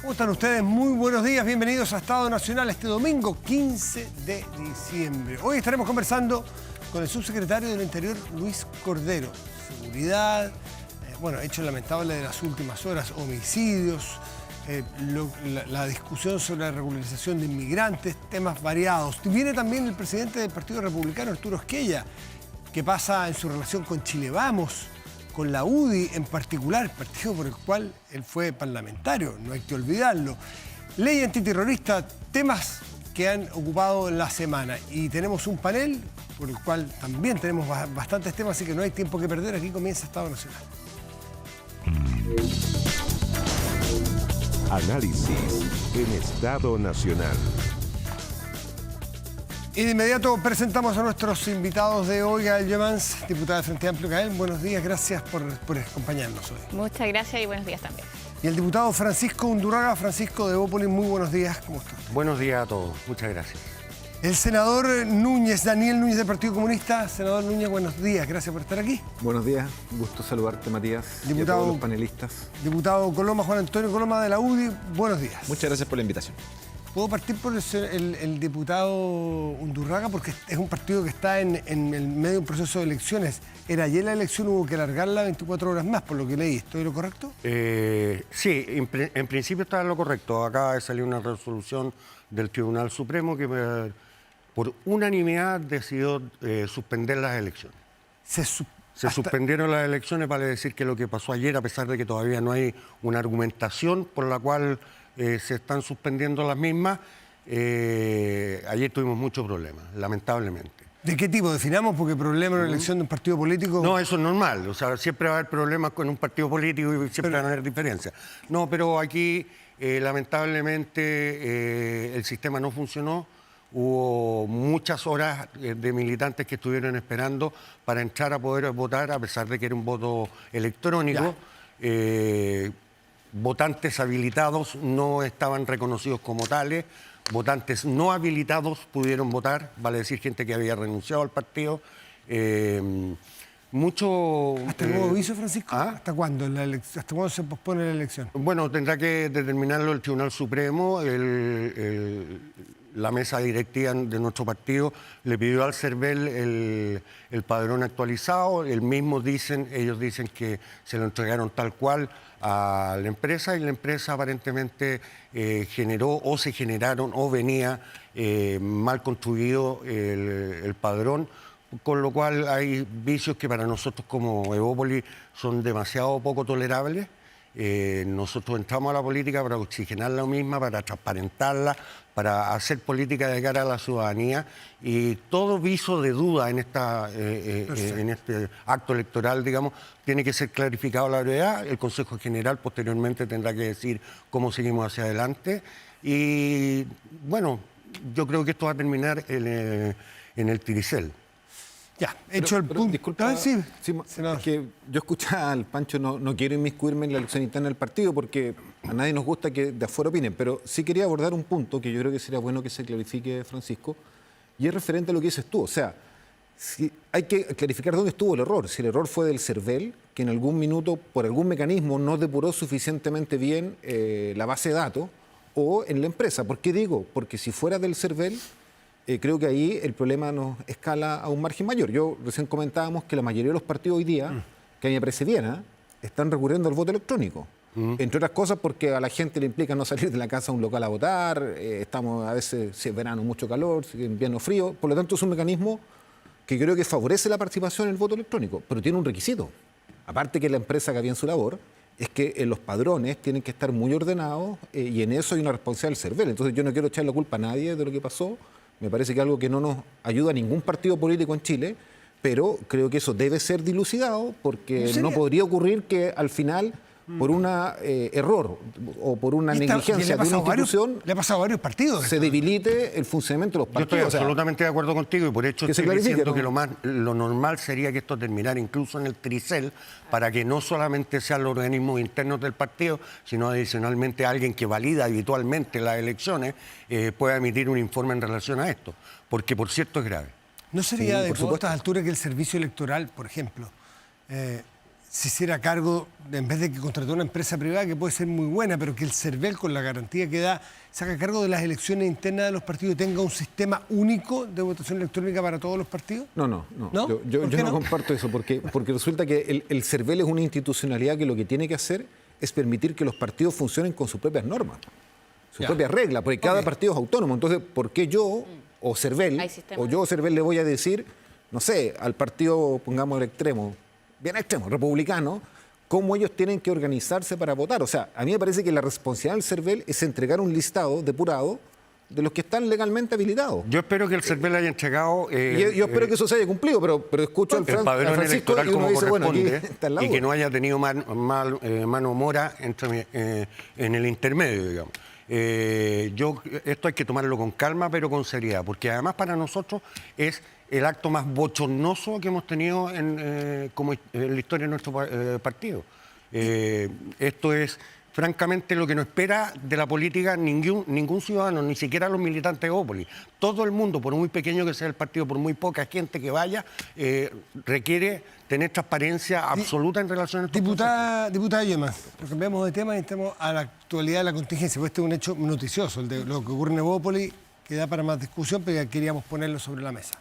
¿Cómo están ustedes? Muy buenos días, bienvenidos a Estado Nacional este domingo 15 de diciembre. Hoy estaremos conversando con el subsecretario del Interior, Luis Cordero. Seguridad, hecho lamentable de las últimas horas, homicidios, la discusión sobre la regularización de inmigrantes, temas variados. Viene también el presidente del Partido Republicano, Arturo Esquella, que pasa en su relación con Chile Vamos, con la UDI en particular, partido por el cual él fue parlamentario, no hay que olvidarlo. Ley antiterrorista, temas que han ocupado la semana. Y tenemos un panel por el cual también tenemos bastantes temas, así que no hay tiempo que perder. Aquí comienza Estado Nacional. Análisis en Estado Nacional. Y de inmediato presentamos a nuestros invitados de hoy. Gael Llomans, diputada de Frente Amplio. Gael, buenos días, gracias por acompañarnos hoy. Muchas gracias y buenos días también. Y el diputado Francisco Undurraga. Francisco de Evópolis, muy buenos días, ¿cómo estás? Buenos días a todos, muchas gracias. El senador Núñez, Daniel Núñez del Partido Comunista. Senador Núñez, buenos días, gracias por estar aquí. Buenos días, gusto saludarte, Matías, diputado, y a todos los panelistas. Diputado Coloma, Juan Antonio Coloma de la UDI, buenos días. Muchas gracias por la invitación. ¿Puedo partir por el diputado Undurraga? Porque es un partido que está en el medio de un proceso de elecciones. Era ayer la elección, hubo que alargarla 24 horas más, por lo que leí. ¿Estoy lo correcto? Sí, en principio está lo correcto. Acaba de salir una resolución del Tribunal Supremo que por unanimidad decidió suspender las elecciones. Se suspendieron las elecciones, vale decir que lo que pasó ayer, a pesar de que todavía no hay una argumentación por la cual se están suspendiendo las mismas, ayer tuvimos muchos problemas, lamentablemente. ¿De qué tipo? Definamos, porque problema en la elección de un partido político... No, eso es normal, o sea, siempre va a haber problemas con un partido político y siempre van a haber diferencias. No, pero aquí, lamentablemente, el sistema no funcionó. Hubo muchas horas de militantes que estuvieron esperando para entrar a poder votar, a pesar de que era un voto electrónico. Votantes habilitados no estaban reconocidos como tales, votantes no habilitados pudieron votar, vale decir gente que había renunciado al partido. ¿Hasta nuevo aviso, Francisco? ¿Hasta cuándo? ¿Hasta cuándo se pospone la elección? Bueno, tendrá que determinarlo el Tribunal Supremo. La mesa directiva de nuestro partido le pidió al CERVEL el padrón actualizado. Ellos dicen que se lo entregaron tal cual a la empresa y la empresa aparentemente generó o se generaron o venía mal construido el padrón, con lo cual hay vicios que para nosotros como Evópolis son demasiado poco tolerables. Nosotros entramos a la política para oxigenar la misma, para transparentarla, para hacer política de cara a la ciudadanía, y todo viso de duda en este acto electoral, digamos, tiene que ser clarificado a la brevedad. El Consejo General posteriormente tendrá que decir cómo seguimos hacia adelante. Y bueno, yo creo que esto va a terminar en el Tiricel. Ya, hecho el punto. Disculpa, sí, es que yo escuchaba al Pancho, no quiero inmiscuirme en la elección interna del partido porque a nadie nos gusta que de afuera opinen, pero sí quería abordar un punto que yo creo que sería bueno que se clarifique, Francisco, y es referente a lo que dices tú. O sea, hay que clarificar dónde estuvo el error. Si el error fue del CERVEL, que en algún minuto, por algún mecanismo, no depuró suficientemente bien la base de datos, o en la empresa. ¿Por qué digo? Porque si fuera del CERVEL, creo que ahí el problema nos escala a un margen mayor. Yo recién comentábamos que la mayoría de los partidos hoy día, que a mí me parece bien, están recurriendo al voto electrónico. Entre otras cosas porque a la gente le implica no salir de la casa a un local a votar, estamos a veces, si es verano, mucho calor, si es invierno frío. Por lo tanto, es un mecanismo que creo que favorece la participación en el voto electrónico, pero tiene un requisito. Aparte que la empresa que haga bien su labor, es que los padrones tienen que estar muy ordenados y en eso hay una responsabilidad del CERVEL. Entonces yo no quiero echar la culpa a nadie de lo que pasó. Me parece que es algo que no nos ayuda a ningún partido político en Chile, pero creo que eso debe ser dilucidado porque no podría ocurrir que al final, por un error o por una negligencia de una institución, le ha pasado a varios partidos. Se debilite el funcionamiento de los partidos. Yo estoy absolutamente de acuerdo contigo y por hecho estoy diciendo que ¿no? lo normal sería que esto terminara incluso en el Tricel, para que no solamente sean los organismos internos del partido, sino adicionalmente alguien que valida habitualmente las elecciones pueda emitir un informe en relación a esto, porque por cierto es grave. ¿No sería adecuado a estas alturas que el servicio electoral, por ejemplo, se hiciera cargo, en vez de que contrató una empresa privada que puede ser muy buena, pero que el CERVEL, con la garantía que da, se haga cargo de las elecciones internas de los partidos y tenga un sistema único de votación electrónica para todos los partidos? No. ¿No? Yo ¿Por qué no no? comparto eso, porque resulta que el CERVEL es una institucionalidad que lo que tiene que hacer es permitir que los partidos funcionen con sus propias normas, sus Ya. propias reglas, porque cada Ok. partido es autónomo. Entonces, ¿por qué yo o CERVEL, Hay sistema o yo o CERVEL le voy a decir, no sé, al partido, pongamos el extremo, bien extremo, republicano, cómo ellos tienen que organizarse para votar? O sea, a mí me parece que la responsabilidad del CERVEL es entregar un listado depurado de los que están legalmente habilitados. Yo espero que el CERVEL haya entregado Y yo espero que eso se haya cumplido, pero escucho al el padrón Francisco electoral y uno como dice, bueno, aquí corresponde está la y que duda. no haya tenido mano mora en el intermedio, digamos. Esto hay que tomarlo con calma, pero con seriedad, porque además para nosotros es el acto más bochornoso que hemos tenido en la historia de nuestro partido. Esto es francamente lo que no espera de la política ningún ciudadano, ni siquiera los militantes de Opoli. Todo el mundo, por muy pequeño que sea el partido, por muy poca gente que vaya, requiere tener transparencia absoluta en relación a estos Diputada Yema, nos cambiamos de tema y estamos a la actualidad de la contingencia, porque este es un hecho noticioso, el de lo que ocurre en Evópoli, que da para más discusión, pero ya queríamos ponerlo sobre la mesa.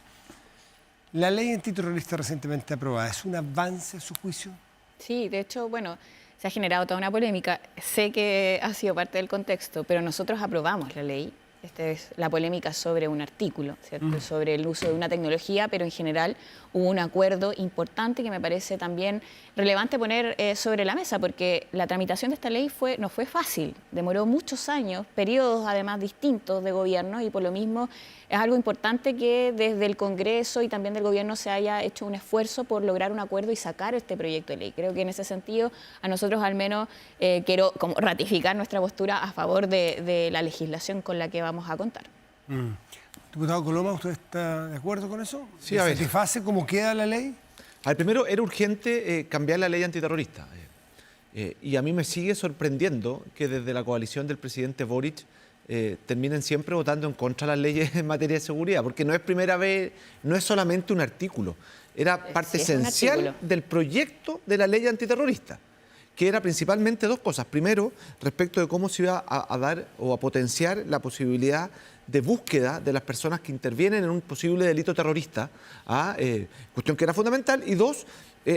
La ley antiterrorista recientemente aprobada, ¿es un avance a su juicio? Sí, de hecho, bueno, se ha generado toda una polémica. Sé que ha sido parte del contexto, pero nosotros aprobamos la ley. Esta es la polémica sobre un artículo, ¿cierto? Sobre el uso de una tecnología, pero en general hubo un acuerdo importante que me parece también relevante poner sobre la mesa, porque la tramitación de esta ley no fue fácil, demoró muchos años, periodos además distintos de gobierno, y por lo mismo es algo importante que desde el Congreso y también del gobierno se haya hecho un esfuerzo por lograr un acuerdo y sacar este proyecto de ley. Creo que en ese sentido a nosotros al menos quiero como ratificar nuestra postura a favor de la legislación con la que vamos a contar. Diputado Coloma, ¿usted está de acuerdo con eso? Sí, a ver. ¿Satisface cómo queda la ley? Al primero, era urgente cambiar la ley antiterrorista. Y a mí me sigue sorprendiendo que desde la coalición del presidente Boric terminen siempre votando en contra de las leyes en materia de seguridad, porque no es primera vez, no es solamente un artículo, era parte Sí, es un esencial artículo. del proyecto de la ley antiterrorista, que era principalmente dos cosas. Primero, respecto de cómo se iba a dar o a potenciar la posibilidad de búsqueda de las personas que intervienen en un posible delito terrorista, cuestión que era fundamental. Y dos,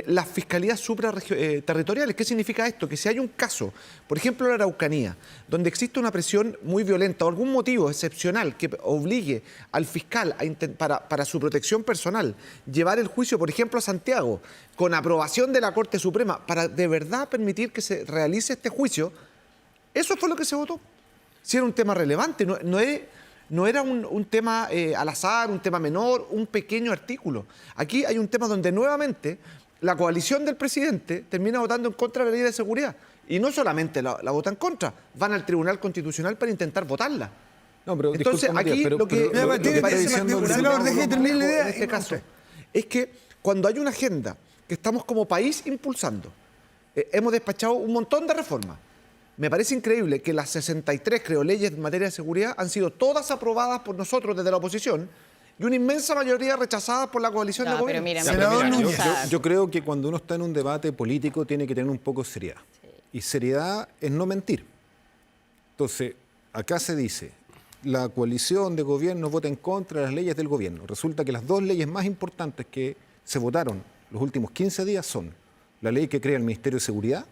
las fiscalías suprarregionales. ¿Qué significa esto? Que si hay un caso, por ejemplo en la Araucanía, donde existe una presión muy violenta o algún motivo excepcional que obligue al fiscal para su protección personal llevar el juicio, por ejemplo, a Santiago, con aprobación de la Corte Suprema, para de verdad permitir que se realice este juicio, eso fue lo que se votó. Si era un tema relevante, no era un tema al azar, un tema menor, un pequeño artículo. Aquí hay un tema donde nuevamente la coalición del presidente termina votando en contra de la ley de seguridad. Y no solamente la vota en contra, van al Tribunal Constitucional para intentar votarla. No, pero Entonces, disculpa, aquí Matías, lo que tiene- parece tiene- más senador, complejo deje terminar la idea. en este caso es que cuando hay una agenda que estamos como país impulsando, hemos despachado un montón de reformas. Me parece increíble que las 63, creo, leyes en materia de seguridad han sido todas aprobadas por nosotros desde la oposición y una inmensa mayoría rechazadas por la coalición de No, pero gobierno. mira, Senador mira, Núñez. Yo creo que cuando uno está en un debate político tiene que tener un poco de seriedad. Y seriedad es no mentir. Entonces, acá se dice, la coalición de gobierno vota en contra de las leyes del gobierno. Resulta que las dos leyes más importantes que se votaron los últimos 15 días son la ley que crea el Ministerio de Seguridad,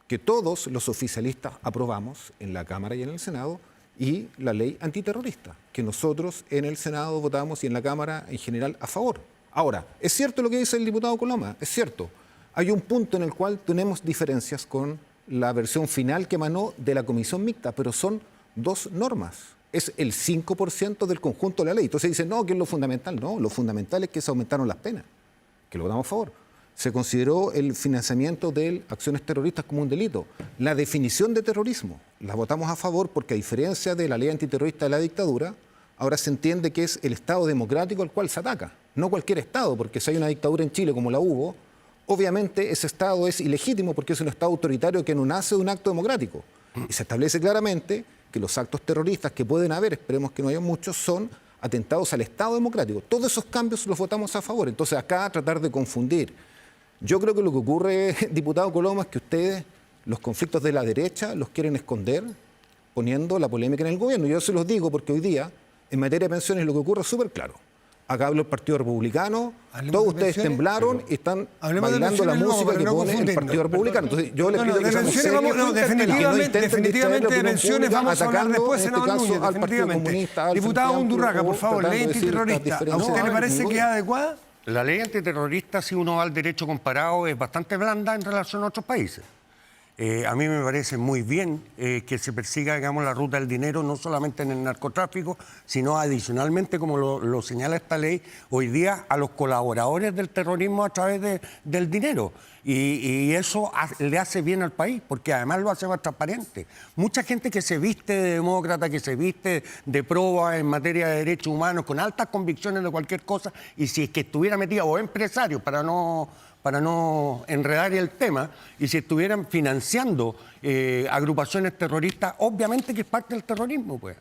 que todos los oficialistas aprobamos en la Cámara y en el Senado, y la ley antiterrorista, que nosotros en el Senado votamos y en la Cámara en general a favor. Ahora, es cierto lo que dice el diputado Coloma, es cierto. Hay un punto en el cual tenemos diferencias con la versión final que emanó de la comisión mixta, pero son dos normas. Es el 5% del conjunto de la ley. Entonces dicen, no, ¿qué es lo fundamental? No, lo fundamental es que se aumentaron las penas, que lo votamos a favor. Se consideró el financiamiento de acciones terroristas como un delito. La definición de terrorismo la votamos a favor porque, a diferencia de la ley antiterrorista de la dictadura, ahora se entiende que es el Estado democrático al cual se ataca. No cualquier Estado, porque si hay una dictadura en Chile como la hubo, obviamente ese Estado es ilegítimo porque es un Estado autoritario que no nace de un acto democrático. Y se establece claramente que los actos terroristas que pueden haber, esperemos que no haya muchos, son atentados al Estado democrático. Todos esos cambios los votamos a favor. Entonces acá tratar de confundir Yo creo que lo que ocurre, diputado Coloma, es que ustedes los conflictos de la derecha los quieren esconder poniendo la polémica en el gobierno. Yo se los digo porque hoy día, en materia de pensiones, lo que ocurre es súper claro. Acá habló el Partido Republicano, todos ustedes temblaron y están bailando la música que pone el Partido Republicano. Entonces yo les pido que sean serios, definitivamente de pensiones vamos a hablar después, senador Núñez, definitivamente. Diputado Undurraga, por favor, ley antiterrorista, ¿a usted le parece que es adecuada? La ley antiterrorista, si uno va al derecho comparado, es bastante blanda en relación a otros países. A mí me parece muy bien que se persiga, digamos, la ruta del dinero, no solamente en el narcotráfico, sino adicionalmente, como lo señala esta ley, hoy día a los colaboradores del terrorismo a través del dinero. Y eso le hace bien al país, porque además lo hace más transparente. Mucha gente que se viste de demócrata, que se viste de proa en materia de derechos humanos, con altas convicciones de cualquier cosa, y si es que estuviera metida, o empresario, para no enredar el tema, y si estuvieran financiando agrupaciones terroristas, obviamente que es parte del terrorismo, pues.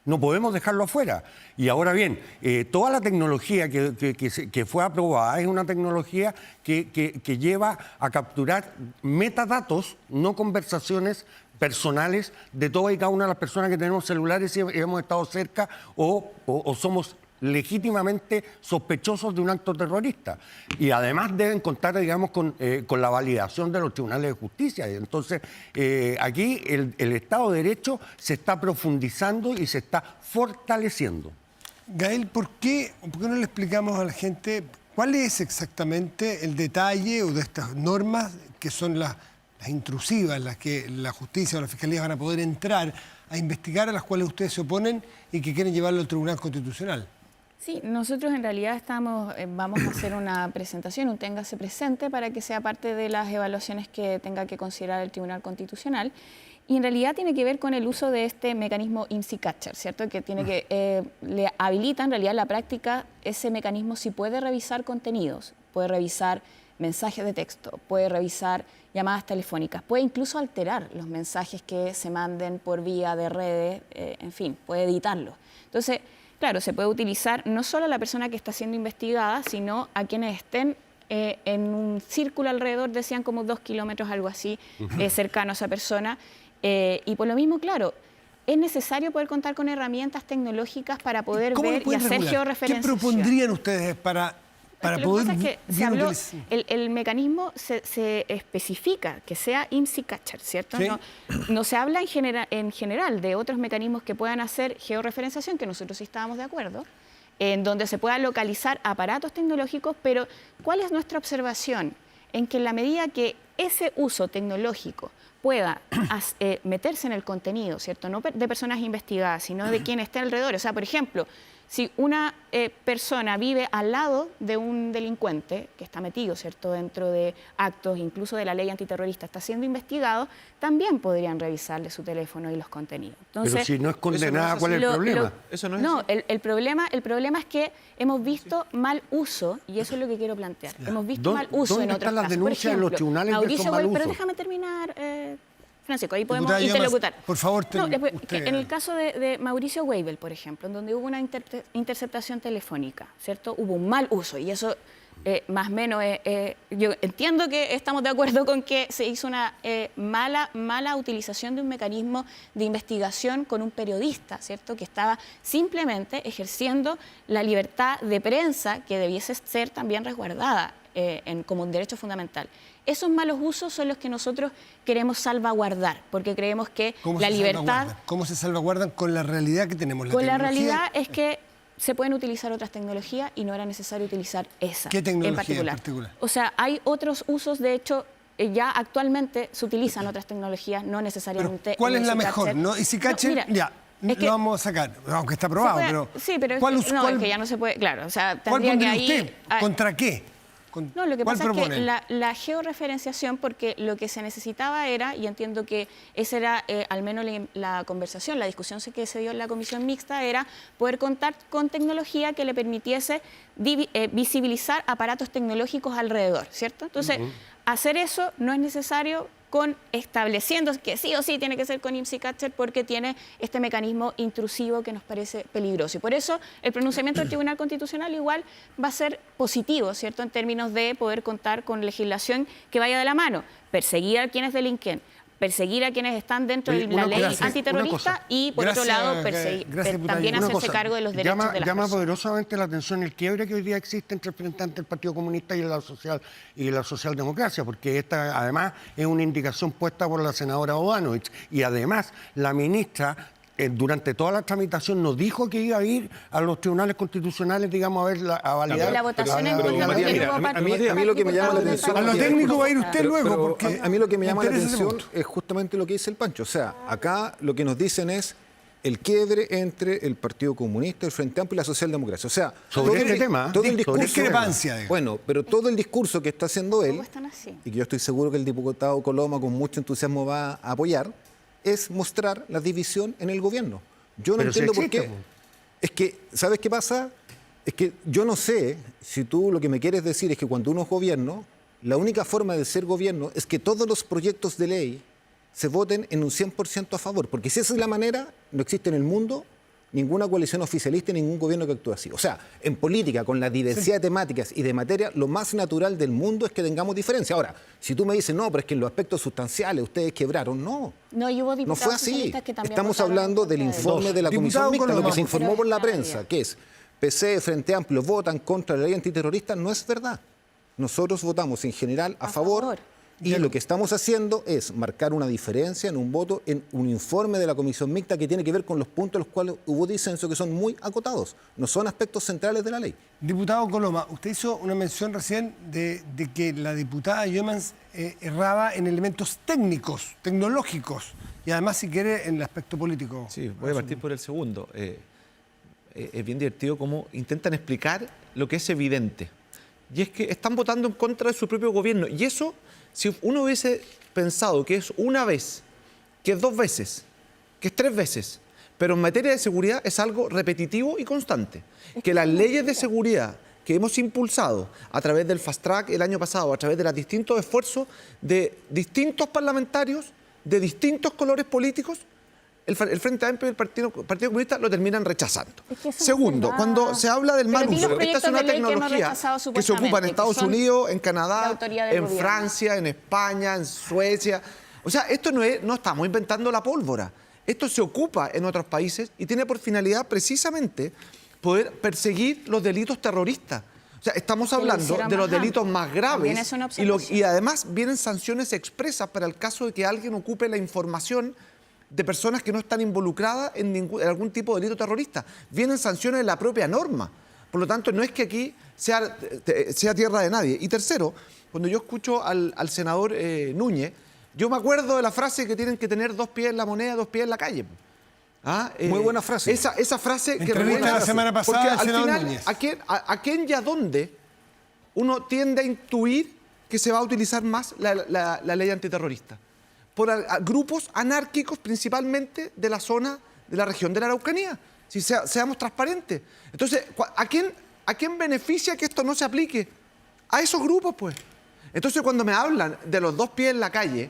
No podemos dejarlo afuera. Y ahora bien, toda la tecnología que fue aprobada es una tecnología que lleva a capturar metadatos, no conversaciones personales de todas y cada una de las personas que tenemos celulares y hemos estado cerca o somos legítimamente sospechosos de un acto terrorista. Y además deben contar, digamos, con la validación de los tribunales de justicia. Entonces, aquí el Estado de Derecho se está profundizando y se está fortaleciendo. Gael, ¿por qué no le explicamos a la gente cuál es exactamente el detalle o de estas normas que son las intrusivas, las que la justicia o la fiscalía van a poder entrar a investigar, a las cuales ustedes se oponen y que quieren llevarlo al Tribunal Constitucional? Sí, nosotros en realidad vamos a hacer una presentación, un téngase presente, para que sea parte de las evaluaciones que tenga que considerar el Tribunal Constitucional. Y en realidad tiene que ver con el uso de este mecanismo IMSI Catcher, ¿cierto? Que tiene le habilita en realidad en la práctica ese mecanismo, si puede revisar contenidos, puede revisar mensajes de texto, puede revisar llamadas telefónicas, puede incluso alterar los mensajes que se manden por vía de redes, en fin, puede editarlos. Entonces, claro, se puede utilizar no solo a la persona que está siendo investigada, sino a quienes estén en un círculo alrededor, decían como 2 kilómetros, algo así, cercano a esa persona. Y por lo mismo, claro, es necesario poder contar con herramientas tecnológicas para poder ver y hacer georreferenciación. ¿Qué propondrían ustedes para poder lo que pasa es que se habló, utilizar? el mecanismo se especifica que sea IMSI Catcher, ¿cierto? ¿Sí? No se habla en general de otros mecanismos que puedan hacer georreferenciación, que nosotros sí estábamos de acuerdo, en donde se pueda localizar aparatos tecnológicos, pero ¿cuál es nuestra observación? En que en la medida que ese uso tecnológico pueda meterse en el contenido, ¿cierto? No de personas investigadas, sino de quien esté alrededor. O sea, por ejemplo, si una persona vive al lado de un delincuente que está metido, ¿cierto?, dentro de actos, incluso de la ley antiterrorista, está siendo investigado, también podrían revisarle su teléfono y los contenidos. Entonces, pero si no es condenada, ¿cuál es el problema? Eso no es no, así. el problema es que hemos visto mal uso, y eso es lo que quiero plantear. Hemos visto mal uso en otros casos. ¿Dónde están las denuncias en los tribunales de esos mal uso? Pero déjame terminar, Francisco, ahí podemos Diputada interlocutar. Llamas, por favor, en el caso de Mauricio Weibel, por ejemplo, en donde hubo una interceptación telefónica, ¿cierto? Hubo un mal uso, y eso más o menos, yo entiendo que estamos de acuerdo con que se hizo una mala utilización de un mecanismo de investigación con un periodista, ¿cierto?, que estaba simplemente ejerciendo la libertad de prensa que debiese ser también resguardada como un derecho fundamental. Esos malos usos son los que nosotros queremos salvaguardar, porque creemos que la libertad... ¿Cómo se salvaguardan con la realidad que tenemos? Con la realidad es que se pueden utilizar otras tecnologías y no era necesario utilizar esa. ¿Qué tecnología en particular? O sea, hay otros usos, de hecho, ya actualmente se utilizan otras tecnologías, no necesariamente... Pero ¿cuál es la mejor? ¿No? Easy Catcher, ya, lo vamos a sacar, aunque está aprobado, pero... Sí, pero ¿cuál, es que ya no se puede... Claro, o sea, ¿cuál tendría pondría que usted? ¿Contra qué? No, lo que ¿Cuál pasa proponen? es que la georreferenciación, porque lo que se necesitaba era, y entiendo que esa era al menos la conversación, la discusión que se dio en la comisión mixta, era poder contar con tecnología que le permitiese visibilizar aparatos tecnológicos alrededor, ¿cierto? Entonces, hacer eso no es necesario estableciendo que sí o sí tiene que ser con IMSS Catcher porque tiene este mecanismo intrusivo que nos parece peligroso. Y por eso el pronunciamiento del Tribunal Constitucional igual va a ser positivo, ¿cierto?, en términos de poder contar con legislación que vaya de la mano, perseguir a quienes delinquen, perseguir a quienes están dentro de la ley antiterrorista y, por otro lado, también hacerse cargo de los derechos de las personas. Llama poderosamente la atención el quiebre que hoy día existe entre el representante del Partido Comunista y la socialdemocracia, porque esta, además, es una indicación puesta por la senadora Bodanovich. Y además, la ministra, durante toda la tramitación, nos dijo que iba a ir a los tribunales constitucionales, digamos, a validar. La votación en contra a mí lo que me llama la atención... A lo técnico va a ir usted luego, porque a mí lo que me llama la atención es justamente lo que dice el Pancho. O sea, acá lo que nos dicen es el quiebre entre el Partido Comunista, el Frente Amplio y la Socialdemocracia. O sea, sobre este tema, todo el discurso, discrepancia. Bueno, pero todo el discurso que está haciendo él, ¿Cómo están así? y que yo estoy seguro que el diputado Coloma con mucho entusiasmo va a apoyar, es mostrar la división en el gobierno. Yo no entiendo por qué. Es que, ¿sabes qué pasa? Es que yo no sé si tú lo que me quieres decir es que cuando uno es gobierno, la única forma de ser gobierno es que todos los proyectos de ley se voten en un 100% a favor. Porque si esa es la manera, no existe en el mundo ninguna coalición oficialista y ningún gobierno que actúe así. O sea, en política, con la diversidad de temáticas y de materia, lo más natural del mundo es que tengamos diferencia. Ahora, si tú me dices, no, pero es que en los aspectos sustanciales ustedes quebraron, no. No, y hubo No fue así. socialistas que también Estamos votaron hablando en del contra informe de la Diputado Comisión Mixta, lo que Coloma. se informó por la Pero es prensa, nadie. que es PC, Frente Amplio, votan contra la ley antiterrorista, no es verdad. Nosotros votamos en general a favor. Y lo que estamos haciendo es marcar una diferencia en un voto, en un informe de la Comisión Mixta que tiene que ver con los puntos en los cuales hubo disenso que son muy acotados. No son aspectos centrales de la ley. Diputado Coloma, usted hizo una mención recién de que la diputada Yeomans erraba en elementos técnicos, tecnológicos, y además, si quiere, en el aspecto político. Sí, voy a partir por el segundo. Es bien divertido cómo intentan explicar lo que es evidente. Y es que están votando en contra de su propio gobierno. Y eso, si uno hubiese pensado que es una vez, que es dos veces, que es tres veces, pero en materia de seguridad es algo repetitivo y constante. Que las leyes de seguridad que hemos impulsado a través del Fast Track el año pasado, a través de los distintos esfuerzos de distintos parlamentarios, de distintos colores políticos, el Frente Amplio y el Partido Comunista lo terminan rechazando. Es que eso no Segundo, es verdad. cuando se habla del mal Pero di los uso, esta es proyectos una de ley que hemos tecnología rechazado que se ocupa en supuestamente, Estados que son Unidos, en de Canadá, autoría del en gobierno. Francia, en España, en Suecia. O sea, esto no estamos inventando la pólvora. Esto se ocupa en otros países y tiene por finalidad precisamente poder perseguir los delitos terroristas. O sea, estamos hablando de los delitos más También graves es una y observación. además vienen sanciones expresas para el caso de que alguien ocupe la información de personas que no están involucradas en algún tipo de delito terrorista. Vienen sanciones de la propia norma. Por lo tanto, no es que aquí sea tierra de nadie. Y tercero, cuando yo escucho al senador Núñez, yo me acuerdo de la frase que tienen que tener 2 pies en la moneda, 2 pies en la calle. Muy buena frase. Esa frase que Entrevista revuelve la semana porque pasada al al senador final, Núñez. ¿a quién y a dónde uno tiende a intuir que se va a utilizar más la ley antiterrorista? Por grupos anárquicos, principalmente de la zona de la región de la Araucanía. Si seamos transparentes. Entonces, ¿a quién beneficia que esto no se aplique? A esos grupos, pues. Entonces, cuando me hablan de los 2 pies en la calle,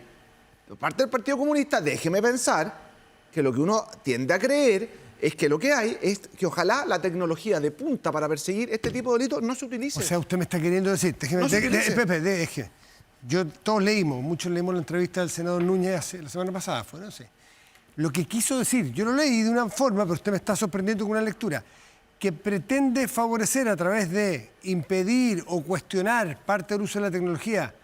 por parte del Partido Comunista, déjeme pensar que lo que uno tiende a creer es que lo que hay es que ojalá la tecnología de punta para perseguir este tipo de delitos no se utilice. O sea, usted me está queriendo decir, No se utilice. Pepe, déjeme. Muchos leímos la entrevista del senador Núñez la semana pasada, fue, no sé. Lo que quiso decir, yo lo leí de una forma, pero usted me está sorprendiendo con una lectura, que pretende favorecer a través de impedir o cuestionar parte del uso de la tecnología.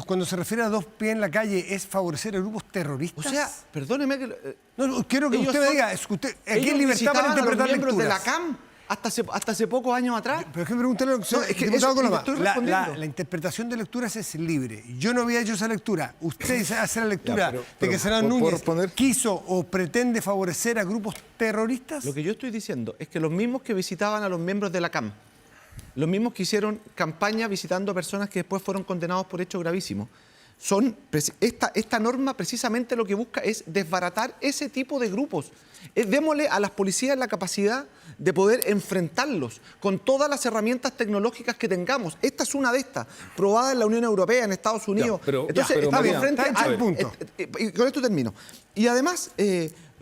Cuando se refiere a 2 pies en la calle, ¿es favorecer a grupos terroristas? O sea, perdóneme que... no, quiero que ellos usted me son- diga, aquí hay ellos libertad para visitaban a los interpretar miembros de la lecturas. CAM hasta hace pocos años atrás. Pero es que pregúntale, No, es que diputado eso- Coloma, le estoy respondiendo. la interpretación de lecturas es libre. Yo no había hecho esa lectura. Usted hace la lectura Ya, pero- de que el senador ¿puedo Núñez responder? quiso o pretende favorecer a grupos terroristas. Lo que yo estoy diciendo es que los mismos que visitaban a los miembros de la CAM, los mismos que hicieron campaña visitando a personas que después fueron condenados por hechos gravísimos, esta norma precisamente lo que busca es desbaratar ese tipo de grupos. Démosle a las policías la capacidad de poder enfrentarlos con todas las herramientas tecnológicas que tengamos. Esta es una de estas, probada en la Unión Europea, en Estados Unidos. Entonces, pero estamos María, frente está hecho a... el punto. Y con esto termino. Y además,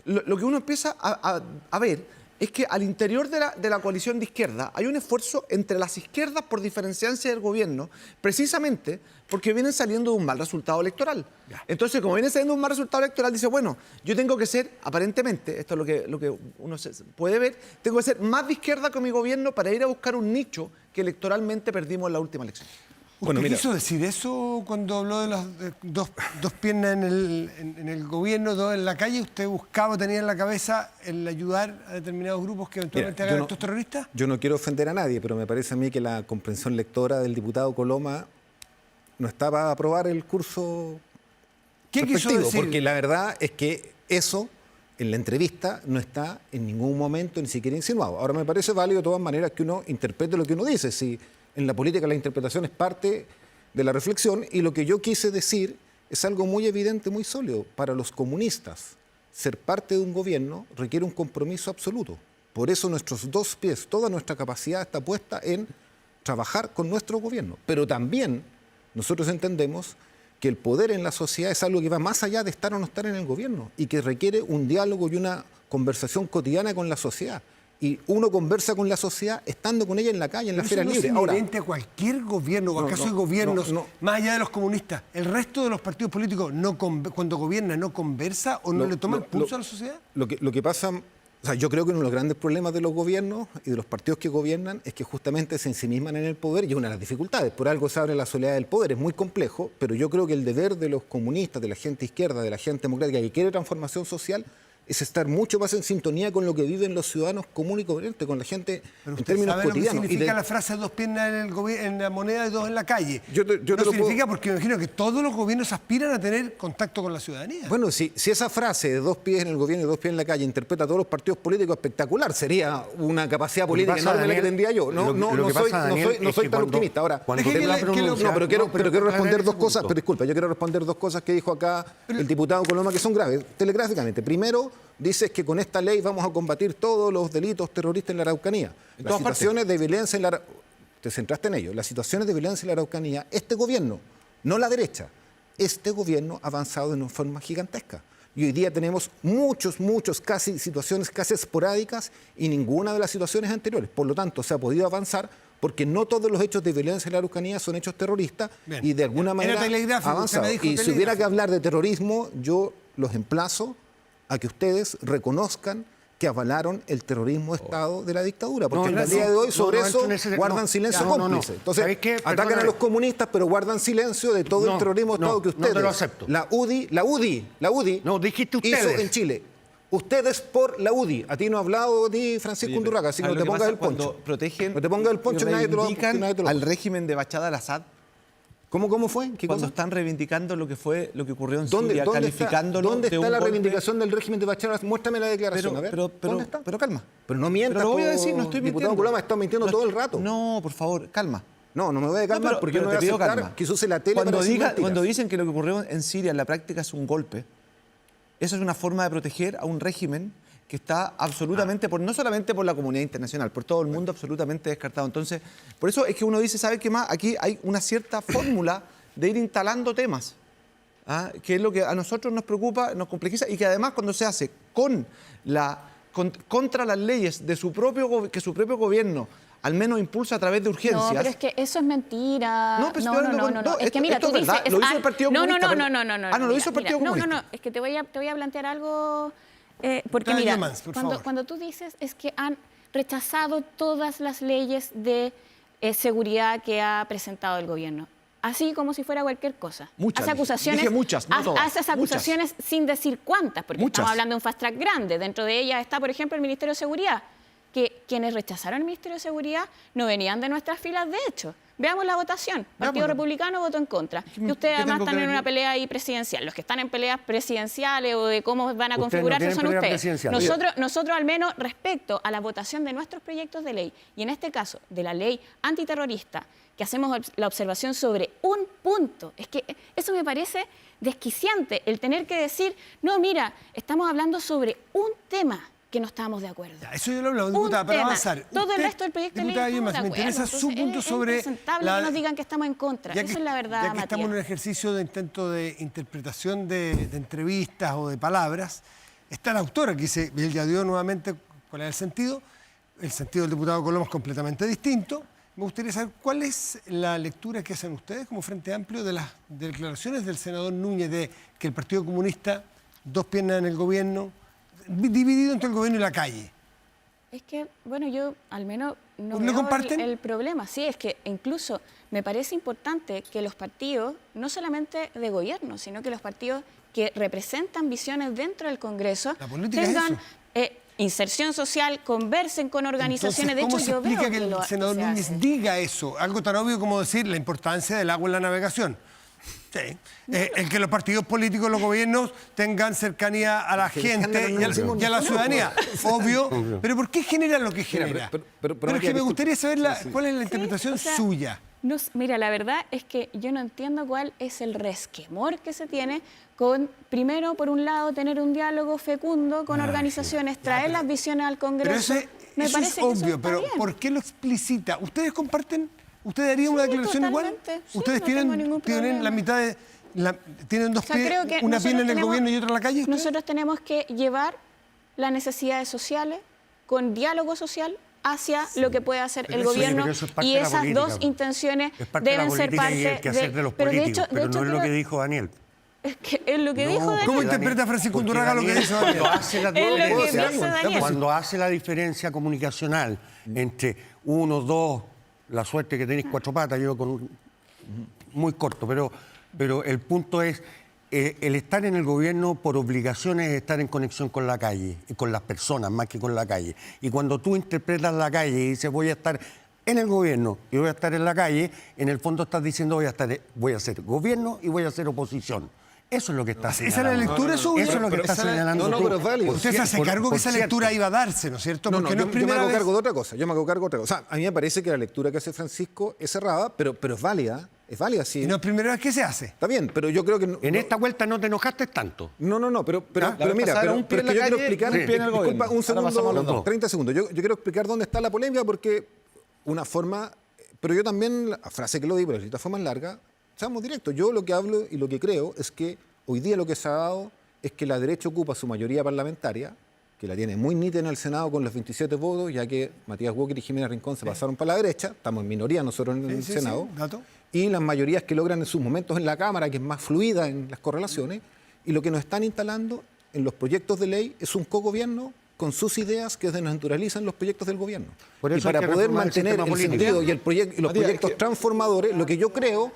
lo que uno empieza a ver es que al interior de la coalición de izquierda hay un esfuerzo entre las izquierdas por diferenciarse del gobierno, precisamente porque vienen saliendo de un mal resultado electoral. Entonces, como vienen saliendo de un mal resultado electoral, dice, bueno, yo tengo que ser, aparentemente, esto es lo que uno puede ver, tengo que ser más de izquierda con mi gobierno para ir a buscar un nicho que electoralmente perdimos en la última elección. ¿Usted quiso decir eso cuando habló de las dos piernas en el gobierno, dos en la calle? ¿Usted buscaba, tenía en la cabeza el ayudar a determinados grupos que eventualmente hagan actos terroristas? Yo no quiero ofender a nadie, pero me parece a mí que la comprensión lectora del diputado Coloma no está para aprobar el curso ¿Qué quiso respectivo, decir? porque la verdad es que eso en la entrevista no está en ningún momento ni siquiera insinuado. Ahora, me parece válido de todas maneras que uno interprete lo que uno dice. Si en la política la interpretación es parte de la reflexión, y lo que yo quise decir es algo muy evidente, muy sólido. Para los comunistas, ser parte de un gobierno requiere un compromiso absoluto. Por eso nuestros dos pies, toda nuestra capacidad está puesta en trabajar con nuestro gobierno. Pero también nosotros entendemos que el poder en la sociedad es algo que va más allá de estar o no estar en el gobierno y que requiere un diálogo y una conversación cotidiana con la sociedad. Y uno conversa con la sociedad estando con ella en la calle, en la feria libre. Ahora, a cualquier gobierno, o acaso hay gobiernos, más allá de los comunistas, ¿el resto de los partidos políticos cuando gobierna no conversa o no le toma el pulso a la sociedad? Lo que pasa, o sea, yo creo que uno de los grandes problemas de los gobiernos y de los partidos que gobiernan es que justamente se ensimisman en el poder, y es una de las dificultades. Por algo se abre la soledad del poder, es muy complejo, pero yo creo que el deber de los comunistas, de la gente izquierda, de la gente democrática que quiere transformación social, es estar mucho más en sintonía con lo que viven los ciudadanos comunes y corrientes, con la gente en términos cotidianos. ¿Qué significa la frase dos piernas en la moneda y dos en la calle? Yo no significa, porque me imagino que todos los gobiernos aspiran a tener contacto con la ciudadanía. Bueno, si esa frase de dos pies en el gobierno y dos pies en la calle interpreta a todos los partidos políticos, espectacular, sería una capacidad política enorme la que tendría yo. No soy tan optimista. Ahora, pero quiero responder dos cosas, pero disculpa, yo quiero responder dos cosas que dijo acá el diputado Coloma que son graves, telegráficamente. Primero, dices que con esta ley vamos a combatir todos los delitos terroristas en la Araucanía. Las situaciones de violencia en la... Te centraste en ello. Las situaciones de violencia en la Araucanía, este gobierno, no la derecha, este gobierno ha avanzado de una forma gigantesca. Y hoy día tenemos situaciones casi esporádicas y ninguna de las situaciones anteriores. Por lo tanto, se ha podido avanzar porque no todos los hechos de violencia en la Araucanía son hechos terroristas. Bien. Y de alguna manera ha avanzado. Y si hubiera que hablar de terrorismo, yo los emplazo a que ustedes reconozcan que avalaron el terrorismo de Estado de la dictadura, porque en el día de hoy sobre eso guardan silencio cómplice. Entonces, atacan a los comunistas, pero guardan silencio de todo el terrorismo de Estado que ustedes, no lo acepto. La UDI, no, dijiste ustedes. hizo en Chile. Ustedes por la UDI. A ti no ha hablado ni Francisco Undurraga, así que no te pongas el poncho. Protegen, no te pongas el poncho, nadie te lo al régimen de Bashar al-Assad. ¿Cómo fue? Cuando están reivindicando lo que ocurrió en Siria, calificándolo ¿Dónde está la golpe? reivindicación del régimen de Bashar al-Assad? Muéstrame la declaración, a ver. ¿Dónde está? Pero calma. Pero no mientas, pero lo voy a decir, no estoy diputado mintiendo. Coloma, está mintiendo todo el rato. No, por favor, calma. No me voy a calmar porque yo no voy a aceptar que se use la tele para decir mentiras. Cuando dicen que lo que ocurrió en Siria en la práctica es un golpe, eso es una forma de proteger a un régimen que está absolutamente, no solamente por la comunidad internacional, por todo el mundo absolutamente descartado. Entonces, por eso es que uno dice, ¿sabe qué más? Aquí hay una cierta fórmula de ir instalando temas, que es lo que a nosotros nos preocupa, nos complejiza, y que además cuando se hace contra las leyes de que su propio gobierno al menos impulsa a través de urgencias. No, pero es que eso es mentira. No, es que mira, tú dices... Lo hizo el Partido Comunista. No, lo hizo el Partido Comunista. No, es que te voy a plantear algo, porque mira, cuando tú dices es que han rechazado todas las leyes de seguridad que ha presentado el gobierno. Así como si fuera cualquier cosa. Muchas. Hace acusaciones, dije muchas, no todas. Haces acusaciones sin decir cuántas, porque estamos hablando de un fast track grande. Dentro de ellas está, por ejemplo, el Ministerio de Seguridad, que quienes rechazaron el Ministerio de Seguridad no venían de nuestras filas, de hecho. veamos la votación. Partido Republicano votó en contra. Y ustedes además están en una pelea ahí presidencial. Los que están en peleas presidenciales o de cómo van a configurarse son ustedes. Nosotros al menos respecto a la votación de nuestros proyectos de ley, y en este caso de la ley antiterrorista, que hacemos la observación sobre un punto, es que eso me parece desquiciante, el tener que decir, no, mira, estamos hablando sobre un tema que no estábamos de acuerdo. Ya, eso yo lo hablo, diputada, para avanzar. Todo el resto del proyecto de ley estamos de acuerdo. Me interesa su punto sobre... Es impresentable que nos digan que estamos en contra. Esa es la verdad, Ya que estamos en un ejercicio de intento de interpretación de entrevistas o de palabras, está la autora que dice, y él ya dio nuevamente cuál es el sentido. El sentido del diputado Coloma es completamente distinto. Me gustaría saber cuál es la lectura que hacen ustedes como Frente Amplio de las declaraciones del senador Núñez de que el Partido Comunista, dos piernas en el gobierno, dividido entre el gobierno y la calle. Es que, bueno, yo al menos no ¿Lo veo comparten? el problema. Sí, es que incluso me parece importante que los partidos, no solamente de gobierno, sino que los partidos que representan visiones dentro del Congreso, La política es tengan eso. inserción social, conversen con organizaciones. Entonces, ¿cómo de se hecho, yo explica veo que el lo senador se Núñez hace. diga eso? Algo tan obvio como decir la importancia del agua en la navegación. Sí. El que los partidos políticos, los gobiernos, tengan cercanía a la gente y a la ciudadanía. Obvio. Pero ¿por qué genera lo que genera? Pero es que me gustaría saber cuál es la interpretación o sea, suya. Mira, la verdad es que yo no entiendo cuál es el resquemor que se tiene con, primero, por un lado, tener un diálogo fecundo con organizaciones, traer las visiones al Congreso. Pero eso es obvio, pero ¿por qué lo explicita? ¿Ustedes comparten? ¿Ustedes harían una declaración igual? Sí, ¿Ustedes no tengo ningún tienen problema. la mitad de... tienen dos pies, creo que una nosotros pierna en el tenemos- gobierno y otra en la calle? ¿ustedes? Nosotros tenemos que llevar las necesidades sociales con diálogo social hacia lo que puede hacer Pero el eso sí, gobierno, pero eso es parte y de la esas política, dos po. intenciones Es parte de la deben ser política parte y el quehacer de los pero políticos, pero no es lo que creo- dijo Daniel. es que es lo que dijo Daniel. ¿Cómo interpreta Francisco Undurraga lo que dice Daniel? Cuando hace la, Es lo que o sea, dice Daniel. cuando hace la diferencia comunicacional entre uno, dos, la suerte que tenéis cuatro patas, yo con muy corto, pero el punto es el estar en el gobierno por obligación es estar en conexión con la calle, y con las personas más que con la calle. Y cuando tú interpretas la calle y dices voy a estar en el gobierno y voy a estar en la calle, en el fondo estás diciendo voy a ser gobierno y voy a ser oposición. Eso es lo que está ¿Esa es señalando. la lectura suya? Eso es lo que está señalando No, tú. pero es válido. Usted se hace cargo que esa lectura iba a darse, ¿no es cierto? No, Porque yo, no es yo me primera hago vez. cargo de otra cosa. Yo me hago cargo de otra cosa. O sea, a mí me parece que la lectura que hace Francisco es cerrada, pero es válida. Es válida, sí. Y no es primera vez que se hace. Está bien, pero yo creo que... En esta vuelta no te enojaste tanto. No, pero La vez mira, pasada pero un pie es en que la yo quiero calle, explicar... un pie en el Disculpa, gobierno. un Ahora segundo, pasamos a los dos. 30 segundos. Yo quiero explicar dónde está la polémica porque una forma... Pero yo también, la frase que lo di, pero la fue más larga, seamos directos. Yo lo que hablo y lo que creo es que hoy día lo que se ha dado es que la derecha ocupa su mayoría parlamentaria, que la tiene muy nítida en el Senado con los 27 votos, ya que Matías Walker y Jimena Rincón se pasaron para la derecha, estamos en minoría nosotros en el Sí, Senado, dato. y las mayorías que logran en sus momentos en la Cámara, que es más fluida en las correlaciones, y lo que nos están instalando en los proyectos de ley es un cogobierno con sus ideas que desnaturalizan los proyectos del gobierno. Por Y eso hay para que poder reformar el mantener sistema el político. sentido y los Matías, proyectos es que- transformadores, lo que yo creo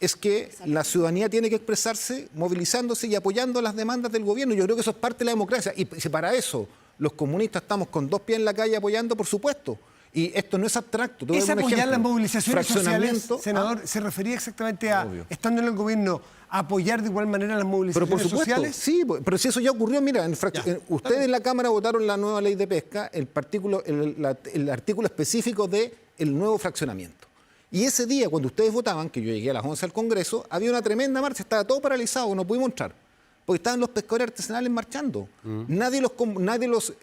es que la ciudadanía tiene que expresarse movilizándose y apoyando las demandas del gobierno. Yo creo que eso es parte de la democracia. Y si para eso los comunistas estamos con dos pies en la calle apoyando, por supuesto. Y esto no es abstracto. Te voy a ¿Es dar un apoyar ejemplo. las movilizaciones sociales, Fraccionamiento, senador? ¿Se refería exactamente a, estando en el gobierno, a apoyar de igual manera las Pero movilizaciones por supuesto, sociales? sí, pero si eso ya ocurrió, mira, ustedes en la Cámara votaron la nueva ley de pesca, el artículo específico del nuevo fraccionamiento. Y ese día, cuando ustedes votaban, que yo llegué a las 11 al Congreso, había una tremenda marcha, estaba todo paralizado, no pudimos entrar, porque estaban los pescadores artesanales marchando.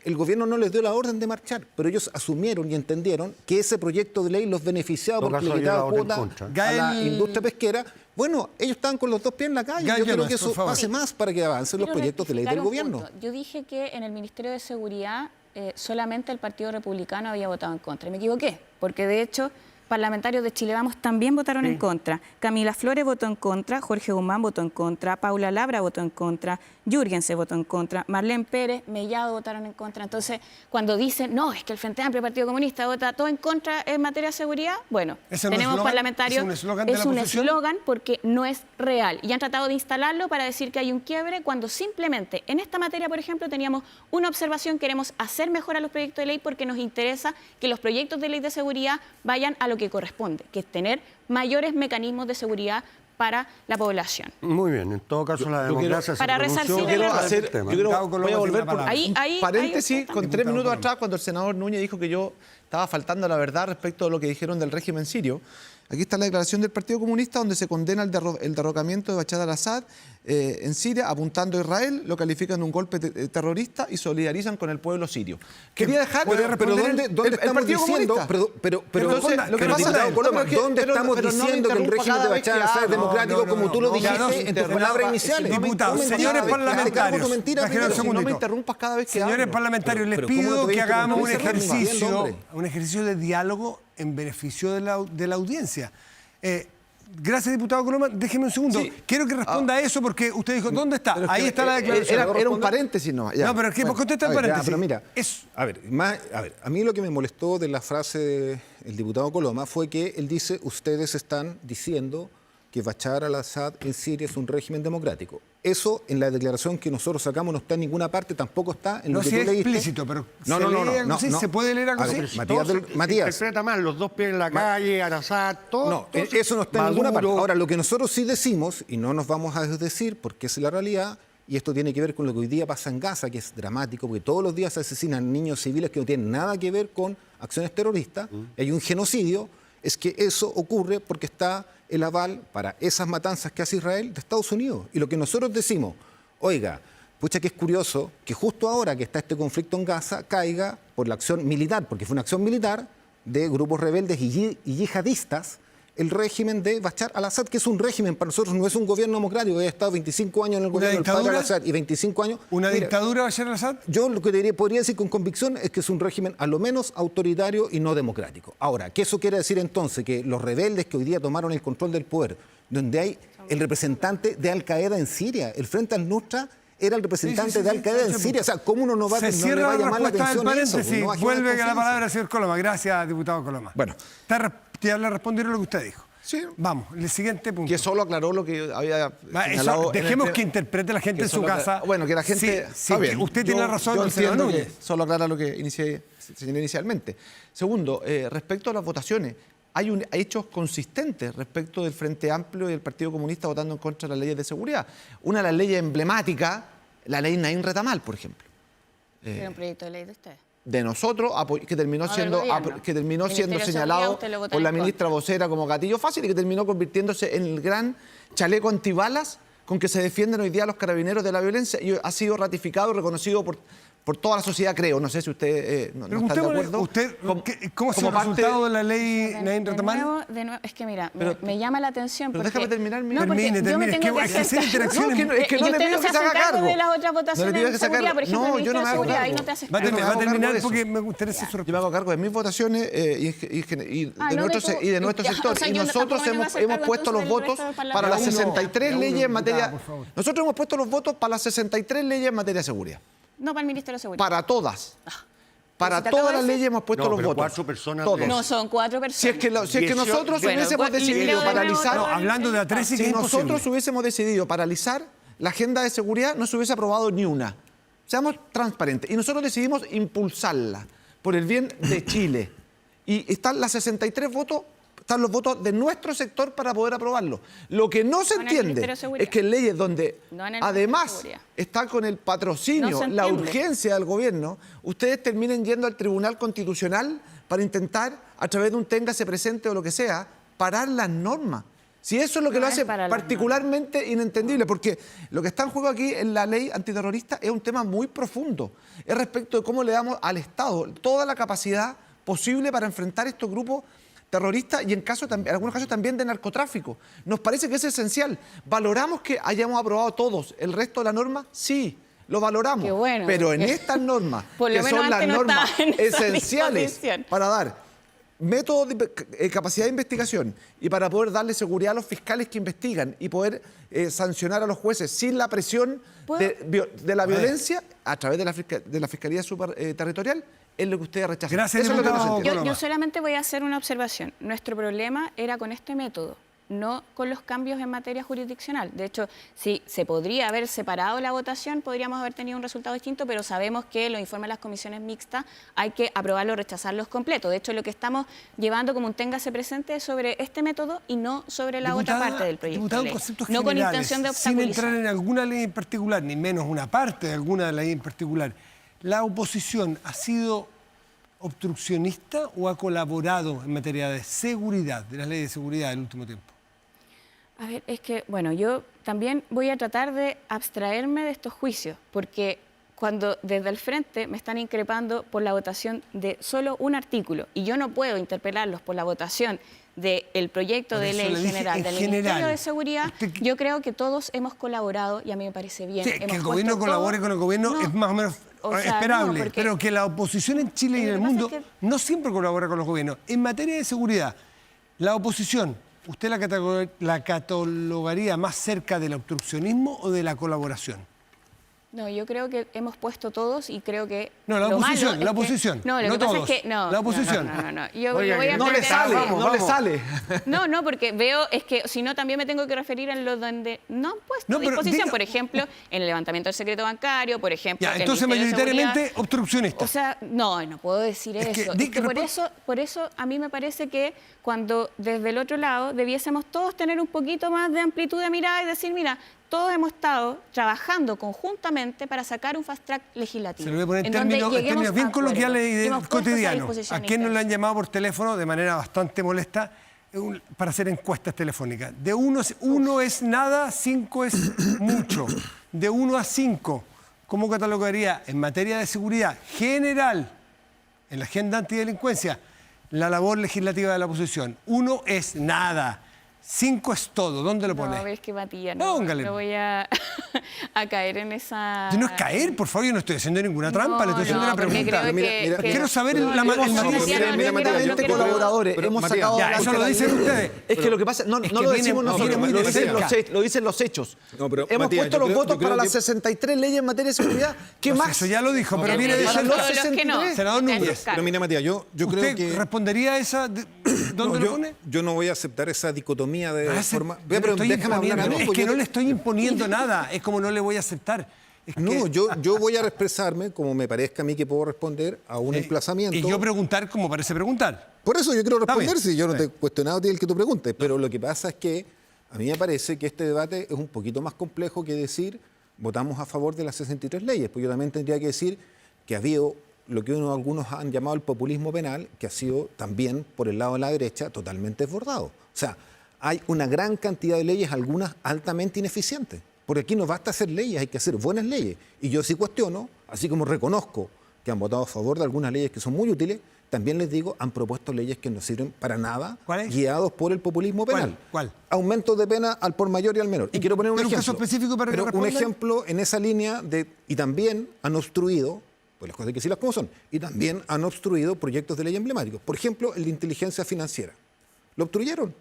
El gobierno no les dio la orden de marchar, pero ellos asumieron y entendieron que ese proyecto de ley los beneficiaba En todo porque caso, le quitaba había voto en cuota contra. a la Gael- industria pesquera. Bueno, ellos estaban con los dos pies en la calle. Gael Yo creo Llamas, que por eso favor. pase más para que avancen los Quiero proyectos de ley del rectificar un gobierno. punto. Yo dije que en el Ministerio de Seguridad solamente el Partido Republicano había votado en contra. Y me equivoqué, porque de hecho parlamentarios de Chile Vamos también votaron en contra. Camila Flores votó en contra, Jorge Guzmán votó en contra, Paula Labra votó en contra, Jürgensen votó en contra, Marlene Pérez, Mellado votaron en contra. Entonces, cuando dicen, no, es que el Frente Amplio, el Partido Comunista, vota todo en contra en materia de seguridad, bueno, ¿Ese es un tenemos eslogan? parlamentarios... ¿Es un eslogan de la Es un oposición? eslogan porque no es real. Y han tratado de instalarlo para decir que hay un quiebre cuando simplemente en esta materia, por ejemplo, teníamos una observación, queremos hacer mejor a los proyectos de ley porque nos interesa que los proyectos de ley de seguridad vayan a lo lo que corresponde, que es tener mayores mecanismos de seguridad para la población. Muy bien, en todo caso la democracia se para pronunció resarcir el sobre error. el tema. Voy a volver por Ahí un paréntesis usted con también. 3 minutos atrás cuando el senador Núñez dijo que yo estaba faltando a la verdad respecto a lo que dijeron del régimen sirio. Aquí está la declaración del Partido Comunista donde se condena el derrocamiento de Bashar al-Assad en Siria, apuntando a Israel, lo califican de un golpe terrorista y solidarizan con el pueblo sirio. Quería dejar... Pero ¿dónde estamos diciendo? Pero Entonces, lo que pasa es ¿dónde estamos pero no me diciendo que el interrumpa régimen de cada vez Bashar que al-Assad es hablo. democrático como tú lo dijiste en tus palabras iniciales? Diputados, No me señores entiendes, parlamentarios, tu mentira déjenme un primero. Si no me segundito. interrumpas cada vez que Señores hablo. parlamentarios, les pero ¿cómo no pido te voy que a hagamos un interrumpir? ejercicio, Hombre. un ejercicio de diálogo en beneficio de la audiencia. Gracias, diputado Coloma. Déjeme un segundo. Sí. Quiero que responda a eso porque usted dijo, ¿dónde está? Pero es Ahí que, está la declaración. Era un paréntesis, ¿no? Ya. No, pero es que Bueno, contesta el A ver, paréntesis. pero mira, Es- a ver, a mí lo que me molestó de la frase del diputado Coloma fue que él dice, ustedes están diciendo que Bashar al-Assad en Siria es un régimen democrático. Eso en la declaración que nosotros sacamos no está en ninguna parte, tampoco está en lo no que si tú es leíste. explícito, pero No, ¿se no, no, lee no, algo no, así? no. ¿Se puede leer algo A ver, así? Matías, Se Matías. interpreta mal, los dos pies en la calle, Arasat, todo. No, todo eso no está en ninguna parte. Maduro. Ahora, lo que nosotros sí decimos, y no nos vamos a desdecir porque es la realidad, y esto tiene que ver con lo que hoy día pasa en Gaza, que es dramático, porque todos los días se asesinan niños civiles que no tienen nada que ver con acciones terroristas, y hay un genocidio, es que eso ocurre porque está el aval para esas matanzas que hace Israel de Estados Unidos. Y lo que nosotros decimos, oiga, pucha que es curioso que justo ahora que está este conflicto en Gaza caiga por la acción militar, porque fue una acción militar de grupos rebeldes y yihadistas, el régimen de Bashar al-Assad, que es un régimen, para nosotros no es un gobierno democrático, ha estado 25 años en el gobierno del padre dictadura? al-Assad y 25 años... ¿Una Mira, dictadura Bashar al-Assad? yo lo que podría decir con convicción es que es un régimen a lo menos autoritario y no democrático. Ahora, ¿qué eso quiere decir entonces? Que los rebeldes que hoy día tomaron el control del poder, donde hay el representante de Al-Qaeda en Siria, el Frente al-Nusra era el representante Sí, sí, de sí, Al-Qaeda en sí, Siria. O sea, ¿cómo uno no va, Se no le cierra va a la llamar la respuesta del atención eso? paréntesis. No va a generar Vuelve a la confianza. palabra, señor Coloma. Gracias, diputado Coloma. Bueno. Ya le respondieron lo que usted dijo. Sí. Vamos, el siguiente punto. Que solo aclaró lo que había Va, eso, señalado en el dejemos pre- que interprete la gente que en su solo casa. bueno, que la gente... Sí, está sí, bien. que usted tiene razón, yo el senador entiendo que Núñez. solo aclara lo que señalé inicialmente. Segundo, respecto a las votaciones, hay hechos consistentes respecto del Frente Amplio y del Partido Comunista votando en contra de las leyes de seguridad. Una de las leyes emblemáticas, la ley Naín Retamal, por ejemplo. Era un proyecto de ley de ustedes. De nosotros, que terminó No, del siendo, gobierno. que terminó Ministerio siendo de Seguridad, señalado usted lo votó por en la contra. ministra vocera como gatillo fácil y que terminó convirtiéndose en el gran chaleco antibalas con que se defienden hoy día los carabineros de la violencia y ha sido ratificado y reconocido por toda la sociedad, creo. No sé si usted no está de Preguntémosle, acuerdo. usted, ¿cómo es como el parte- resultado de la ley Naín De Retamal? nuevo, es que mira, Pero- me llama la atención pero porque... déjame terminar mi- No, porque Termine, yo me termine. tengo Es que hacer hacer interacciones- No, es que no y le usted pido no que se se haga hace cargo cargo. de las otras No le votaciones pido de que se haga seguridad. cargo. Por ejemplo, No, el yo no ministro me de hago Seguridad, cargo. ahí no te haces Va a cargo. me hago terminar cargo de porque eso. me interesa su Yo me respuesta. hago cargo de mis votaciones Ah, no de tu- y de nuestro ya, sector. o sea, Y yo nosotros tampoco me voy a hacer hemos cargo puesto los entonces del votos resto del para las parlamento. 63 Uno, leyes en materia... diputada, por favor. Nosotros hemos puesto los votos para las 63 leyes en materia de seguridad. No para el Ministerio de Seguridad. Para todas. Para ¿Pero si te acabo todas de las decir? leyes hemos puesto No, los pero votos. 4 personas Todos. de- No, son 4 personas. Si es que nosotros Bueno, hubiésemos pues, decidido leo de nuevo paralizar... todo No, hablando de A13 que Si es nosotros imposible. hubiésemos decidido paralizar la agenda de seguridad, no se hubiese aprobado ni una. Seamos transparentes. Y nosotros decidimos impulsarla por el bien de Chile. Y están las 63 votos, están los votos de nuestro sector para poder aprobarlo. Lo que no se No en el entiende Ministerio de Seguridad. es que en leyes donde No en el Ministerio de además Seguridad. está con el patrocinio, No se la entiende. urgencia del gobierno, ustedes terminen yendo al Tribunal Constitucional para intentar, a través de un téngase presente o lo que sea, parar las normas. Si eso es lo que No lo es hace parar las particularmente inentendible, porque lo que está en juego aquí en la ley antiterrorista es un tema muy profundo. Es respecto de cómo le damos al Estado toda la capacidad posible para enfrentar estos grupos terroristas y en algunos casos también de narcotráfico. Nos parece que es esencial. ¿Valoramos que hayamos aprobado todos el resto de la norma? Sí, lo valoramos. Qué bueno, pero en porque estas normas, por lo que menos son las antes no normas estaba en esa esenciales disposición. para dar métodos de capacidad de investigación y para poder darle seguridad a los fiscales que investigan y poder sancionar a los jueces sin la presión ¿Puedo? de la violencia a través de la Fiscalía Territorial, es lo que ustedes rechazan. Gracias, Eso es lo que no se diputado. entiende. Yo solamente voy a hacer una observación. Nuestro problema era con este método. no con los cambios en materia jurisdiccional. De hecho, si se podría haber separado la votación, podríamos haber tenido un resultado distinto, pero sabemos que los informes de las comisiones mixtas hay que aprobarlos o rechazarlos completos. De hecho, lo que estamos llevando como un téngase presente es sobre este método y no sobre la otra parte del proyecto Diputada, de ley. conceptos No con generales, intención de sin obstaculizar. entrar en alguna ley en particular, ni menos una parte de alguna ley en particular. ¿La oposición ha sido obstruccionista o ha colaborado en materia de seguridad, de las leyes de seguridad del último tiempo? A ver, es que, bueno, yo también voy a tratar de abstraerme de estos juicios, porque cuando desde el frente me están increpando por la votación de solo un artículo, y yo no puedo interpelarlos por la votación del proyecto Por de eso ley le dije general en del general. Ministerio de Seguridad, Usted que- yo creo que todos hemos colaborado y a mí me parece bien. Sí, Hemos que el puesto gobierno colabore todo- con el gobierno No, es más o menos o sea, esperable, no, porque- pero que la oposición en Chile y en Lo el que pasa mundo es que- no siempre colabora con los gobiernos. En materia de seguridad, la oposición, ¿usted la catalogaría más cerca del obstruccionismo o de la colaboración? No, yo creo que hemos puesto todos y creo que... No, la lo malo oposición, es la que- oposición, No, lo no que pasa todos, es que... No, la oposición. No. Yo Oiga, voy a No le plantear sale, algo. no le sale. No, porque veo, es que si no también me tengo que referir a los donde no han puesto No, pero disposición, diga- por ejemplo, en el levantamiento del secreto bancario, por ejemplo... Ya, que el entonces Ministerio de mayoritariamente Seguridad- obstruccionista. O sea, no puedo decir Es que eso. di Es que que por eso a mí me parece que cuando desde el otro lado debiésemos todos tener un poquito más de amplitud de mirada y decir, mira, todos hemos estado trabajando conjuntamente para sacar un fast track legislativo. Se lo voy a poner en donde términos lleguemos bien a acuerdos. coloquiales y Y hemos puesto esa cotidianos. disposición ¿A quién nos le han interna. llamado por teléfono de manera bastante molesta para hacer encuestas telefónicas? De uno es nada, 5 es mucho. De 1 a 5, ¿cómo catalogaría en materia de seguridad general, en la agenda antidelincuencia, la labor legislativa de la oposición? 1 es nada, 5 es todo. ¿Dónde lo No, pone? a ver, es que Matías, no Póngale. voy a caer en esa... No es caer, por favor, yo no estoy haciendo ninguna trampa, le estoy haciendo una porque pregunta. creo Mira, que- mira, que- Quiero saber no, el hemos matiz. sido Somos tremendamente quiero- colaboradores. pero, Hemos Matías, sacado ya, eso lo adelante dicen la ley. ustedes. Es que lo que pasa, no Es lo que decimos viene- nosotros, viene muy de cerca. lo dicen los hechos. No, pero, Hemos Matías, puesto yo los creo- votos yo creo para que- las 63 leyes en materia de seguridad. ¿Qué No sé, más? eso ya lo dijo, pero Ok, viene de pero cerca. todos los que no. Senador Ok, Núñez. Pero mira, Matías, yo creo ¿Usted que... respondería a esa? ¿Dónde No, lo pone? yo no voy a aceptar esa dicotomía de Gracias. forma... Yo Ve, no pero estoy déjame hablar a imponiendo, mí, es porque que yo no le estoy imponiendo nada, es como no le voy a aceptar. Es No, que- yo voy a expresarme como me parezca a mí que puedo responder a un emplazamiento. Y yo preguntar como parece preguntar. Por eso yo quiero Está responder, bien, si yo no está te he cuestionado a ti el que tú preguntes, pero lo que pasa es que a mí me parece que este debate es un poquito más complejo que decir votamos a favor de las 63 leyes, pues yo también tendría que decir que ha habido lo que algunos han llamado el populismo penal, que ha sido también por el lado de la derecha totalmente desbordado. O sea, hay una gran cantidad de leyes, algunas altamente ineficientes. Porque aquí no basta hacer leyes, hay que hacer buenas leyes. Y yo sí cuestiono, así como reconozco que han votado a favor de algunas leyes que son muy útiles, también les digo, han propuesto leyes que no sirven para nada, ¿Cuál es? guiados por el populismo penal. ¿Cuál? Aumento de pena al por mayor y al menor. Y quiero poner un ¿Pero un ejemplo. caso específico para que Pero un respondan? ejemplo en esa línea de... Y también han obstruido, pues las cosas hay que decirlas como son, y también han obstruido proyectos de ley emblemáticos. Por ejemplo, el de inteligencia financiera. Lo obstruyeron.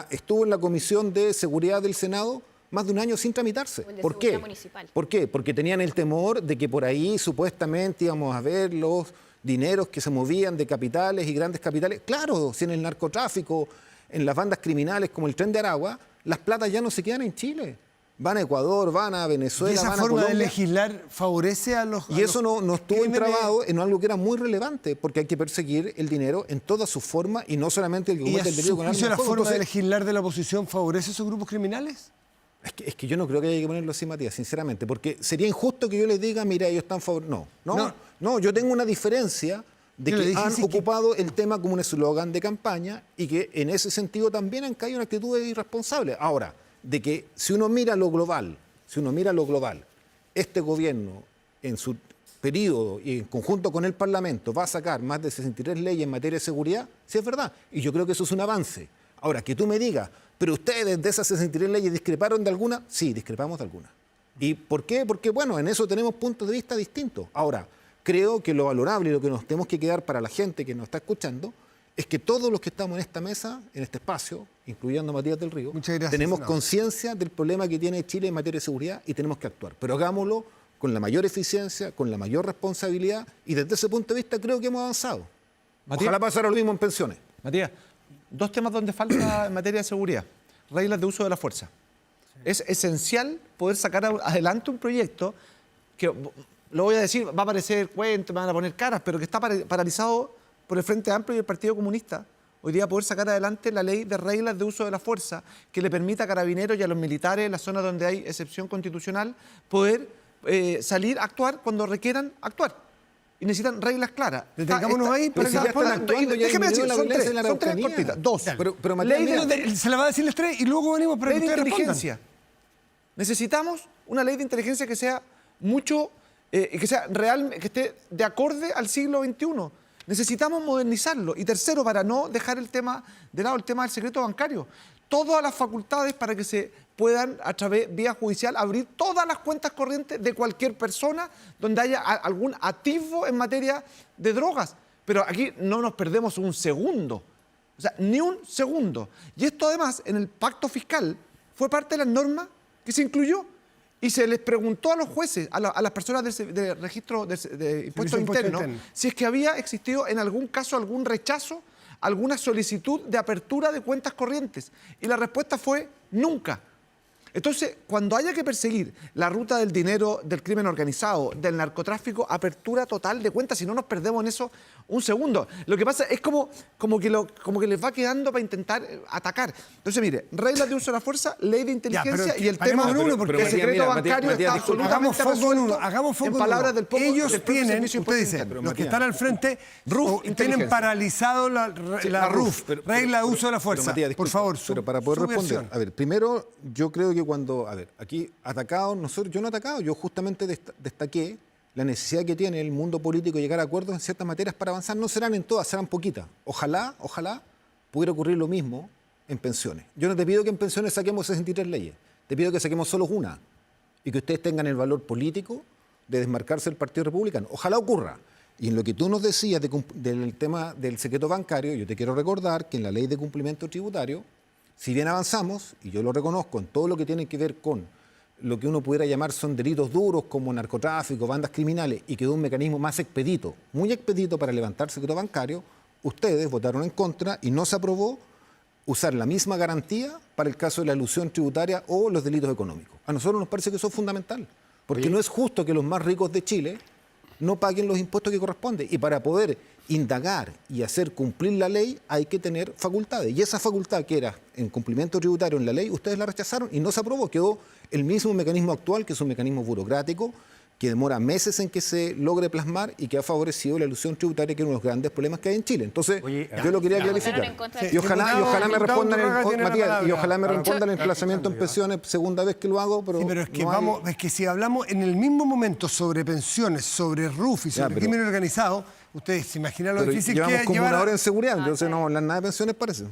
Estuvo en la Comisión de Seguridad del Senado más de un año sin tramitarse. O el de ¿Por qué? seguridad municipal. ¿Por qué? Porque tenían el temor de que por ahí supuestamente íbamos a ver los dineros que se movían de capitales y grandes capitales. Claro, si en el narcotráfico, en las bandas criminales como el Tren de Aragua, las platas ya no se quedan en Chile. Van a Ecuador, van a ¿Y Venezuela, esa van a forma de Colombia. legislar favorece a los... Y eso no estuvo crímenes? entrabado en algo que era muy relevante, porque hay que perseguir el dinero en toda su forma y no solamente el que ¿Y a comete el delito su con arma juicio de la fuego. forma de Entonces, legislar de la oposición favorece a esos grupos criminales? es que yo no creo que haya que ponerlo así, Matías, sinceramente, porque sería injusto que yo les diga, mira, ellos están favor. No, yo tengo una diferencia de Yo le que dije han sí que- ocupado el tema como un eslogan de campaña y que en ese sentido también han caído en actitudes irresponsables. Ahora, de que si uno mira lo global, este gobierno en su periodo y en conjunto con el Parlamento va a sacar más de 63 leyes en materia de seguridad, sí es verdad, y yo creo que eso es un avance. Ahora, que tú me digas, pero ustedes de esas 63 leyes discreparon de alguna, sí, discrepamos de alguna. ¿Y por qué? Porque, bueno, en eso tenemos puntos de vista distintos. Ahora, creo que lo valorable y lo que nos tenemos que quedar para la gente que nos está escuchando es que todos los que estamos en esta mesa, en este espacio, incluyendo a Matías del Río, Muchas gracias, tenemos senador. conciencia del problema que tiene Chile en materia de seguridad y tenemos que actuar. Pero hagámoslo con la mayor eficiencia, con la mayor responsabilidad y desde ese punto de vista creo que hemos avanzado. Matías. Ojalá pasara lo mismo en pensiones. Matías, dos temas donde falta en materia de seguridad. Reglas de uso de la fuerza. Es esencial poder sacar adelante un proyecto que, lo voy a decir, va a parecer cuento, me van a poner caras, pero que está paralizado por el Frente Amplio y el Partido Comunista. Hoy día poder sacar adelante la ley de reglas de uso de la fuerza que le permita a carabineros y a los militares en las zonas donde hay excepción constitucional poder salir a actuar cuando requieran actuar. Y necesitan reglas claras. Detengámonos ahí Pero para si ya están actuando, ya Déjeme decir, disminuyó la son violencia en la tres Araucanía. cortitas. Dos. Pero Matías, Ley de- Se la va a decir las tres y luego venimos para que ley de ustedes respondan. inteligencia. Necesitamos una ley de inteligencia que sea mucho, que sea real, que esté de acorde al siglo XXI. Necesitamos modernizarlo. Y tercero, para no dejar el tema de lado, el tema del secreto bancario. Todas las facultades para que se puedan, a través vía judicial, abrir todas las cuentas corrientes de cualquier persona donde haya algún atisbo en materia de drogas. Pero aquí no nos perdemos un segundo. O sea, ni un segundo. Y esto además, en el pacto fiscal, fue parte de las normas que se incluyó. Y se les preguntó a los jueces, a las personas del registro de impuestos internos, si es que había existido en algún caso algún rechazo, alguna solicitud de apertura de cuentas corrientes. Y la respuesta fue nunca. Entonces, cuando haya que perseguir la ruta del dinero, del crimen organizado, del narcotráfico, apertura total de cuentas, si no nos perdemos en eso un segundo. Lo que pasa es como que les va quedando para intentar atacar. Entonces, mire, reglas de uso de la fuerza, ley de inteligencia y el tema en uno, porque el secreto bancario está hagamos absolutamente foco en uno, resuelto hagamos foco en en palabras uno. del propio Ellos del propio tienen, Servicio usted de dice, Impuestos los que Internos. están al frente tienen inteligencia. paralizado la RUF, regla de uso de la fuerza. Matías, Por disculpa, favor, pero para poder su responder, versión. a ver, primero yo creo que cuando, a ver, aquí atacado, yo no he atacado, yo justamente destaqué la necesidad que tiene el mundo político de llegar a acuerdos en ciertas materias para avanzar. No serán en todas, serán poquitas. Ojalá pudiera ocurrir lo mismo en pensiones. Yo no te pido que en pensiones saquemos 63 leyes, te pido que saquemos solo una y que ustedes tengan el valor político de desmarcarse del Partido Republicano. Ojalá ocurra. Y en lo que tú nos decías del tema del secreto bancario, yo te quiero recordar que en la ley de cumplimiento tributario, si bien avanzamos, y yo lo reconozco, en todo lo que tiene que ver con lo que uno pudiera llamar son delitos duros como narcotráfico, bandas criminales, y quedó un mecanismo más expedito, muy expedito para levantar secreto bancario, ustedes votaron en contra y no se aprobó usar la misma garantía para el caso de la elusión tributaria o los delitos económicos. A nosotros nos parece que eso es fundamental, porque no es justo que los más ricos de Chile no paguen los impuestos que corresponden. Y para poder indagar y hacer cumplir la ley hay que tener facultades. Y esa facultad que era en cumplimiento tributario en la ley, ustedes la rechazaron y no se aprobó. Quedó el mismo mecanismo actual, que es un mecanismo burocrático, que demora meses en que se logre plasmar y que ha favorecido la elusión tributaria, que es uno de los grandes problemas que hay en Chile. Entonces, yo lo quería clarificar. en contra de- Y ojalá me respondan, Urraga tiene la Matías, y palabra. ojalá me respondan el emplazamiento en pensiones, segunda vez que lo hago, pero Sí, pero es que no hay- es que si hablamos en el mismo momento sobre pensiones, sobre RUF y sobre pero- crimen organizado, ustedes se imaginan lo pero difícil llevamos que es como llevar una hora en seguridad, entonces no, nada de pensiones parece.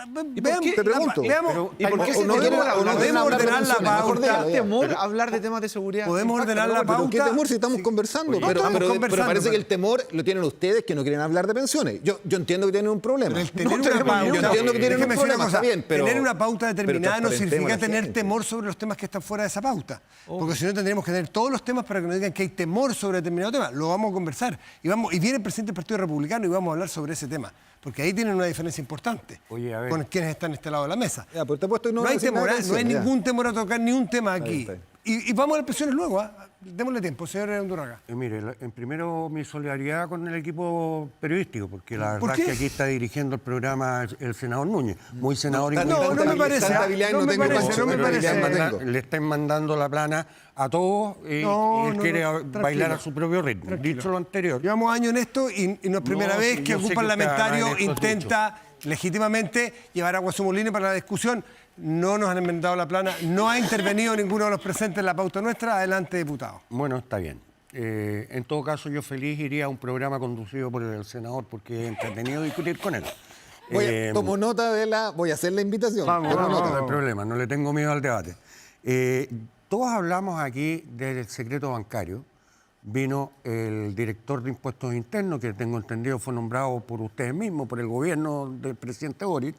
Veamos, qué? Te pregunto. veamos, ¿Y por qué se no demora debemos- hablar de podemos hablar de ordenar la pensiones? Mejor pauta. da temor hablar de temas de seguridad. Podemos Impacta, ordenar pero la bueno, pauta. ¿Pero qué temor si estamos conversando? Oye, pero, estamos pero conversando, parece pero- que el temor lo tienen ustedes que no quieren hablar de pensiones. Yo entiendo que tienen un problema. Pero el tener No una tenemos pauta, ningún- Yo entiendo que tienen un déjeme decir problema, una cosa, está bien, pero... tener una pauta determinada pero no significa transparentemos a la tener gente. temor sobre los temas que están fuera de esa pauta. Porque si no tendríamos que tener todos los temas para que nos digan que hay temor sobre determinado tema. Lo vamos a conversar. Y viene el presidente del Partido Republicano y vamos a hablar sobre ese tema. Porque ahí tienen una diferencia importante Oye, a ver. con quienes están en este lado de la mesa. Ya, pero te he puesto y No hay decir temor, nada de no hay pensiones, ya. ningún temor a tocar ni un tema aquí. está bien. Y vamos a las pensiones luego, ¿ah? Démosle tiempo, señor Undurraga. Mire, en primero mi solidaridad con el equipo periodístico, porque la ¿Por verdad qué? es que aquí está dirigiendo el programa el senador Núñez, muy senador No, No, no me parece. tanta ¿ah? habilidad No no me tengo, parece, Pancho, no me pero parece. habilidad no tengo. Le están mandando la plana a todos y No, él no, quiere no, bailar tranquilo. a su propio ritmo. Dicho lo anterior, Llevamos años en esto y no es primera No, vez sí, que yo algún sé que usted parlamentario además en esto es intenta legítimamente llevar agua a su molino para la discusión. No nos han enmendado la plana, no ha intervenido ninguno de los presentes en la pauta nuestra. Adelante, diputado. bueno, está bien. En todo caso, yo feliz iría a un programa conducido por el senador porque es entretenido discutir con él. Tomo nota voy a hacer la invitación. Vamos, Tomo vamos, nota. No hay problema, no le tengo miedo al debate. Todos hablamos aquí del secreto bancario. Vino el director de impuestos internos, que tengo entendido fue nombrado por ustedes mismos, por el gobierno del presidente Boric.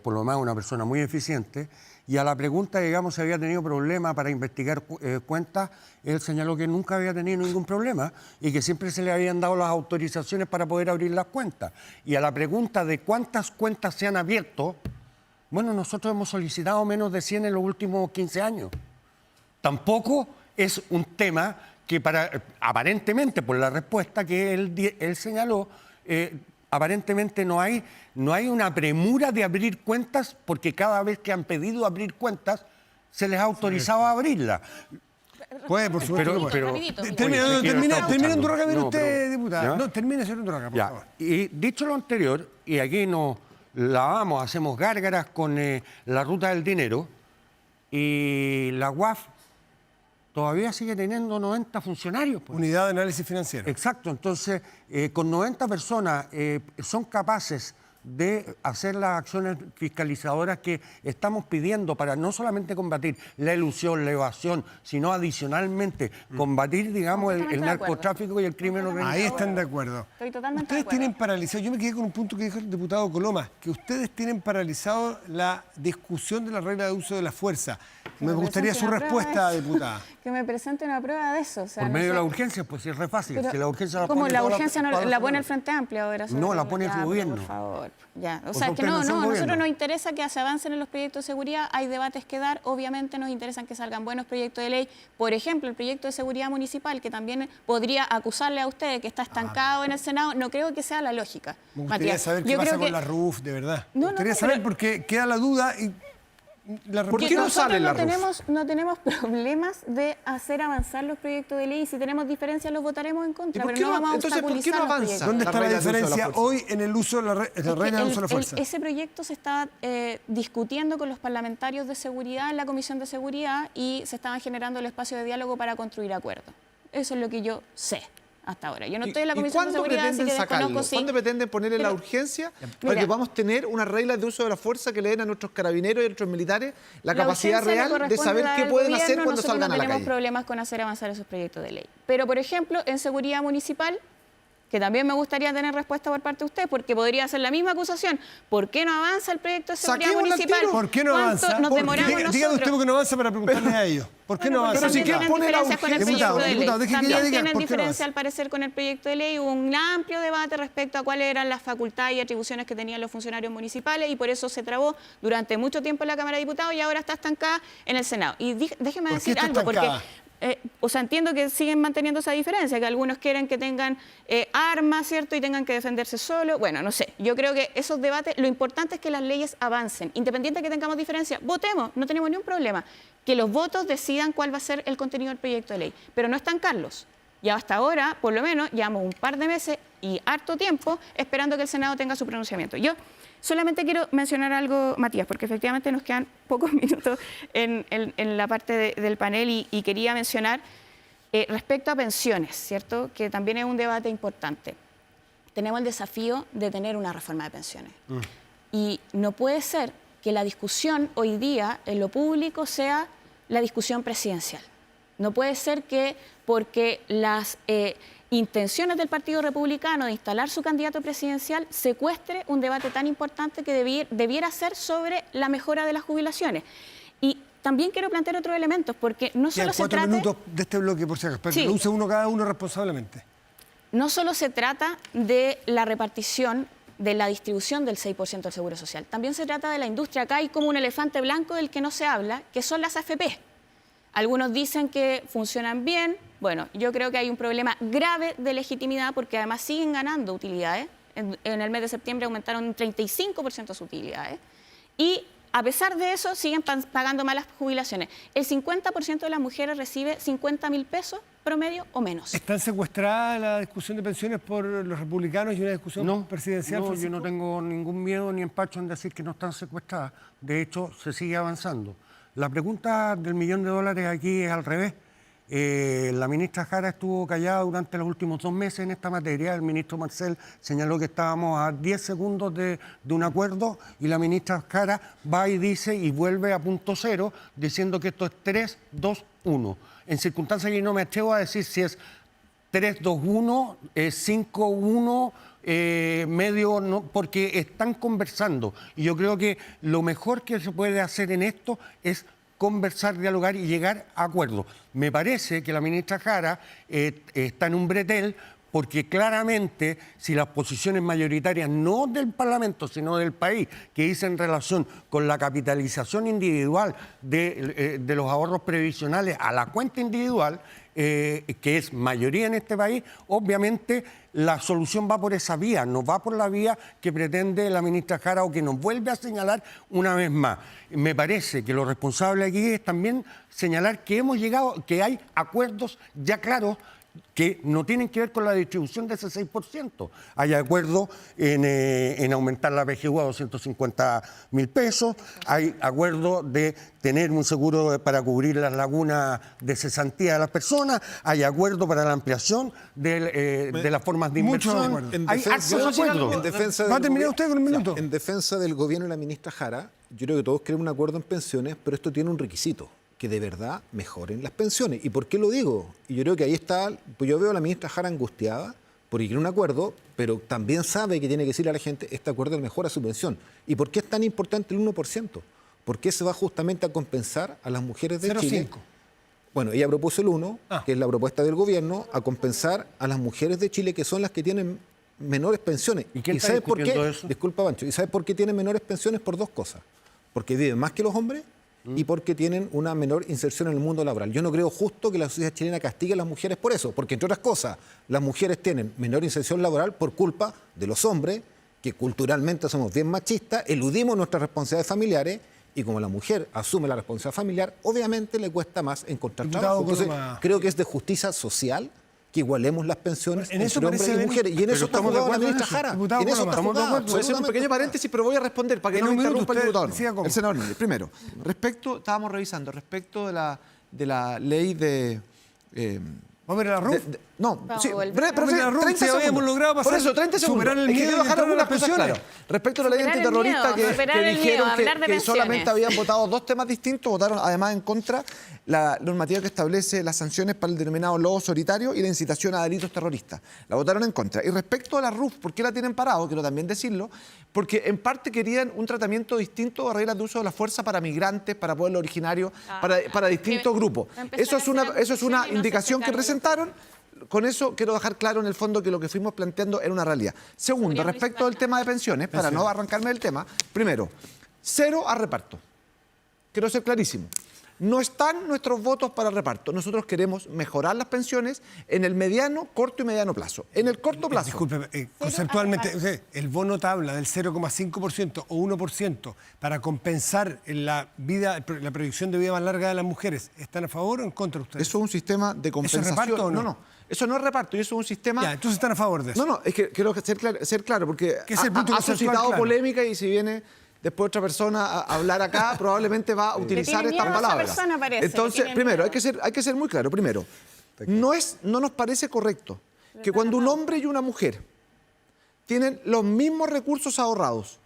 por lo más una persona muy eficiente, y a la pregunta, digamos, si había tenido problema para investigar cuentas, él señaló que nunca había tenido ningún problema y que siempre se le habían dado las autorizaciones para poder abrir las cuentas. Y a la pregunta de cuántas cuentas se han abierto, bueno, nosotros hemos solicitado menos de 100 en los últimos 15 años. Tampoco es un tema que aparentemente, por la respuesta que él señaló, aparentemente no hay una premura de abrir cuentas, porque cada vez que han pedido abrir cuentas se les ha autorizado a abrirlas. Puede, por supuesto. Rapidito, mira. Termina en Durraga, No, usted, pero- diputada. ¿ya? No, termine, señor Durraga, por Ya. favor. Y dicho lo anterior, y aquí nos lavamos, hacemos gárgaras con la ruta del dinero, y la UAF todavía sigue teniendo 90 funcionarios. Pues. Unidad de Análisis Financiero. Exacto, entonces con 90 personas son capaces de hacer las acciones fiscalizadoras que estamos pidiendo para no solamente combatir la elusión, la evasión, sino adicionalmente combatir, digamos, el Completamente de acuerdo. narcotráfico y el crimen organizado. Ahí están de acuerdo. Estoy totalmente de Ustedes acuerdo. tienen paralizado, yo me quedé con un punto que dijo el diputado Coloma, que ustedes tienen paralizado la discusión de la regla de uso de la fuerza. Me gustaría su respuesta, diputada. Que me presente una prueba de eso. O sea, Por no medio de sé. la urgencia, pues es re fácil. Pero, Si la urgencia la ¿cómo pone la toda urgencia toda la pone el semana. Frente Amplio ahora? No, la pone el Ya, pero gobierno. Por favor, ya. O Pues sea, que ustedes no son nosotros gobierno. nos interesa que se avancen en los proyectos de seguridad, hay debates que dar, obviamente nos interesan que salgan buenos proyectos de ley. Por ejemplo, el proyecto de seguridad municipal, que también podría acusarle a usted que está estancado en el Senado, no creo que sea la lógica. Me gustaría Matías. saber qué Yo pasa creo con que- la RUF, de verdad. No, Me gustaría no, saber pero- porque queda la duda y la ¿Por respuesta... qué no nosotros sale la no RUF? tenemos problemas de hacer avanzar los proyectos de ley y si tenemos diferencias los votaremos en ¿Y contra, por pero qué no no- vamos a entonces, ¿por qué no obstaculizar los avanza? proyectos. ¿Dónde La está la regla de uso de la diferencia fuerza. hoy en el uso de la Es que regla de uso de la fuerza? ese proyecto se está discutiendo con los parlamentarios de seguridad en la Comisión de Seguridad y se estaban generando el espacio de diálogo para construir acuerdos. Eso es lo que yo sé hasta ahora. Yo no estoy en la ¿Y Comisión de cuándo Seguridad, así pretenden que sacarlo? desconozco si... ¿Cuándo pretenden ponerle la Pero- urgencia para Mira. que podamos tener unas reglas de uso de la fuerza que le den a nuestros carabineros y a nuestros militares la capacidad urgencia le real de corresponde saber dar qué al pueden hacer gobierno, cuando nosotros salgan a no la tenemos calle? problemas con hacer avanzar esos proyectos de ley. Pero, por ejemplo, en seguridad municipal, que también me gustaría tener respuesta por parte de usted, porque podría ser la misma acusación. ¿Por qué no avanza el proyecto de seguridad Saquémosla al municipal? tiro. ¿Por qué no ¿Cuánto avanza? nos demoramos Dígame usted nosotros? por qué no avanza para preguntarles a ellos. ¿Por qué no Bueno, avanza? porque Pero si también quieren tienen poner la diferencias con el urgencia. proyecto de ley. Diputado, deje que También ella diga tienen por qué no diferencia avanza. al parecer con el proyecto de ley. Hubo un amplio debate respecto a cuáles eran las facultades y atribuciones que tenían los funcionarios municipales y por eso se trabó durante mucho tiempo en la Cámara de Diputados y ahora está estancada en el Senado. Y déjeme ¿Por qué decir está algo, porque estancada? o sea, entiendo que siguen manteniendo esa diferencia, que algunos quieren que tengan armas, ¿cierto? Y tengan que defenderse solo. Bueno, no sé. Yo creo que esos debates, lo importante es que las leyes avancen. Independiente de que tengamos diferencia, votemos, no tenemos ningún problema. Que los votos decidan cuál va a ser el contenido del proyecto de ley. Pero no estancarlos. Y hasta ahora, por lo menos, llevamos un par de meses y harto tiempo esperando que el Senado tenga su pronunciamiento. Yo solamente quiero mencionar algo, Matías, porque efectivamente nos quedan pocos minutos en la parte del panel y quería mencionar respecto a pensiones, ¿cierto? Que también es un debate importante. Tenemos el desafío de tener una reforma de pensiones. Y no puede ser que la discusión hoy día en lo público sea la discusión presidencial. No puede ser que porque las intenciones del Partido Republicano de instalar su candidato presidencial secuestre un debate tan importante que debiera ser sobre la mejora de las jubilaciones. Y también quiero plantear otros elementos, porque no Quedan solo se 4 trata... minutos de este bloque, por si acaso, para que Sí. lo use uno cada uno responsablemente. No solo se trata de la repartición, de la distribución del 6% del Seguro Social, también se trata de la industria. Acá hay como un elefante blanco del que no se habla, que son las AFP. Algunos dicen que funcionan bien. Bueno, yo creo que hay un problema grave de legitimidad porque además siguen ganando utilidades. En el mes de septiembre aumentaron un 35% sus utilidades. Y a pesar de eso, siguen pagando malas jubilaciones. El 50% de las mujeres recibe 50.000 pesos promedio o menos. ¿Están secuestradas la discusión de pensiones por los republicanos y una discusión presidencial? No, yo Francisco? no tengo ningún miedo ni empacho en decir que no están secuestradas. De hecho, se sigue avanzando. La pregunta del $1.000.000 aquí es al revés. La ministra Jara estuvo callada durante los últimos 2 meses en esta materia. El ministro Marcel señaló que estábamos a 10 segundos de un acuerdo y la ministra Jara va y dice y vuelve a punto cero diciendo que esto es 3, 2, 1. En circunstancias que no me atrevo a decir si es 3-2-1, 5-1, medio, no, porque están conversando. Y yo creo que lo mejor que se puede hacer en esto es conversar, dialogar y llegar a acuerdos. Me parece que la ministra Jara está en un bretel, porque claramente si las posiciones mayoritarias, no del Parlamento, sino del país, que dicen relación con la capitalización individual de los ahorros previsionales a la cuenta individual, que es mayoría en este país, obviamente la solución va por esa vía, no va por la vía que pretende la ministra Jara o que nos vuelve a señalar una vez más. Me parece que lo responsable aquí es también señalar que hemos llegado, que hay acuerdos ya claros que no tienen que ver con la distribución de ese 6%. Hay acuerdo en aumentar la PGU a 250.000 pesos, hay acuerdo de tener un seguro para cubrir las lagunas de cesantía de las personas, hay acuerdo para la ampliación de las formas de inversión. Hay hartos acuerdos. ¿Va a terminar usted con un minuto? En defensa del gobierno y la ministra Jara, yo creo que todos queremos un acuerdo en pensiones, pero esto tiene un requisito: que de verdad mejoren las pensiones. ¿Y por qué lo digo? Y yo creo que ahí está, pues yo veo a la ministra Jara angustiada porque quiere un acuerdo, pero también sabe que tiene que decirle a la gente, este acuerdo mejora su pensión. ¿Y por qué es tan importante el 1%? ¿Por qué se va justamente a compensar a las mujeres de Chile? 0,5. Bueno, ella propuso el 1, que es la propuesta del gobierno, a compensar a las mujeres de Chile, que son las que tienen menores pensiones. ¿Y quién está sabes por qué? discutiendo eso? Disculpa, Pancho. ¿Y sabes por qué tienen menores pensiones? Por dos cosas. Porque viven más que los hombres y porque tienen una menor inserción en el mundo laboral. Yo no creo justo que la sociedad chilena castigue a las mujeres por eso, porque entre otras cosas, las mujeres tienen menor inserción laboral por culpa de los hombres, que culturalmente somos bien machistas, eludimos nuestras responsabilidades familiares, y como la mujer asume la responsabilidad familiar, obviamente le cuesta más encontrar trabajo. Entonces, creo que es de justicia social que igualemos las pensiones En eso entre hombres parece y mujeres. Y en eso está estamos de jugado la acuerdo en ministra eso. Jara. Diputado En eso Coloma, está estamos de jugado. acuerdo. Voy a hacer un pequeño paréntesis, pero voy a responder para que En no un me minuto, interrumpa el usted diputado. decía cómo. El senador Núñez. Primero, estábamos revisando respecto de la ley de... ¿Vamos a ver a la RUF? No, Vamos sí, a volver. pero Vamos a ver a la RUF, 30 si habíamos segundos. logrado pasar, Por eso, 30 segundos. superar el Es que miedo quiero y dejar entrar a algunas las cosas pensiones. claras. Respecto a la ley Superar el antiterrorista miedo, que superar el dijeron miedo, hablar de que solamente pensiones. habían votado dos temas distintos, votaron además en contra la normativa que establece las sanciones para el denominado lobo solitario y la incitación a delitos terroristas. La votaron en contra. Y respecto a la RUF, ¿por qué la tienen parado? Quiero también decirlo, porque en parte querían un tratamiento distinto a reglas de uso de la fuerza para migrantes, para pueblos originarios, para distintos grupos. Eso es una indicación que presentaron. Con eso quiero dejar claro en el fondo que lo que fuimos planteando era una realidad. Segundo, respecto al tema de pensiones, para no arrancarme del tema, primero, 0 a reparto. Quiero ser clarísimo. No están nuestros votos para el reparto. Nosotros queremos mejorar las pensiones en el mediano, corto y mediano plazo. En el corto plazo... Disculpe, conceptualmente, el bono tabla del 0,5% o 1% para compensar la proyección de vida más larga de las mujeres, ¿están a favor o en contra de ustedes? Eso es un sistema de compensación. ¿Eso es reparto o no? No, eso no es reparto, eso es un sistema... Ya, entonces están a favor de eso. No, es que quiero ser claro, porque ¿Qué es el punto ha conceptual suscitado claro? polémica y si viene después otra persona a hablar acá, probablemente va a utilizar tiene estas miedo a esa palabras. persona, parece, Entonces, le tiene primero, miedo. hay que ser muy claro. Primero, no nos parece correcto que cuando un hombre y una mujer tienen los mismos recursos ahorrados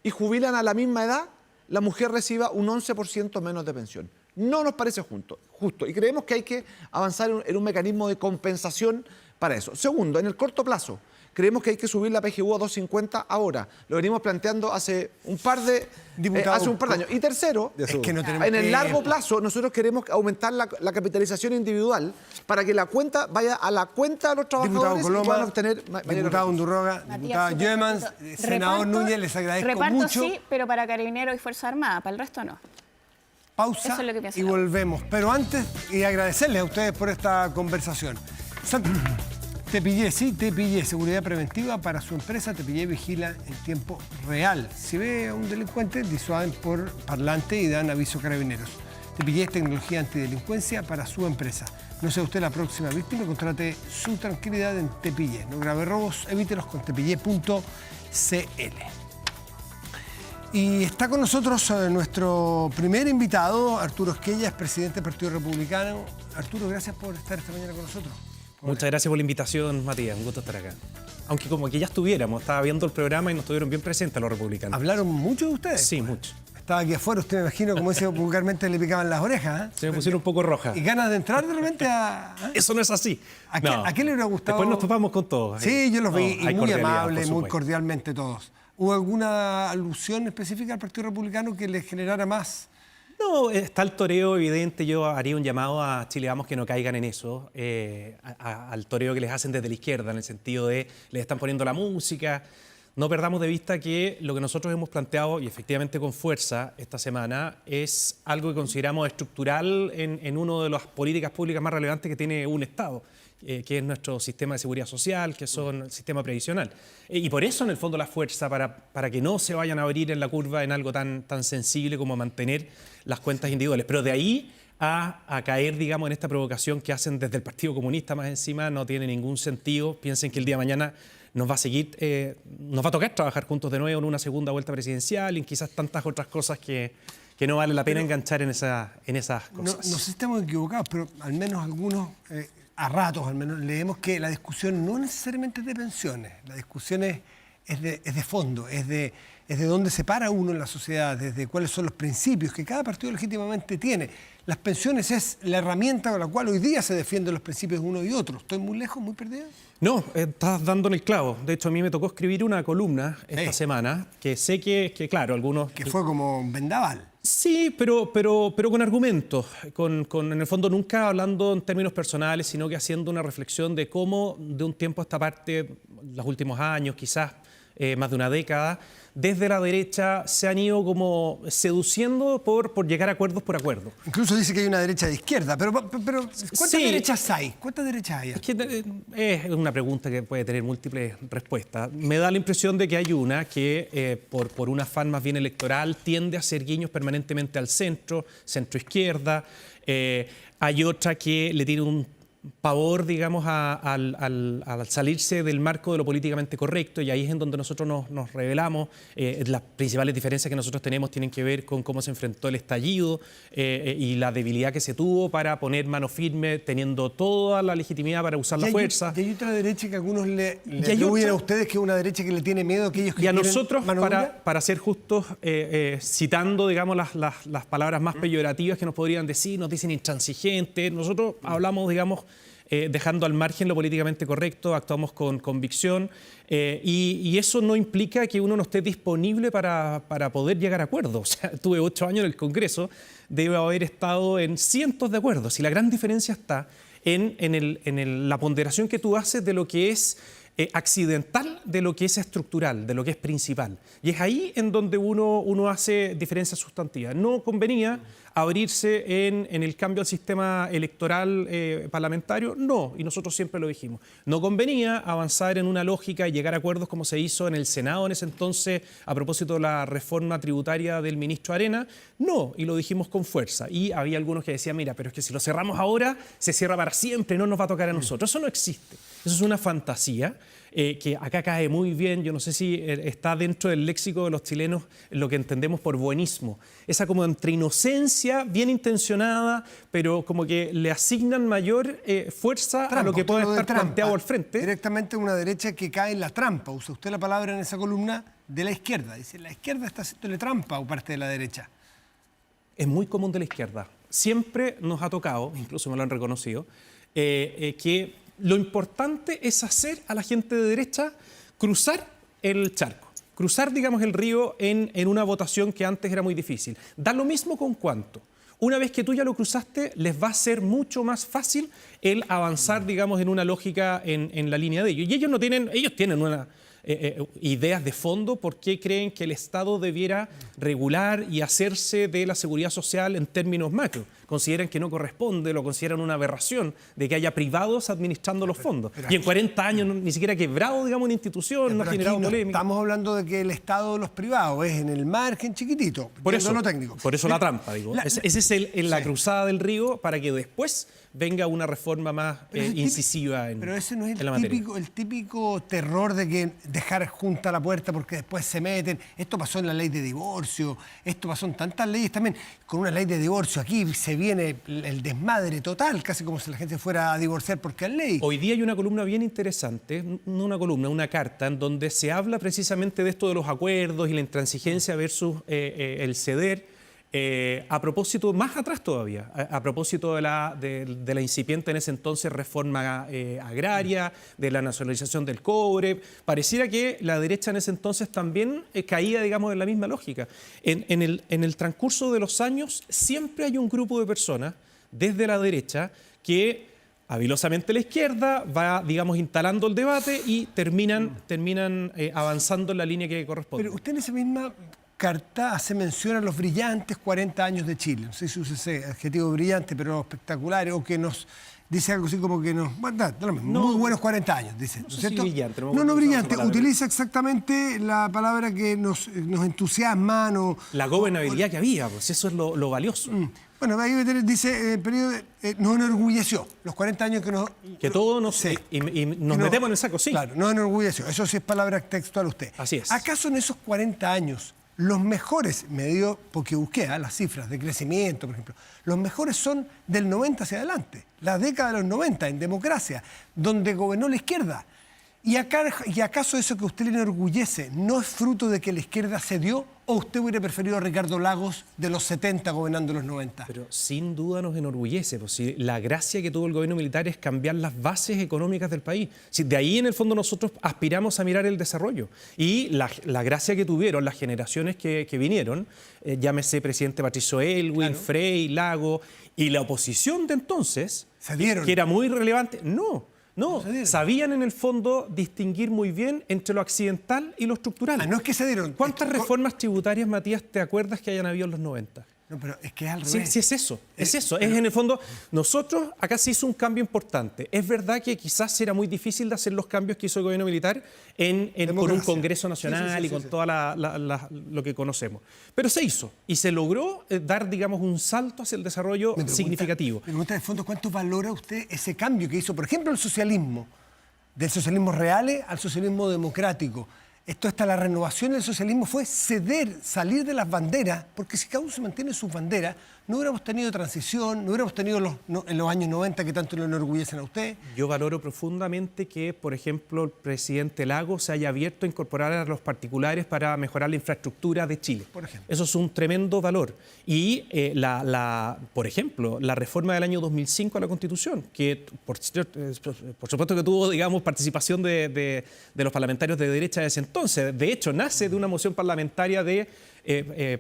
y jubilan a la misma edad, la mujer reciba un 11% menos de pensión. No nos parece justo. Y creemos que hay que avanzar en un mecanismo de compensación para eso. Segundo, en el corto plazo, creemos que hay que subir la PGU a 2.50 ahora. Lo venimos planteando hace un par de años. Y tercero, es que no tenemos en el largo tiempo. plazo, nosotros queremos aumentar la capitalización individual para que la cuenta vaya a la cuenta de los Diputado trabajadores y Coloma, puedan obtener mayores diputado recursos. Undurroga, diputada súper Gemans, cortito. senador Reparto- Núñez, les agradezco reparto mucho. sí, pero para Carabineros y Fuerza Armada, para el resto no. Pausa Eso es lo que pienso y yo. volvemos. Pero antes, y agradecerles a ustedes por esta conversación. Te pillé, sí, te pillé. Seguridad preventiva para su empresa. Te pillé, vigila en tiempo real. Si ve a un delincuente, disuaden por parlante y dan aviso a Carabineros. Te pillé, tecnología antidelincuencia para su empresa. No sea usted la próxima víctima, contrate su tranquilidad en Tepillé. No grave robos, evítelos con tepillé.cl. Y está con nosotros nuestro primer invitado, Arturo Esquella, es presidente del Partido Republicano. Arturo, gracias por estar esta mañana con nosotros. Muchas gracias por la invitación, Matías. Un gusto estar acá. Aunque como que ya estuviéramos, estaba viendo el programa y nos estuvieron bien presentes los republicanos. ¿Hablaron mucho de ustedes? Sí, mucho. Estaba aquí afuera, usted me imagino, como dice vulgarmente, le picaban las orejas. Se me pusieron un poco roja. ¿Y ganas de entrar de repente a...? Eso no es así. ¿A qué le hubiera gustado? Después nos topamos con todos. Sí, yo los vi, y hay muy cordialidad, amables, por muy supuesto. cordialmente todos. ¿Hubo alguna alusión específica al Partido Republicano que le generara más? No, está el toreo evidente. Yo haría un llamado a Chile Vamos que no caigan en eso, al toreo que les hacen desde la izquierda, en el sentido de les están poniendo la música. No perdamos de vista que lo que nosotros hemos planteado, y efectivamente con fuerza esta semana, es algo que consideramos estructural en una de las políticas públicas más relevantes que tiene un Estado, que es nuestro sistema de seguridad social, que son el sistema previsional. Y por eso, en el fondo, la fuerza, para que no se vayan a abrir en la curva en algo tan sensible como mantener las cuentas individuales. Pero de ahí a caer, digamos, en esta provocación que hacen desde el Partido Comunista más encima, no tiene ningún sentido. Piensen que el día de mañana nos va a tocar trabajar juntos de nuevo en una segunda vuelta presidencial y en quizás tantas otras cosas que no vale la pena enganchar en esas cosas. No sé si estamos equivocados, pero al menos algunos, a ratos al menos, leemos que la discusión no necesariamente es de pensiones, la discusión es de fondo, es de dónde se para uno en la sociedad, desde cuáles son los principios que cada partido legítimamente tiene. Las pensiones es la herramienta con la cual hoy día se defienden los principios de uno y otro. ¿Estoy muy lejos, muy perdido? No, estás dando en el clavo. De hecho, a mí me tocó escribir una columna esta semana, que sé que claro, algunos... Que fue como un vendaval. Sí, pero con argumentos, en el fondo nunca hablando en términos personales, sino que haciendo una reflexión de cómo de un tiempo a esta parte, los últimos años, quizás más de una década, desde la derecha se han ido como seduciendo por llegar a acuerdos por acuerdo. Incluso dice que hay una derecha de izquierda, pero ¿cuántas derechas hay? ¿Cuántas derechas hay? Es que es una pregunta que puede tener múltiples respuestas. Me da la impresión de que hay una que, por un afán más bien electoral, tiende a hacer guiños permanentemente al centro, centro-izquierda. Hay otra que le tiene un pavor, digamos, al salirse del marco de lo políticamente correcto, y ahí es en donde nosotros nos revelamos. Las principales diferencias que nosotros tenemos tienen que ver con cómo se enfrentó el estallido y la debilidad que se tuvo para poner mano firme, teniendo toda la legitimidad para usar la fuerza. Y hay otra derecha que algunos le atribuyen a ustedes, que es una derecha que le tiene miedo a aquellos que y a quieren nosotros, mano dura. para ser justos, citando, digamos, las palabras más peyorativas que nos podrían decir, nos dicen intransigentes, nosotros hablamos, digamos, dejando al margen lo políticamente correcto, actuamos con convicción, y eso no implica que uno no esté disponible para poder llegar a acuerdos. O sea, tuve 8 años en el Congreso, debo haber estado en cientos de acuerdos, y la gran diferencia está en la ponderación que tú haces de lo que es accidental, de lo que es estructural, de lo que es principal. Y es ahí en donde uno hace diferencias sustantivas. No convenía abrirse en el cambio al sistema electoral parlamentario, no, y nosotros siempre lo dijimos. No convenía avanzar en una lógica y llegar a acuerdos como se hizo en el Senado en ese entonces a propósito de la reforma tributaria del ministro Arena, no, y lo dijimos con fuerza. Y había algunos que decían, mira, pero es que si lo cerramos ahora, se cierra para siempre, no nos va a tocar a nosotros. Eso no existe, eso es una fantasía. Que acá cae muy bien, yo no sé si está dentro del léxico de los chilenos lo que entendemos por buenismo. Esa como entre inocencia, bien intencionada, pero como que le asignan mayor fuerza a lo que puede estar planteado al frente. Directamente una derecha que cae en la trampa. Usa usted la palabra en esa columna de la izquierda. Dice, la izquierda está haciéndole trampa o parte de la derecha. Es muy común de la izquierda. Siempre nos ha tocado, incluso me lo han reconocido, que lo importante es hacer a la gente de derecha cruzar el charco, cruzar, digamos, el río en una votación que antes era muy difícil. Da lo mismo con cuánto. Una vez que tú ya lo cruzaste, les va a ser mucho más fácil el avanzar, digamos, en una lógica en la línea de ellos. Y ellos tienen una ideas de fondo por qué creen que el Estado debiera regular y hacerse de la seguridad social en términos macro. Consideran que no corresponde, lo consideran una aberración de que haya privados administrando los fondos. Y en 40 años ni siquiera ha quebrado, digamos, una institución, no ha generado polémica. Estamos hablando de que el Estado de los privados es en el margen chiquitito, por eso lo técnico. Por eso la trampa, digo. Esa es la cruzada del río para que después venga una reforma más incisiva en la materia. Pero ese no es el típico terror de que dejar junta la puerta porque después se meten. Esto pasó en la ley de divorcio, esto pasó en tantas leyes también. Con una ley de divorcio aquí se viene el desmadre total, casi como si la gente fuera a divorciar porque es ley. Hoy día hay una columna bien interesante, no una columna, una carta, en donde se habla precisamente de esto de los acuerdos y la intransigencia versus el ceder. A propósito, más atrás todavía, a propósito de la incipiente en ese entonces reforma agraria, de la nacionalización del cobre, pareciera que la derecha en ese entonces también caía, digamos, en la misma lógica. En el transcurso de los años siempre hay un grupo de personas desde la derecha que habilosamente la izquierda va, digamos, instalando el debate y terminan avanzando en la línea que corresponde. Pero usted en esa misma carta hace mención a los brillantes 40 años de Chile. No sé si usa ese adjetivo brillante, pero espectaculares, o que nos dice algo así como que nos... Bueno, da lo mismo, muy buenos 40 años, dice. No sé cierto? si brillante, no brillante. Utiliza exactamente la palabra que nos entusiasma. La gobernabilidad que había, pues eso es lo valioso. Bueno, ahí dice, el periodo nos enorgulleció, los 40 años que nos... Que todos nos, Sí. y nos metemos en el saco, sí. Claro, nos enorgulleció. Eso sí es palabra textual usted. Así es. ¿Acaso en esos 40 años los mejores, me dio, porque busqué las cifras de crecimiento, por ejemplo, los mejores son del 90 hacia adelante, la década de los 90 en democracia, donde gobernó la izquierda? ¿Y acaso eso que usted le enorgullece no es fruto de que la izquierda cedió o usted hubiera preferido a Ricardo Lagos de los 70 gobernando los 90? Pero sin duda nos enorgullece, pues, si la gracia que tuvo el gobierno militar es cambiar las bases económicas del país. Si de ahí en el fondo nosotros aspiramos a mirar el desarrollo. Y la gracia que tuvieron las generaciones que vinieron, llámese presidente Patricio Aylwin, Claro. Frey, Lago, y la oposición de entonces, ¿Cedieron? que era muy relevante, no, cedieron. sabían en el fondo distinguir muy bien entre lo accidental y lo estructural. No es que cedieron. ¿Cuántas reformas tributarias, Matías, te acuerdas que hayan habido en los 90? No, pero es que es al Sí, revés. sí, es eso. Es en el fondo, nosotros acá se hizo un cambio importante. Es verdad que quizás era muy difícil de hacer los cambios que hizo el gobierno militar con un Democracia. Congreso Nacional Sí, y con sí. toda lo que conocemos. Pero se hizo y se logró dar, digamos, un salto hacia el desarrollo significativo. Me pregunta de fondo, ¿cuánto valora usted ese cambio que hizo, por ejemplo, el socialismo? Del socialismo real al socialismo democrático. Esto hasta la renovación del socialismo fue ceder, salir de las banderas, porque si cada uno se mantiene sus banderas, no hubiéramos tenido transición, no hubiéramos tenido en los años 90 que tanto lo enorgullecen a usted. Yo valoro profundamente que, por ejemplo, el presidente Lagos se haya abierto a incorporar a los particulares para mejorar la infraestructura de Chile. Por ejemplo. Eso es un tremendo valor. Y, por ejemplo, la reforma del año 2005 a la Constitución, que por supuesto que tuvo, digamos, participación de los parlamentarios de derecha de ese entonces. De hecho, nace de una moción parlamentaria de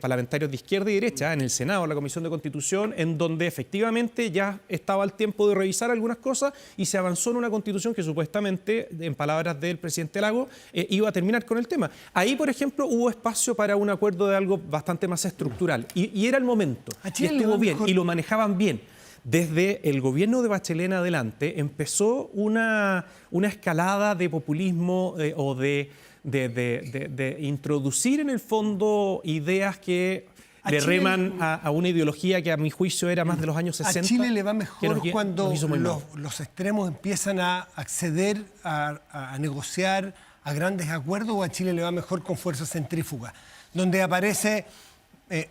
parlamentarios de izquierda y derecha en el Senado, en la Comisión de Constitución, en donde efectivamente ya estaba el tiempo de revisar algunas cosas y se avanzó en una Constitución que supuestamente, en palabras del presidente Lago, iba a terminar con el tema. Ahí, por ejemplo, hubo espacio para un acuerdo de algo bastante más estructural y era el momento. A Y Chile le estuvo va bien mejor. y lo manejaban bien. Desde el gobierno de Bachelet en adelante empezó una escalada de populismo o de introducir en el fondo ideas que A le Chile- reman a una ideología que a mi juicio era más de los años 60. A Chile le va que mejor nos cuando hizo muy mal. los extremos empiezan a acceder a negociar a grandes acuerdos, o a Chile le va mejor con fuerzas centrífugas, donde aparece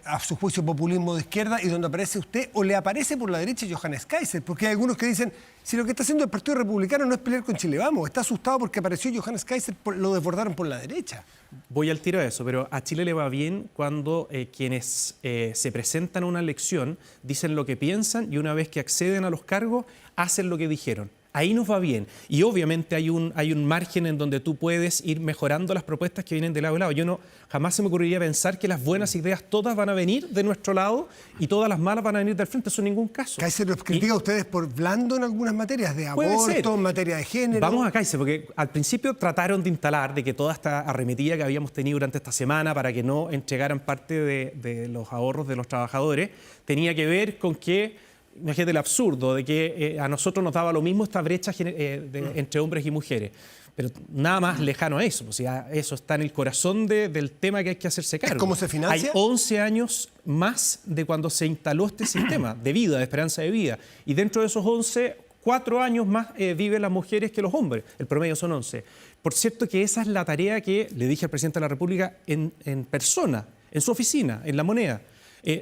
a su juicio populismo de izquierda y donde aparece usted, o le aparece por la derecha Johannes Kaiser, porque hay algunos que dicen, si lo que está haciendo el Partido Republicano no es pelear con Chile Vamos, está asustado porque apareció Johannes Kaiser, lo desbordaron por la derecha. Voy al tiro a eso, pero a Chile le va bien cuando quienes se presentan a una elección dicen lo que piensan y una vez que acceden a los cargos hacen lo que dijeron. Ahí nos va bien. Y obviamente hay un margen en donde tú puedes ir mejorando las propuestas que vienen de lado a lado. Jamás se me ocurriría pensar que las buenas ideas todas van a venir de nuestro lado y todas las malas van a venir del frente. Eso en ningún caso. Kaiser los critica a ustedes por blando en algunas materias, de Puede ser. aborto, en materia de género. Vamos a Kaiser, porque al principio trataron de instalar de que toda esta arremetida que habíamos tenido durante esta semana para que no entregaran parte de los ahorros de los trabajadores tenía que ver con que, imagínate el absurdo, de que a nosotros nos daba lo mismo esta brecha entre hombres y mujeres. Pero nada más lejano a eso. O sea, eso está en el corazón del tema que hay que hacerse cargo. cómo se financia? Hay 11 años más de cuando se instaló este sistema de vida, de esperanza de vida. Y dentro de esos 11, 4 años más viven las mujeres que los hombres. El promedio son 11. Por cierto que esa es la tarea que le dije al presidente de la República en persona, en su oficina, en La Moneda.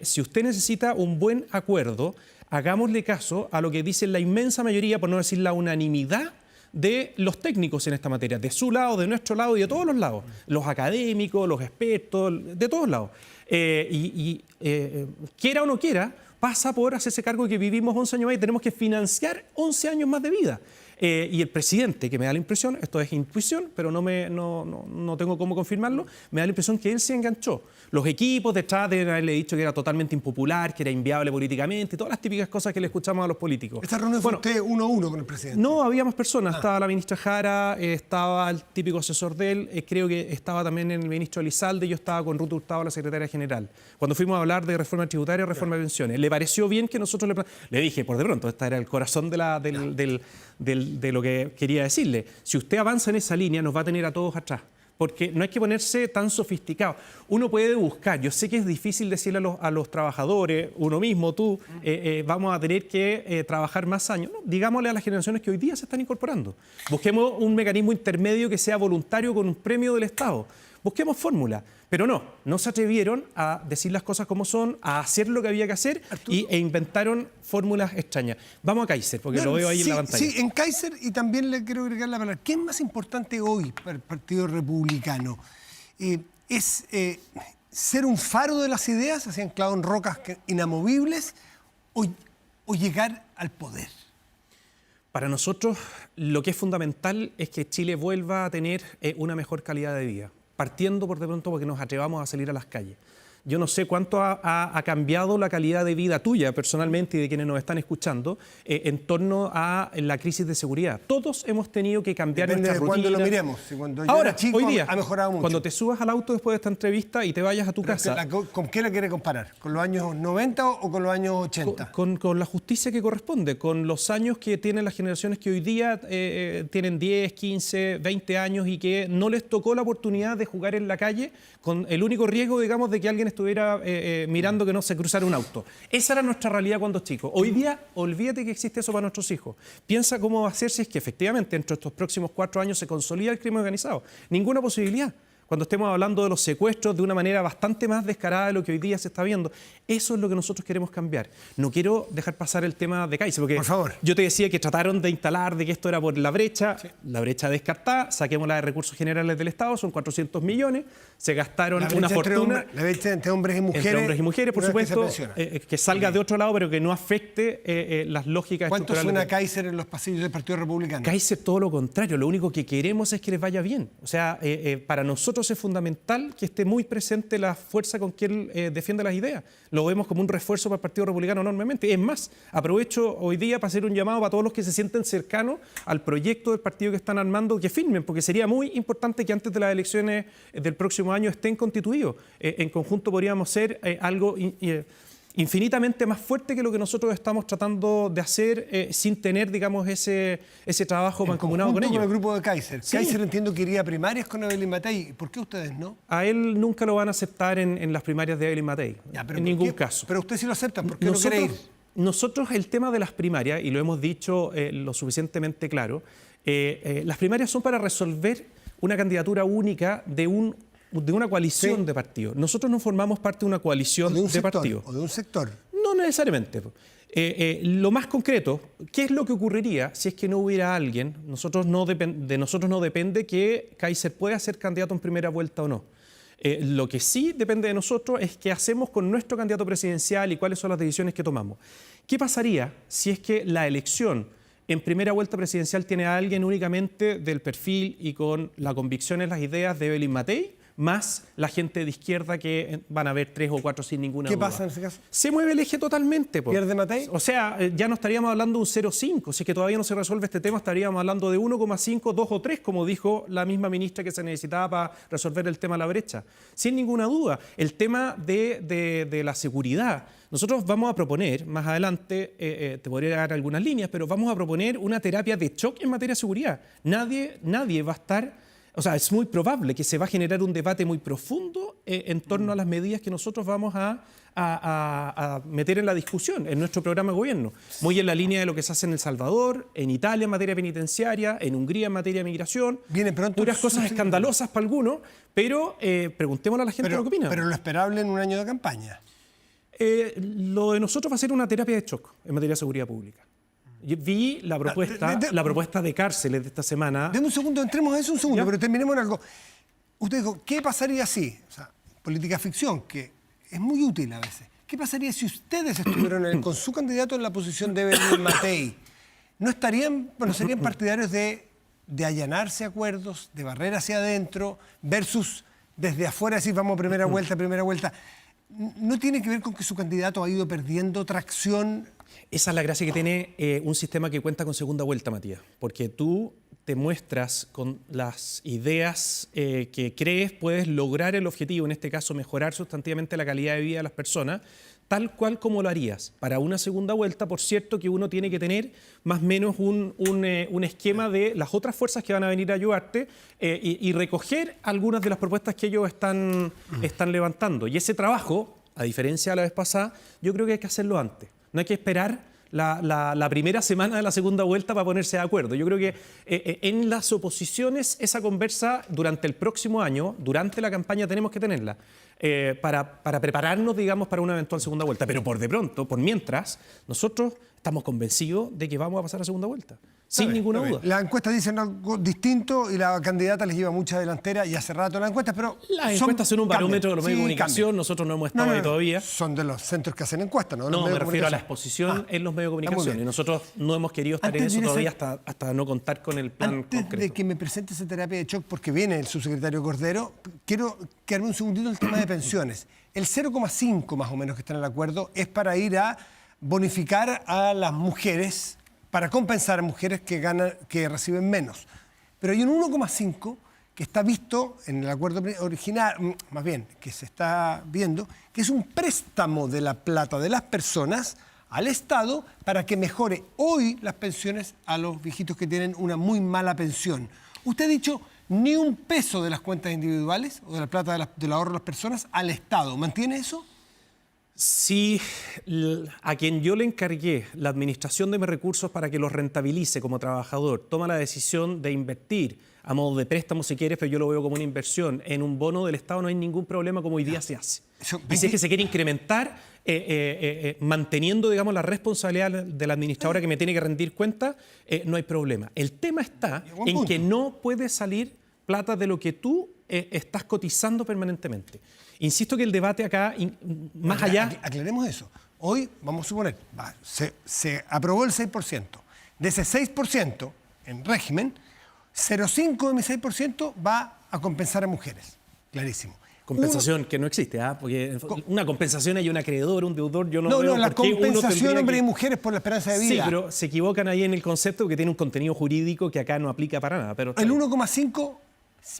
Si usted necesita un buen acuerdo, hagámosle caso a lo que dice la inmensa mayoría, por no decir la unanimidad, de los técnicos en esta materia, de su lado, de nuestro lado y de todos los lados, los académicos, los expertos, de todos lados. Quiera o no quiera, pasa por hacerse cargo de que vivimos 11 años más y tenemos que financiar 11 años más de vida. Y el presidente, que me da la impresión, esto es intuición, pero no tengo cómo confirmarlo, me da la impresión que él se enganchó. Los equipos detrás deben haberle dicho que era totalmente impopular, que era inviable políticamente, todas las típicas cosas que le escuchamos a los políticos. ¿Esta reunión fue usted 1-1 con el presidente? No, había más personas. Estaba la ministra Jara, estaba el típico asesor de él, creo que estaba también el ministro Elizalde, yo estaba con Ruth Hurtado, la secretaria general. Cuando fuimos a hablar de reforma tributaria, reforma de pensiones, le pareció bien que nosotros le dije, por de pronto, este era el corazón de lo que quería decirle. Si usted avanza en esa línea, nos va a tener a todos atrás. Porque no hay que ponerse tan sofisticado. Uno puede buscar, yo sé que es difícil decirle a los trabajadores, uno mismo, tú, vamos a tener que trabajar más años. No, digámosle a las generaciones que hoy día se están incorporando. Busquemos un mecanismo intermedio que sea voluntario con un premio del Estado. Busquemos fórmula. Pero no se atrevieron a decir las cosas como son, a hacer lo que había que hacer e inventaron fórmulas extrañas. Vamos a Kaiser, porque lo veo ahí en la pantalla. Sí, en Kaiser, y también le quiero agregar la palabra. ¿Qué es más importante hoy para el Partido Republicano? ¿Es ser un faro de las ideas, así anclado en rocas inamovibles, o llegar al poder? Para nosotros, lo que es fundamental es que Chile vuelva a tener una mejor calidad de vida, partiendo por de pronto porque nos atrevamos a salir a las calles. Yo no sé cuánto ha cambiado la calidad de vida tuya personalmente y de quienes nos están escuchando en torno a la crisis de seguridad. Todos hemos tenido que cambiar nuestra rutina. Depende de cuándo lo miremos. Si cuando yo ahora, era chico, hoy día, ha mejorado mucho. Cuando te subas al auto después de esta entrevista y te vayas a tu casa... ¿Con qué la quiere comparar? ¿Con los años 90 o con los años 80? Con la justicia que corresponde, con los años que tienen las generaciones que hoy día tienen 10, 15, 20 años y que no les tocó la oportunidad de jugar en la calle con el único riesgo, digamos, de que alguien estuviera mirando que no se cruzara un auto. Esa era nuestra realidad cuando chicos. Hoy día, olvídate que existe eso para nuestros hijos. Piensa cómo va a ser si es que efectivamente entre estos próximos 4 años se consolida el crimen organizado. Ninguna posibilidad. Cuando estemos hablando de los secuestros de una manera bastante más descarada de lo que hoy día se está viendo. Eso es lo que nosotros queremos cambiar. No quiero dejar pasar el tema de Kaiser, porque por favor. Yo te decía que trataron de instalar de que esto era por la brecha, la brecha descartada, saquémosla de recursos generales del Estado, son 400 millones, se gastaron una fortuna. La brecha entre hombres y mujeres. Entre hombres y mujeres, por supuesto, que salga de otro lado, pero que no afecte las lógicas ¿Cuánto estructurales. suena Kaiser en los pasillos del Partido Republicano? Kaiser todo lo contrario, lo único que queremos es que les vaya bien. O sea, para nosotros es fundamental que esté muy presente la fuerza con que él defiende las ideas. Lo vemos como un refuerzo para el Partido Republicano enormemente. Es más, aprovecho hoy día para hacer un llamado para todos los que se sienten cercanos al proyecto del partido que están armando, que firmen, porque sería muy importante que antes de las elecciones del próximo año estén constituidos. En conjunto podríamos ser algo infinitamente más fuerte que lo que nosotros estamos tratando de hacer sin tener, digamos, ese trabajo mancomunado con ellos. Con el grupo de Kaiser. Sí. Kaiser entiendo que iría a primarias con Evelyn Matei. ¿Por qué ustedes no? A él nunca lo van a aceptar en las primarias de Evelyn Matei, en ningún caso. Pero ustedes sí lo aceptan, ¿por qué no quiere ir? Nosotros el tema de las primarias, y lo hemos dicho lo suficientemente claro, las primarias son para resolver una candidatura única de una coalición de partidos. Nosotros no formamos parte de una coalición de partidos. ¿O de un sector? No necesariamente. Lo más concreto, ¿qué es lo que ocurriría si es que no hubiera alguien? De nosotros no depende que Kaiser pueda ser candidato en primera vuelta o no. Lo que sí depende de nosotros es qué hacemos con nuestro candidato presidencial y cuáles son las decisiones que tomamos. ¿Qué pasaría si es que la elección en primera vuelta presidencial tiene a alguien únicamente del perfil y con la convicción en las ideas de Evelyn Matei, más la gente de izquierda que van a haber 3 o 4 sin ninguna duda? ¿Qué pasa en ese caso? Se mueve el eje totalmente. ¿Pierde Matei? O sea, ya no estaríamos hablando de un 0,5. Si es que todavía no se resuelve este tema, estaríamos hablando de 1,5, 2 o 3, como dijo la misma ministra que se necesitaba para resolver el tema de la brecha. Sin ninguna duda. El tema de la seguridad. Nosotros vamos a proponer, más adelante, te podría dar algunas líneas, pero vamos a proponer una terapia de shock en materia de seguridad. Nadie va a estar... O sea, es muy probable que se va a generar un debate muy profundo en torno a las medidas que nosotros vamos a meter en la discusión en nuestro programa de gobierno. Muy en la línea de lo que se hace en El Salvador, en Italia en materia penitenciaria, en Hungría en materia de migración. Viene pronto. Puras cosas escandalosas para algunos, pero preguntémosle a la gente lo que opina. Pero lo esperable en un año de campaña. Lo de nosotros va a ser una terapia de shock en materia de seguridad pública. Vi la propuesta de cárceles de esta semana. Deme un segundo, entremos a eso un segundo, ¿Ya? pero terminemos en algo. Usted dijo, ¿qué pasaría si? O sea, política ficción, que es muy útil a veces. ¿Qué pasaría si ustedes estuvieran con su candidato en la posición de Evelyn Matei? ¿No estarían, bueno, serían partidarios de allanarse acuerdos, de barrer hacia adentro, versus desde afuera decir vamos a primera vuelta? ¿No tiene que ver con que su candidato ha ido perdiendo tracción? Esa es la gracia que tiene un sistema que cuenta con segunda vuelta, Matías, porque tú te muestras con las ideas que crees puedes lograr el objetivo, en este caso mejorar sustantivamente la calidad de vida de las personas, tal cual como lo harías. Para una segunda vuelta, por cierto, que uno tiene que tener más o menos un esquema de las otras fuerzas que van a venir a ayudarte y recoger algunas de las propuestas que ellos están levantando. Y ese trabajo, a diferencia de la vez pasada, yo creo que hay que hacerlo antes. No hay que esperar la primera semana de la segunda vuelta para ponerse de acuerdo. Yo creo que en las oposiciones esa conversa durante el próximo año, durante la campaña, tenemos que tenerla para prepararnos, digamos, para una eventual segunda vuelta. Pero por de pronto, por mientras, nosotros estamos convencidos de que vamos a pasar a segunda vuelta, sin ninguna duda. La encuesta dice algo distinto y la candidata les lleva mucha delantera y hace rato las encuestas, pero... Las encuestas son un barómetro de los medios de comunicación, cambian. nosotros no hemos estado ahí todavía. Son de los centros que hacen encuestas, ¿no? No, me refiero a la exposición en los medios de comunicación. Y nosotros no hemos querido estar en eso todavía hasta no contar con el plan Antes concreto. de que me presente esa terapia de shock, porque viene el subsecretario Cordero, quiero quedarme un segundito en el tema de pensiones. El 0,5 más o menos que está en el acuerdo es para ir a bonificar a las mujeres, para compensar a mujeres que reciben menos. Pero hay un 1,5 que está visto en el acuerdo original, más bien, que se está viendo, que es un préstamo de la plata de las personas al Estado para que mejore hoy las pensiones a los viejitos que tienen una muy mala pensión. Usted ha dicho ni un peso de las cuentas individuales o de la plata del ahorro de las personas al Estado. ¿Mantiene eso? Si a quien yo le encargué la administración de mis recursos para que los rentabilice como trabajador toma la decisión de invertir a modo de préstamo si quieres, pero yo lo veo como una inversión en un bono del Estado, no hay ningún problema como hoy día se hace. Y si es que se quiere incrementar manteniendo, digamos, la responsabilidad de la administradora que me tiene que rendir cuenta, no hay problema. El tema está en que no puede salir plata de lo que tú estás cotizando permanentemente. Insisto que el debate acá, más allá... Aclaremos eso. Hoy, vamos a suponer, se aprobó el 6%. De ese 6% en régimen, 0,5 de mi 6% va a compensar a mujeres. Clarísimo. Compensación que no existe, porque una compensación hay un acreedor, un deudor, yo no veo No, la por qué compensación hombres y mujeres por la esperanza de vida. Sí, pero se equivocan ahí en el concepto que tiene un contenido jurídico que acá no aplica para nada. Pero el 1,5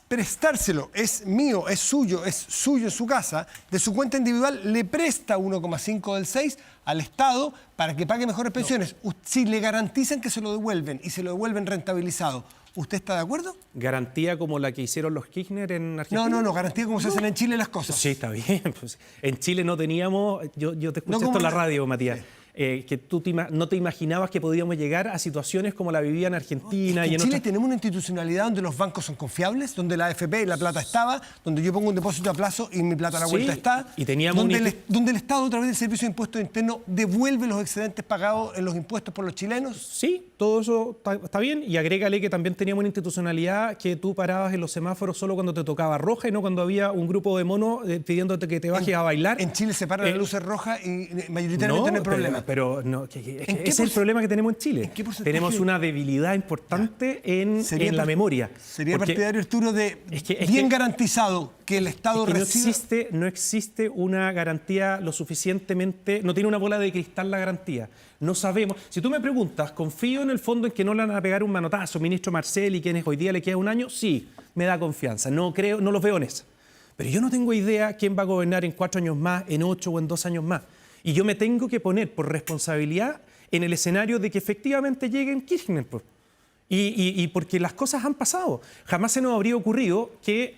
prestárselo, es mío, es suyo en su casa, de su cuenta individual le presta 1,5 del 6 al Estado para que pague mejores pensiones. Si le garantizan que se lo devuelven y se lo devuelven rentabilizado, ¿usted está de acuerdo? ¿Garantía como la que hicieron los Kirchner en Argentina? No, garantía como se hacen en Chile las cosas. Sí, está bien. Pues, en Chile no teníamos, yo te escuché esto en la radio, Matías, que tú no te imaginabas que podíamos llegar a situaciones como la vivía en Argentina. En y en Chile otras... tenemos una institucionalidad donde los bancos son confiables, donde la AFP y la plata estaba, donde yo pongo un depósito a plazo y mi plata a la vuelta está, y teníamos donde el Estado, a través del Servicio de Impuestos Internos, devuelve los excedentes pagados en los impuestos por los chilenos. Sí, todo eso está bien, y agrégale que también teníamos una institucionalidad que tú parabas en los semáforos solo cuando te tocaba roja y no cuando había un grupo de monos pidiéndote que te bajes a bailar. En Chile se paran las luces rojas y mayoritariamente no hay problema. Pero no, ese es el problema que tenemos en Chile. Tenemos una debilidad importante en la memoria. ¿Sería partidario, Arturo, de garantizado que el Estado reciba? No existe una garantía lo suficientemente... No tiene una bola de cristal la garantía. No sabemos. Si tú me preguntas, ¿confío en el fondo en que no le van a pegar un manotazo, ministro Marcel, y quienes hoy día le queda un año? Sí, me da confianza. No los veo en esa. Pero yo no tengo idea quién va a gobernar en 4 años más, en 8 o en 2 años más. Y yo me tengo que poner por responsabilidad en el escenario de que efectivamente lleguen Kirchner. Y porque las cosas han pasado. Jamás se nos habría ocurrido que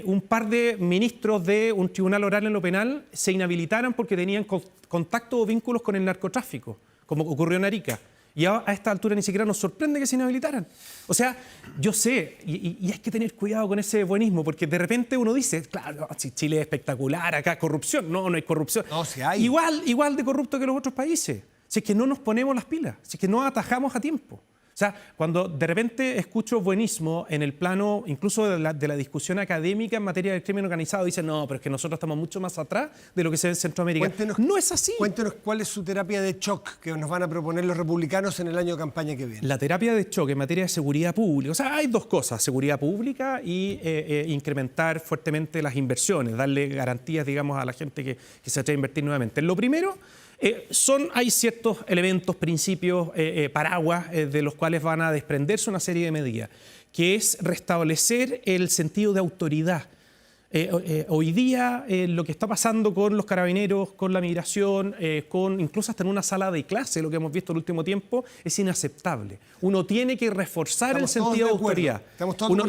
un par de ministros de un tribunal oral en lo penal se inhabilitaran porque tenían contacto o vínculos con el narcotráfico, como ocurrió en Arica. Y a esta altura ni siquiera nos sorprende que se inhabilitaran. O sea, yo sé, y hay que tener cuidado con ese buenismo, porque de repente uno dice, claro, si Chile es espectacular, acá corrupción. No, no hay corrupción. No, sí hay. Igual de corrupto que los otros países. Si es que no nos ponemos las pilas, si es que no atajamos a tiempo. O sea, cuando de repente escucho buenismo en el plano incluso de la discusión académica en materia del crimen organizado, dicen, no, pero es que nosotros estamos mucho más atrás de lo que se ve en Centroamérica. No es así. Cuéntenos cuál es su terapia de shock que nos van a proponer los republicanos en el año de campaña que viene. La terapia de choque en materia de seguridad pública, o sea, hay dos cosas, seguridad pública y incrementar fuertemente las inversiones, darle garantías, digamos, a la gente que se atreve a invertir nuevamente. Lo primero, hay ciertos elementos, principios, paraguas, de los cuales van a desprenderse una serie de medidas, que es restablecer el sentido de autoridad. Hoy día lo que está pasando con los carabineros, con la migración, incluso hasta en una sala de clase, lo que hemos visto en el último tiempo, es inaceptable. Uno tiene que reforzar el sentido de autoridad.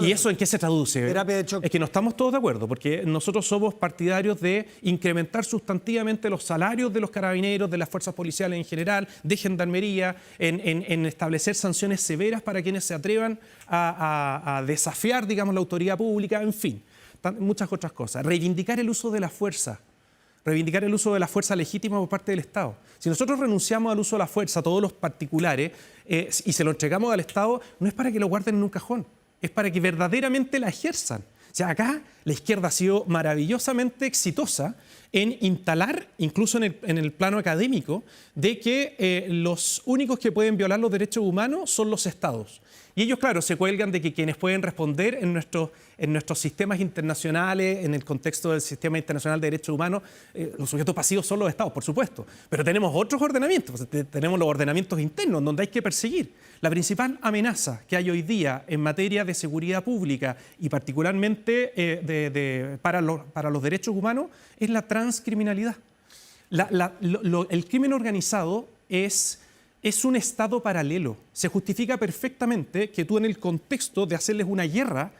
¿Y eso en qué se traduce? Terapia de choque. Es que no estamos todos de acuerdo, porque nosotros somos partidarios de incrementar sustantivamente los salarios de los carabineros, de las fuerzas policiales en general, de gendarmería, en establecer sanciones severas para quienes se atrevan a desafiar, digamos, la autoridad pública, en fin. Muchas otras cosas. Reivindicar el uso de la fuerza. Reivindicar el uso de la fuerza legítima por parte del Estado. Si nosotros renunciamos al uso de la fuerza, todos los particulares, y se lo entregamos al Estado, no es para que lo guarden en un cajón, es para que verdaderamente la ejerzan. O sea, acá la izquierda ha sido maravillosamente exitosa en instalar, incluso en el plano académico, de que los únicos que pueden violar los derechos humanos son los Estados. Y ellos, claro, se cuelgan de que quienes pueden responder en nuestros sistemas internacionales, en el contexto del sistema internacional de derechos humanos, los sujetos pasivos son los Estados, por supuesto. Pero tenemos otros ordenamientos, tenemos los ordenamilos internos, donde hay que perseguir. La principal amenaza que hay hoy día en materia de seguridad pública y particularmente para los derechos humanos es la transcriminalidad. El crimen organizado es un estado paralelo. Se justifica perfectamente que tú en el contexto de hacerles una guerra,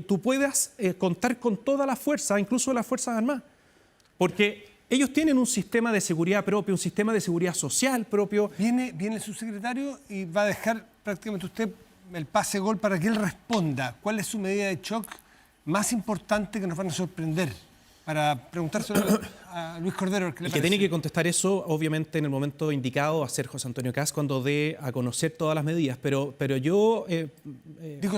tú puedas contar con toda la fuerza, incluso las Fuerzas Armadas. Porque ellos tienen un sistema de seguridad propio, un sistema de seguridad social propio. Viene el subsecretario y va a dejar prácticamente usted el pase-gol para que él responda. ¿Cuál es su medida de shock más importante que nos van a sorprender? Para preguntárselo a Luis Cordero. El que tiene que contestar eso, obviamente, en el momento indicado va a ser José Antonio Kast cuando dé a conocer todas las medidas. Pero yo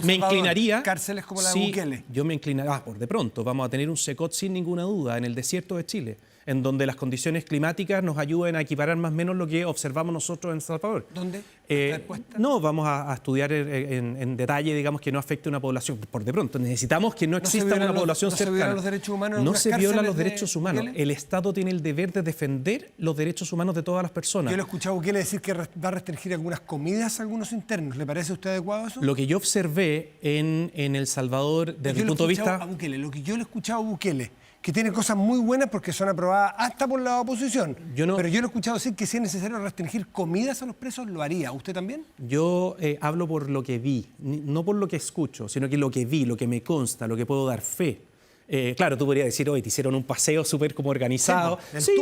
me inclinaría... Cárceles como la de Bukele. Yo me inclinaría... por de pronto, vamos a tener un SECOT sin ninguna duda en el desierto de Chile, en donde las condiciones climáticas nos ayuden a equiparar más o menos lo que observamos nosotros en El Salvador. ¿Dónde? No, vamos a estudiar en detalle, digamos, que no afecte a una población. Por de pronto, necesitamos que no exista una población cercana. ¿No se violan los derechos humanos? No se violan los derechos humanos. El Estado tiene el deber de defender los derechos humanos de todas las personas. Yo lo he escuchado a Bukele decir que va a restringir algunas comidas a algunos internos. ¿Le parece a usted adecuado eso? Lo que yo observé en El Salvador, desde el punto de vista... Lo que yo le he escuchado a Bukele, que tiene cosas muy buenas porque son aprobadas hasta por la oposición. Pero yo lo he escuchado decir que si es necesario restringir comidas a los presos, lo haría. ¿Usted también? Yo hablo por lo que vi, no por lo que escucho, sino que lo que vi, lo que me consta, lo que puedo dar fe. Claro, tú podrías decir, hoy te hicieron un paseo súper como organizado.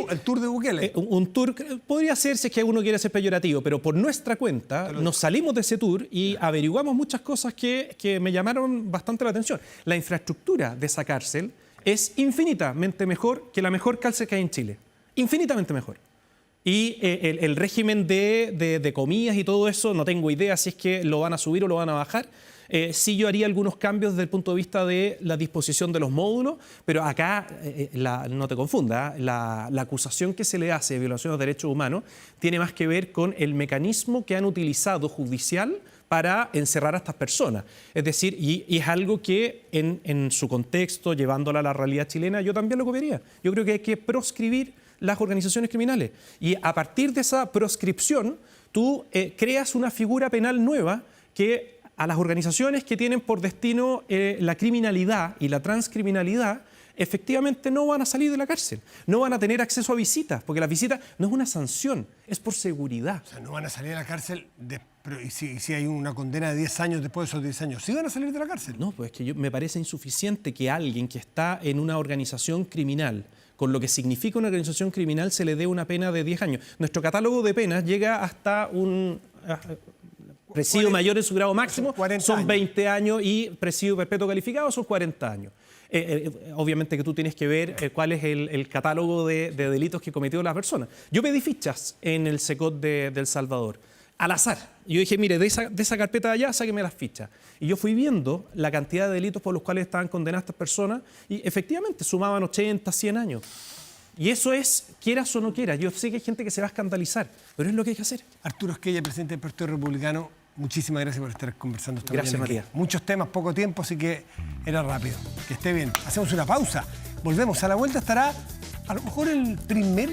El tour de Bukele. Un tour podría ser si es que uno quiere ser peyorativo, pero por nuestra cuenta nos salimos de ese tour y averiguamos muchas cosas que me llamaron bastante la atención. La infraestructura de esa cárcel es infinitamente mejor que la mejor cárcel que hay en Chile. Infinitamente mejor. Y el régimen de comidas y todo eso, no tengo idea si es que lo van a subir o lo van a bajar. Sí, yo haría algunos cambios desde el punto de vista de la disposición de los módulos, pero acá, no te confundas, la acusación que se le hace de violación de los derechos humanos tiene más que ver con el mecanismo que han utilizado judicial para encerrar a estas personas. Es decir, y es algo que en su contexto, llevándola a la realidad chilena, yo también lo copiaría. Yo creo que hay que proscribir las organizaciones criminales. Y a partir de esa proscripción, tú creas una figura penal nueva que a las organizaciones que tienen por destino la criminalidad y la transcriminalidad, efectivamente no van a salir de la cárcel, no van a tener acceso a visitas, porque la visita no es una sanción, es por seguridad. O sea, no van a salir de la cárcel, y si hay una condena de 10 años después de esos 10 años, ¿sí van a salir de la cárcel? No, pues es que me parece insuficiente que alguien que está en una organización criminal, con lo que significa una organización criminal, se le dé una pena de 10 años. Nuestro catálogo de penas llega hasta Presidio mayor en su grado máximo 40 son años. 20 años y presidio perpetuo calificado son 40 años. Obviamente que tú tienes que ver cuál es el catálogo de delitos que cometió la persona. Yo pedí fichas en el SECOT de El Salvador, al azar. Yo dije, mire, de esa carpeta de allá, sáqueme las fichas. Y yo fui viendo la cantidad de delitos por los cuales estaban condenadas estas personas y efectivamente sumaban 80, 100 años. Y eso es, quieras o no quieras. Yo sé que hay gente que se va a escandalizar, pero es lo que hay que hacer. Arturo Esquella, presidente del Partido Republicano, muchísimas gracias por estar conversando esta Gracias, mañana aquí. Matías. Muchos temas, poco tiempo, así que era rápido. Que esté bien. Hacemos una pausa. Volvemos. A la vuelta estará a lo mejor el primer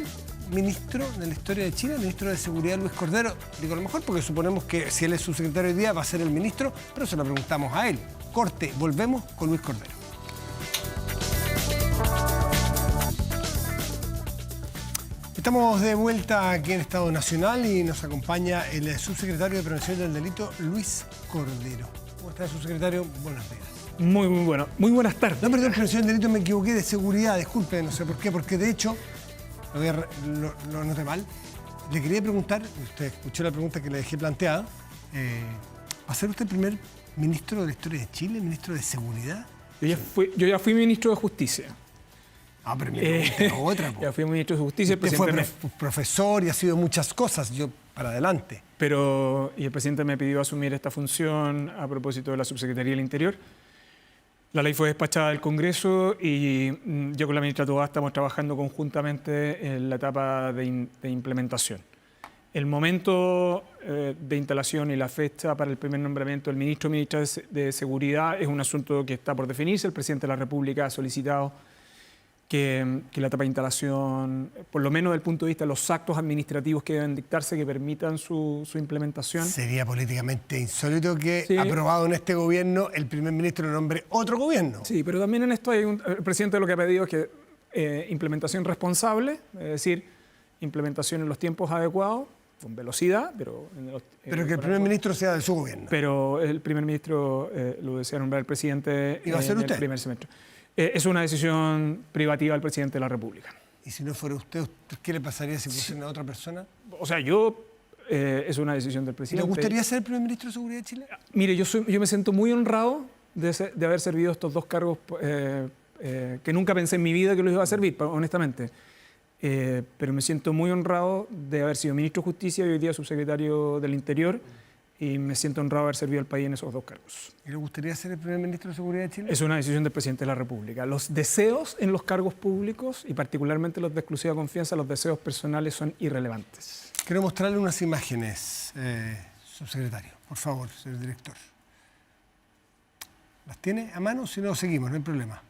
ministro de la historia de Chile, el ministro de Seguridad Luis Cordero. Digo a lo mejor porque suponemos que si él es subsecretario hoy día va a ser el ministro, pero se lo preguntamos a él. Corte, volvemos con Luis Cordero. Estamos de vuelta aquí en Estado Nacional y nos acompaña el subsecretario de Prevención del Delito, Luis Cordero. ¿Cómo está, subsecretario? Buenos días. Muy bueno. Muy buenas tardes. No, perdón, Prevención del Delito, me equivoqué, de seguridad, disculpe, no sé por qué, porque de hecho, lo noté mal, le quería preguntar, usted escuchó la pregunta que le dejé planteada, ¿va a ser usted el primer ministro de la historia de Chile, ministro de Seguridad? Yo ya fui ministro de Justicia. Ah, pero mi pregunta era otra. Ya fui ministro de Justicia. Usted fue profesor y ha sido muchas cosas, yo para adelante. Y el presidente me pidió asumir esta función a propósito de la Subsecretaría del Interior. La ley fue despachada del Congreso y yo con la ministra Tobá estamos trabajando conjuntamente en la etapa de implementación. El momento de instalación y la fecha para el primer nombramiento del ministro o ministra de Seguridad es un asunto que está por definirse. El presidente de la República ha solicitado que la etapa de instalación, por lo menos desde el punto de vista de los actos administrativos que deben dictarse, que permitan su implementación. Sería políticamente insólito que, Sí. aprobado en este gobierno, el primer ministro nombre otro gobierno. Sí, pero también en esto el presidente lo que ha pedido es que implementación responsable, es decir, implementación en los tiempos adecuados, con velocidad, pero... Pero que el primer ministro sea de su gobierno. Pero el primer ministro lo desea nombrar el presidente ¿Y va a ser en usted? el primer semestre. Es una decisión privativa del presidente de la República. Y si no fuera usted, ¿qué le pasaría si pusieran a otra persona? O sea, es una decisión del ¿Le presidente. gustaría ser el primer ministro de Seguridad de Chile? Mire, yo me siento muy honrado de haber servido estos dos cargos que nunca pensé en mi vida que los iba a servir, honestamente. Pero me siento muy honrado de haber sido ministro de Justicia y hoy día subsecretario del Interior, y me siento honrado de haber servido al país en esos dos cargos. ¿Y le gustaría ser el primer ministro de Seguridad de Chile? Es una decisión del presidente de la República. Los deseos en los cargos públicos, y particularmente los de exclusiva confianza, los deseos personales son irrelevantes. Quiero mostrarle unas imágenes, subsecretario. Por favor, señor director. ¿Las tiene a mano? Si no, seguimos, no hay problema.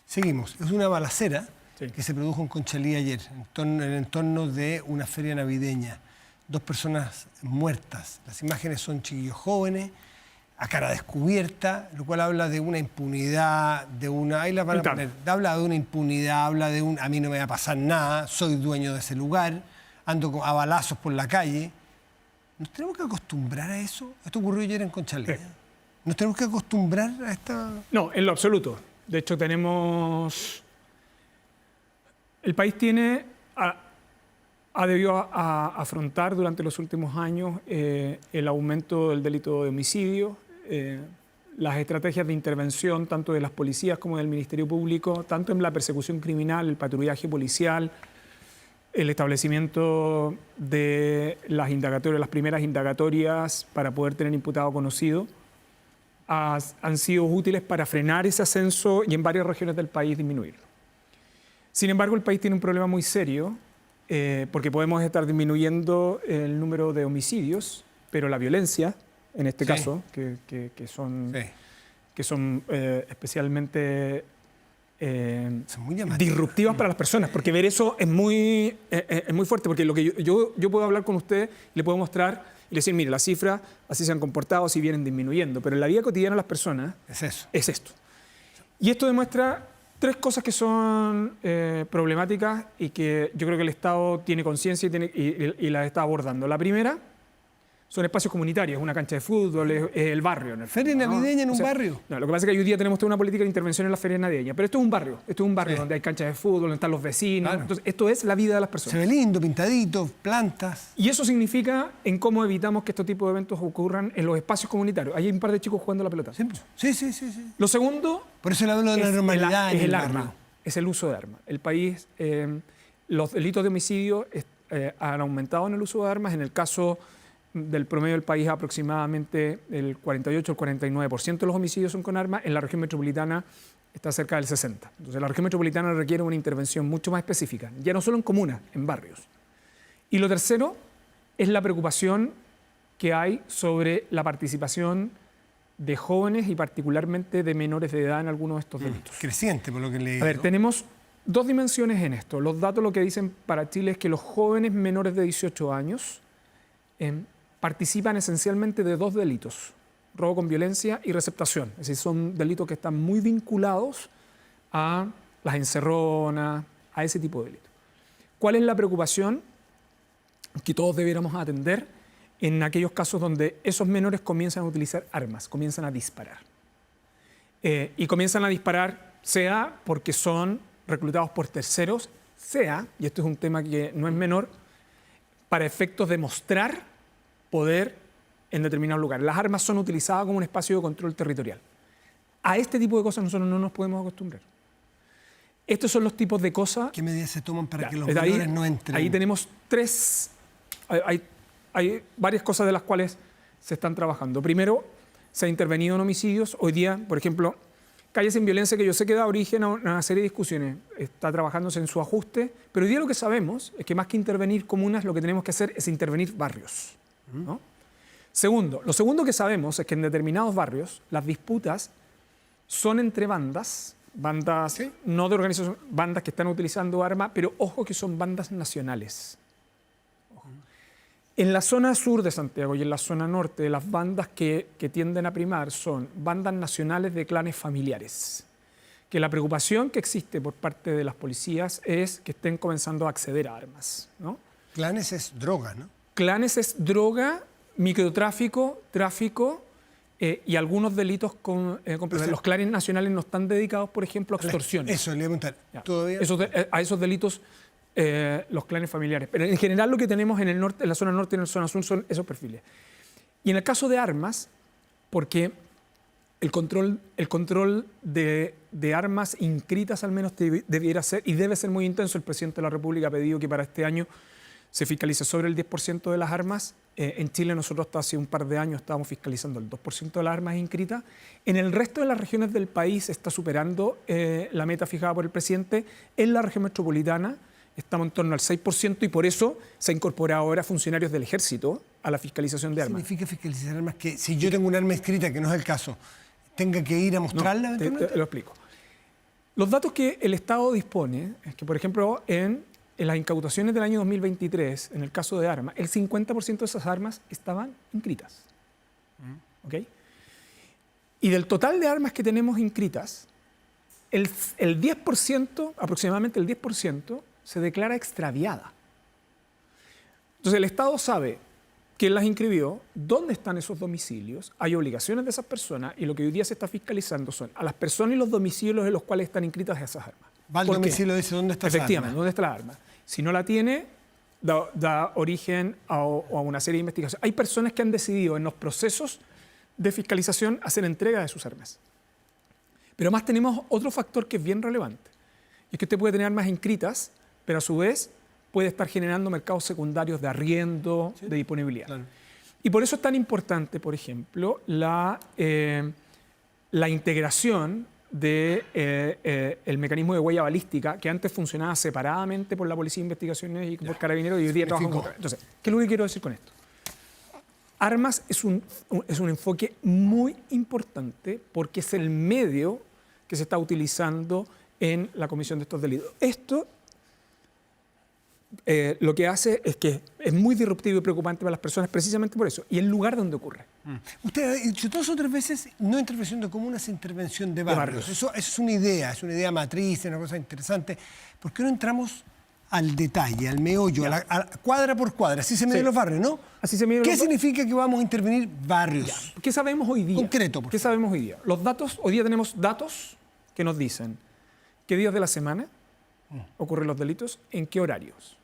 Seguimos. Es una balacera que se produjo en Conchalí ayer, en el entorno de una feria navideña. 2 personas muertas. Las imágenes son chiquillos jóvenes, a cara descubierta, lo cual habla de una impunidad, de una... Ahí la van a poner. Habla de una impunidad, habla de un... A mí no me va a pasar nada, soy dueño de ese lugar, ando a balazos por la calle. ¿Nos tenemos que acostumbrar a eso? Esto ocurrió ayer en Conchalí. ¿Nos tenemos que acostumbrar a esta...? No, en lo absoluto. De hecho, tenemos... El país ha debido afrontar durante los últimos años el aumento del delito de homicidio, las estrategias de intervención tanto de las policías como del Ministerio Público, tanto en la persecución criminal, el patrullaje policial, el establecimiento de las indagatorias, las primeras indagatorias para poder tener imputado conocido, han sido útiles para frenar ese ascenso y en varias regiones del país disminuirlo. Sin embargo, el país tiene un problema muy serio, porque podemos estar disminuyendo el número de homicidios, pero la violencia, en este caso, que son especialmente son muy llamativas, disruptivas para las personas, porque ver eso es muy fuerte, porque lo que yo puedo hablar con usted, le puedo mostrar y decir, mire, las cifras así se han comportado, así vienen disminuyendo, pero en la vida cotidiana de las personas es esto. Y esto demuestra 3 cosas que son problemáticas y que yo creo que el Estado tiene conciencia y las está abordando. La primera son espacios comunitarios, una cancha de fútbol, es el barrio. En el Feria fondo, ¿no? navideña en O un sea, barrio. No, lo que pasa es que hoy día tenemos toda una política de intervención en la feria navideña, pero esto es un barrio, Sí. donde hay canchas de fútbol, donde están los vecinos. Claro. Entonces, esto es la vida de las Se personas. ve lindo, pintadito, plantas. Y eso significa en cómo evitamos que este tipo de eventos ocurran en los espacios comunitarios. Ahí hay un par de chicos jugando a la pelota. Sí. Lo segundo Por eso le hablo de la normalidad es en el barrio. arma, es el uso de armas. El país, los delitos de homicidio han aumentado en el uso de armas. En el caso del promedio del país, aproximadamente el 48 o el 49% de los homicidios son con armas. En la región metropolitana está cerca del 60%. Entonces, la región metropolitana requiere una intervención mucho más específica, ya no solo en comunas, en barrios. Y lo tercero es la preocupación que hay sobre la participación de jóvenes y particularmente de menores de edad en algunos de estos delitos. Creciente, por lo que leí. A ver, tenemos dos dimensiones en esto. Los datos lo que dicen para Chile es que los jóvenes menores de 18 años participan esencialmente de dos delitos: robo con violencia y receptación. Es decir, son delitos que están muy vinculados a las encerronas, a ese tipo de delitos. ¿Cuál es la preocupación que todos debiéramos atender en aquellos casos donde esos menores comienzan a utilizar armas, comienzan a disparar? Y comienzan a disparar sea porque son reclutados por terceros, sea, y esto es un tema que no es menor, para efectos de mostrar poder en determinados lugares. Las armas son utilizadas como un espacio de control territorial. A este tipo de cosas nosotros no nos podemos acostumbrar. Estos son los tipos de cosas... ¿Qué medidas se toman para que los Ahí- menores no entren? Ahí tenemos tres... Hay varias cosas de las cuales se están trabajando. Primero, se ha intervenido en homicidios. Hoy día, por ejemplo, Calles sin Violencia, que yo sé que da origen a una serie de discusiones, está trabajándose en su ajuste, pero hoy día lo que sabemos es que más que intervenir comunas, lo que tenemos que hacer es intervenir barrios, ¿no? Segundo, lo segundo que sabemos es que en determinados barrios las disputas son entre bandas no de organización, bandas que están utilizando armas, pero ojo que son bandas nacionales. Ojo. En la zona sur de Santiago y en la zona norte, las bandas que tienden a primar son bandas nacionales de clanes familiares. Que la preocupación que existe por parte de las policías es que estén comenzando a acceder a armas, ¿no? Clanes es droga, ¿no? Clanes es droga, microtráfico, tráfico y algunos delitos con los clanes nacionales no están dedicados, por ejemplo, a extorsiones. Eso, le voy a preguntar. Ya. ¿Todavía? A esos delitos los clanes familiares. Pero en general lo que tenemos en el norte, en la zona norte y en la zona sur son esos perfiles. Y en el caso de armas, porque el control de armas inscritas al menos debiera ser y debe ser muy intenso. El presidente de la República ha pedido que para este año se fiscalice sobre el 10% de las armas. En Chile nosotros hasta hace un par de años estábamos fiscalizando el 2% de las armas inscritas. En el resto de las regiones del país está superando la meta fijada por el presidente. En la región metropolitana estamos en torno al 6% y por eso se ha incorporado ahora funcionarios del ejército a la fiscalización de armas. ¿Significa fiscalizar armas que si yo tengo un arma escrita, que no es el caso, tenga que ir a mostrarla No, te eventualmente? lo explico. Los datos que el Estado dispone es que, por ejemplo, en las incautaciones del año 2023, en el caso de armas, el 50% de esas armas estaban inscritas. ¿Ok? Y del total de armas que tenemos inscritas, el 10%, aproximadamente el 10%, se declara extraviada. Entonces el Estado sabe quién las inscribió, dónde están esos domicilios, hay obligaciones de esas personas y lo que hoy día se está fiscalizando son a las personas y los domicilios en los cuales están inscritas esas armas. Va al ¿Por qué? domicilio y dice dónde está esa Efectivamente, arma. ¿dónde está la arma? Si no la tiene, da origen a una serie de investigaciones. Hay personas que han decidido en los procesos de fiscalización hacer entrega de sus armas. Pero además tenemos otro factor que es bien relevante. Y es que usted puede tener armas inscritas, pero a su vez puede estar generando mercados secundarios de arriendo, de disponibilidad. Claro. Y por eso es tan importante, por ejemplo, la integración del mecanismo de huella balística, que antes funcionaba separadamente por la Policía de Investigaciones y por Carabineros, y hoy día trabajan contra. Entonces, ¿qué es lo que quiero decir con esto? Armas es un enfoque muy importante porque es el medio que se está utilizando en la comisión de estos delitos. Esto lo que hace es que es muy disruptivo y preocupante para las personas precisamente por eso, y el lugar donde ocurre. Usted ha dicho 2 o 3 veces no intervención de comunas, es intervención de barrios. barrios. Eso es una idea matriz, una cosa interesante. ¿Por qué no entramos al detalle, al meollo, a cuadra por cuadra. Así se miden los barrios, ¿no? Así se miden ¿Qué los barrios. significa que vamos a intervenir barrios? ¿Qué sabemos hoy día? Concreto, por ¿Qué sabemos hoy día? Los datos, hoy día tenemos datos que nos dicen qué días de la semana ocurren los delitos, en qué horarios.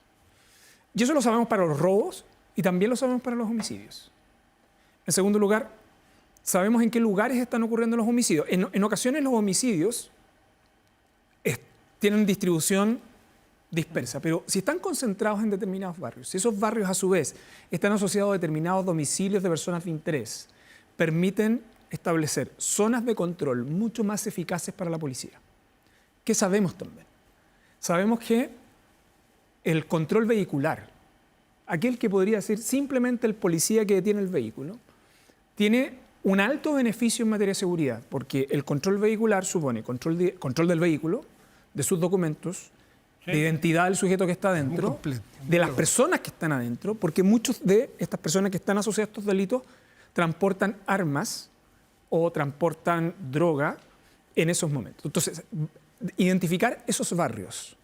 Y eso lo sabemos para los robos y también lo sabemos para los homicidios. En segundo lugar, sabemos en qué lugares están ocurriendo los homicidios. En ocasiones los homicidios tienen distribución dispersa, pero si están concentrados en determinados barrios, si esos barrios a su vez están asociados a determinados domicilios de personas de interés, permiten establecer zonas de control mucho más eficaces para la policía. ¿Qué sabemos también? Sabemos que el control vehicular, aquel que podría ser simplemente el policía que detiene el vehículo, tiene un alto beneficio en materia de seguridad, porque el control vehicular supone control del vehículo, de sus documentos, de identidad del sujeto que está adentro, de las personas que están adentro, porque muchos de estas personas que están asociadas a estos delitos transportan armas o transportan droga en esos momentos. Entonces, identificar esos barrios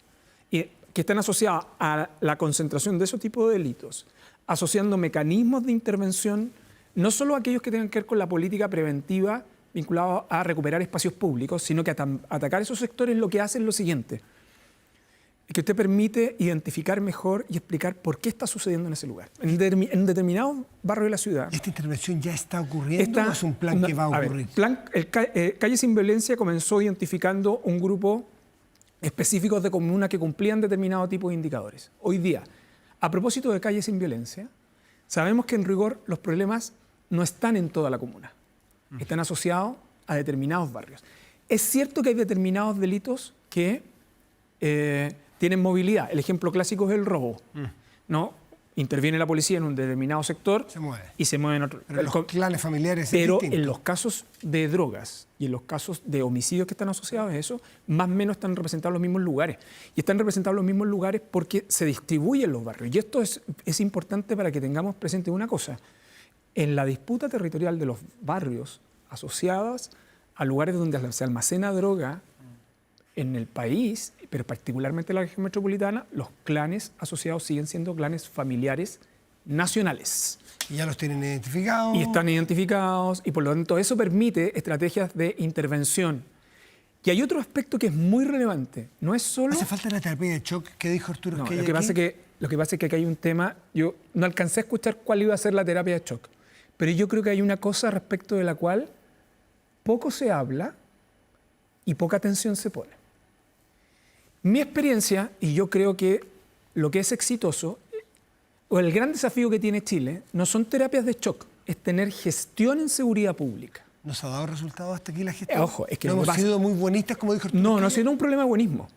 que están asociados a la concentración de ese tipo de delitos, asociando mecanismos de intervención, no solo aquellos que tengan que ver con la política preventiva vinculada a recuperar espacios públicos, sino que atacar esos sectores lo que hace es lo siguiente, que usted permite identificar mejor y explicar por qué está sucediendo en ese lugar. En determinados barrios de la ciudad. ¿Esta intervención ya está ocurriendo o es un plan que va a ocurrir? Calle Sin Violencia comenzó identificando un grupo específico de comunas que cumplían determinado tipo de indicadores. Hoy día, a propósito de Calle Sin Violencia, sabemos que en rigor los problemas no están en toda la comuna. Están asociados a determinados barrios. Es cierto que hay determinados delitos que tienen movilidad. El ejemplo clásico es el robo, ¿no? Interviene la policía en un determinado sector y se mueve en otro. Pero los clanes familiares Pero en los casos de drogas y en los casos de homicidios que están asociados a eso, más o menos están representados los mismos lugares. Y están representados los mismos lugares porque se distribuyen los barrios. Y esto es importante para que tengamos presente una cosa. En la disputa territorial de los barrios asociados a lugares donde se almacena droga en el país, pero particularmente en la región metropolitana, los clanes asociados siguen siendo clanes familiares nacionales. Y ya los tienen identificados. Y están identificados, y por lo tanto eso permite estrategias de intervención. Y hay otro aspecto que es muy relevante. No es solo... ¿Hace falta la terapia de shock que dijo Arturo? No, lo que pasa es que aquí hay un tema... Yo no alcancé a escuchar cuál iba a ser la terapia de shock, pero yo creo que hay una cosa respecto de la cual poco se habla y poca atención se pone. Mi experiencia, y yo creo que lo que es exitoso, o el gran desafío que tiene Chile, no son terapias de shock, es tener gestión en seguridad pública. ¿Nos ha dado resultados hasta aquí la gestión? Ojo, es que ¿No hemos sido muy buenistas, como dijo Arturo? No ha sido un problema de buenismo.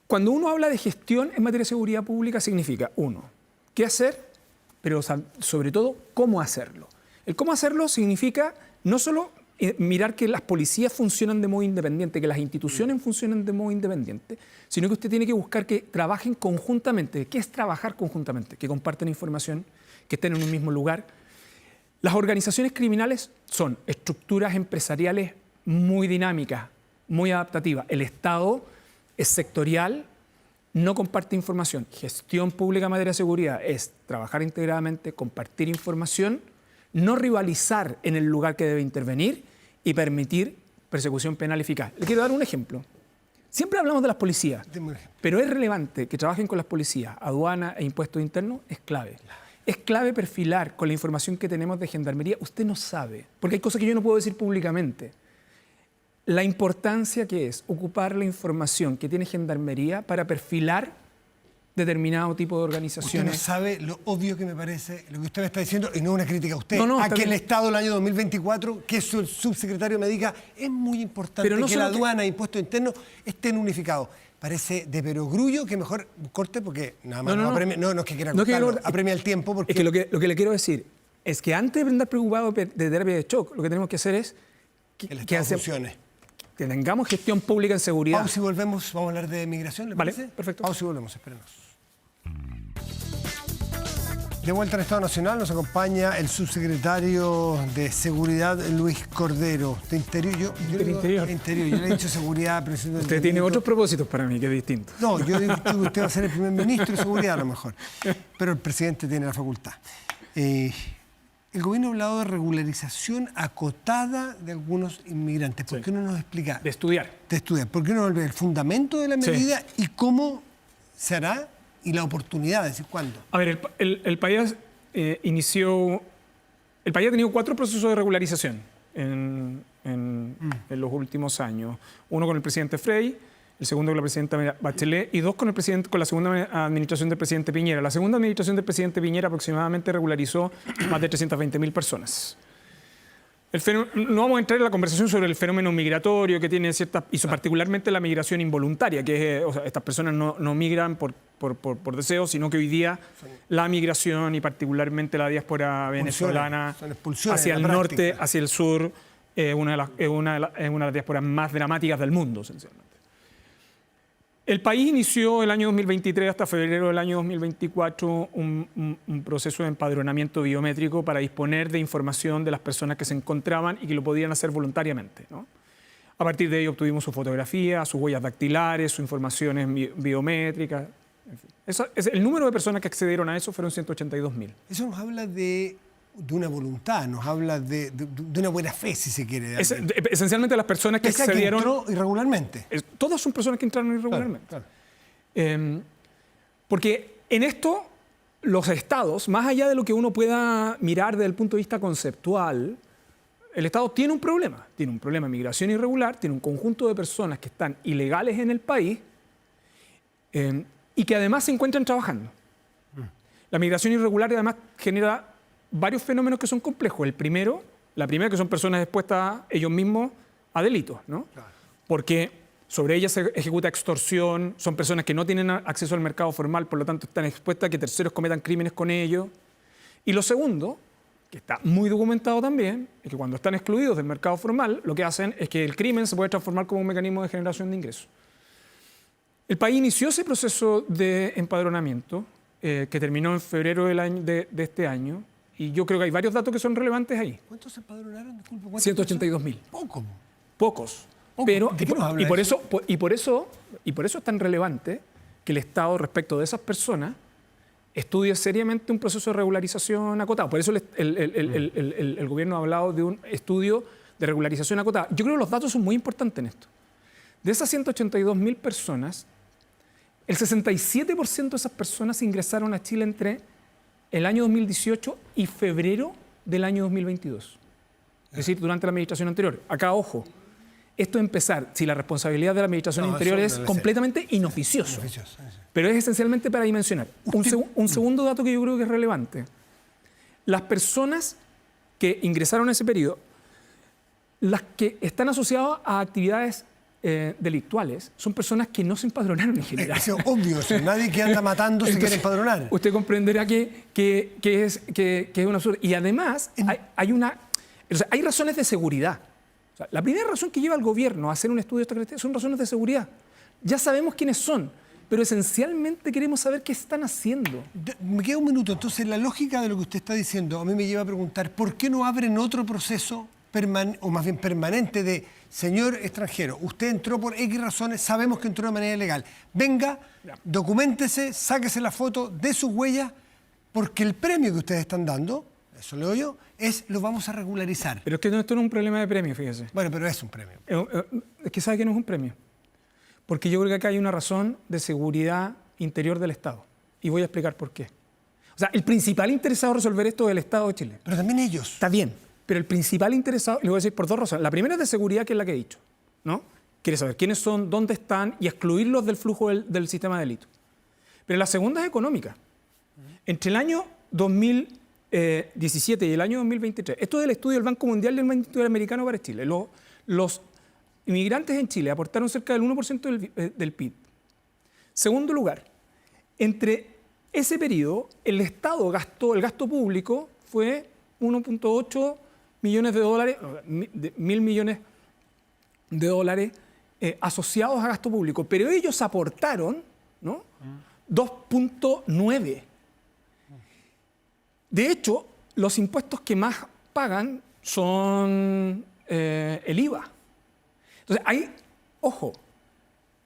Cuando uno habla de gestión en materia de seguridad pública, significa, uno, qué hacer, pero sobre todo, cómo hacerlo. El cómo hacerlo significa no solo mirar que las policías funcionan de modo independiente, que las instituciones funcionan de modo independiente, sino que usted tiene que buscar que trabajen conjuntamente. ¿Qué es trabajar conjuntamente? Que comparten información, que estén en un mismo lugar. Las organizaciones criminales son estructuras empresariales muy dinámicas, muy adaptativas. El Estado es sectorial, no comparte información. Gestión pública en materia de seguridad es trabajar integradamente, compartir información, no rivalizar en el lugar que debe intervenir y permitir persecución penal eficaz. Le quiero dar un ejemplo. Siempre hablamos de las policías, pero es relevante que trabajen con las policías, aduana e impuestos internos, es clave. Es clave perfilar con la información que tenemos de gendarmería. Usted no sabe, porque hay cosas que yo no puedo decir públicamente. La importancia que es ocupar la información que tiene gendarmería para perfilar determinado tipo de organizaciones. Usted no sabe lo obvio que me parece lo que usted me está diciendo, y no una crítica a usted. No, a que el Estado el año 2024, que su subsecretario me diga, es muy importante que la aduana e impuestos internos estén unificados. Parece de perogrullo que mejor corte porque nada más no es que quiera cortarlo, apremia el tiempo. Porque... Es que lo que le quiero decir es que antes de andar preocupado de terapia de shock, lo que tenemos que hacer es que el Estado funcione. Que tengamos gestión pública en seguridad. Pausa y volvemos, vamos a hablar de migración, ¿le parece? Vale, perfecto. Pausa y volvemos, espérenos. De vuelta al Estado Nacional nos acompaña el subsecretario de Seguridad, Luis Cordero. De Interior, yo Interior. Interior. Yo le he dicho Seguridad, presidente. Usted tiene otros propósitos para mí, que es distinto. No, yo digo que usted va a ser el primer ministro de Seguridad a lo mejor. Pero el presidente tiene la facultad. El gobierno ha hablado de regularización acotada de algunos inmigrantes. ¿Por qué no nos explica? De estudiar. De estudiar. ¿Por qué no nos explica el fundamento de la medida y cómo se hará? Y la oportunidad, es decir, ¿cuándo? A ver, el país inició... El país ha tenido 4 procesos de regularización en los últimos años. Uno con el presidente Frey, el segundo con la presidenta Bachelet y 2 con la segunda administración del presidente Piñera. La segunda administración del presidente Piñera aproximadamente regularizó más de 320.000 personas. No vamos a entrar en la conversación sobre el fenómeno migratorio que tiene ciertas, y particularmente la migración involuntaria, que es, o sea, estas personas no migran por deseo, sino que hoy día la migración y particularmente la diáspora venezolana hacia el norte, hacia el sur, es una de las diásporas más dramáticas del mundo, esencialmente. El país inició el año 2023 hasta febrero del año 2024 un proceso de empadronamiento biométrico para disponer de información de las personas que se encontraban y que lo podían hacer voluntariamente, ¿no? A partir de ello obtuvimos su fotografía, sus huellas dactilares, sus informaciones biométricas. En fin. El número de personas que accedieron a eso fueron 182.000. Eso nos habla de una voluntad, nos habla de una buena fe, si se quiere. Esencialmente las personas que accedieron... Que entró irregularmente. Todas son personas que entraron irregularmente. Claro. Porque en esto los estados, más allá de lo que uno pueda mirar desde el punto de vista conceptual, el Estado tiene un problema. Tiene un problema de migración irregular, tiene un conjunto de personas que están ilegales en el país y que además se encuentran trabajando. La migración irregular además genera varios fenómenos que son complejos. La primera que son personas expuestas ellos mismos a delitos, ¿no? Claro. Porque sobre ellas se ejecuta extorsión, son personas que no tienen acceso al mercado formal, por lo tanto están expuestas a que terceros cometan crímenes con ellos. Y lo segundo, que está muy documentado también, es que cuando están excluidos del mercado formal, lo que hacen es que el crimen se puede transformar como un mecanismo de generación de ingresos. El país inició ese proceso de empadronamiento que terminó en febrero de este año. Y yo creo que hay varios datos que son relevantes ahí. ¿Cuántos se empadronaron? Disculpe, 182.000. Pocos. Pero, y por eso es tan relevante que el Estado, respecto de esas personas, estudie seriamente un proceso de regularización acotado. Por eso el gobierno ha hablado de un estudio de regularización acotada. Yo creo que los datos son muy importantes en esto. De esas 182.000 personas, el 67% de esas personas ingresaron a Chile entre el año 2018 y febrero del año 2022. Es decir, durante la administración anterior. Acá, ojo, esto empezar, si la responsabilidad de la administración anterior es completamente inoficioso. Pero es esencialmente para dimensionar. Un segundo dato que yo creo que es relevante. Las personas que ingresaron a ese periodo, las que están asociadas a actividades delictuales, son personas que no se empadronaron en general. Es obvio, nadie que anda matando se quiere empadronar. Usted comprenderá que es un absurdo. Y además hay razones de seguridad. O sea, la primera razón que lleva al gobierno a hacer un estudio de esta característica son razones de seguridad. Ya sabemos quiénes son, pero esencialmente queremos saber qué están haciendo. Me queda un minuto. Entonces, la lógica de lo que usted está diciendo a mí me lleva a preguntar ¿por qué no abren otro proceso o más bien permanente de señor extranjero? Usted entró por X razones, sabemos que entró de manera ilegal. Venga, documéntese, sáquese la foto de sus huellas, porque el premio que ustedes están dando, eso lo oigo, lo vamos a regularizar. Pero es que esto no es un problema de premio, fíjese. Bueno, pero es un premio. Es que sabe que no es un premio. Porque yo creo que acá hay una razón de seguridad interior del Estado. Y voy a explicar por qué. O sea, el principal interesado en resolver esto es el Estado de Chile. Pero también ellos. Está bien. Pero el principal interesado, le voy a decir por 2 razones. La primera es de seguridad, que es la que he dicho, ¿no? Quiere saber quiénes son, dónde están y excluirlos del flujo del sistema de delito. Pero la segunda es económica. Entre el año 2017 y el año 2023, esto es del estudio del Banco Mundial y del Banco Interamericano para Chile, los inmigrantes en Chile aportaron cerca del 1% del PIB. Segundo lugar, entre ese periodo, el Estado gastó, el gasto público fue 1.8 millones de dólares, 1.000 millones de dólares asociados a gasto público, pero ellos aportaron, ¿no? 2.9. De hecho, los impuestos que más pagan son el IVA. Entonces,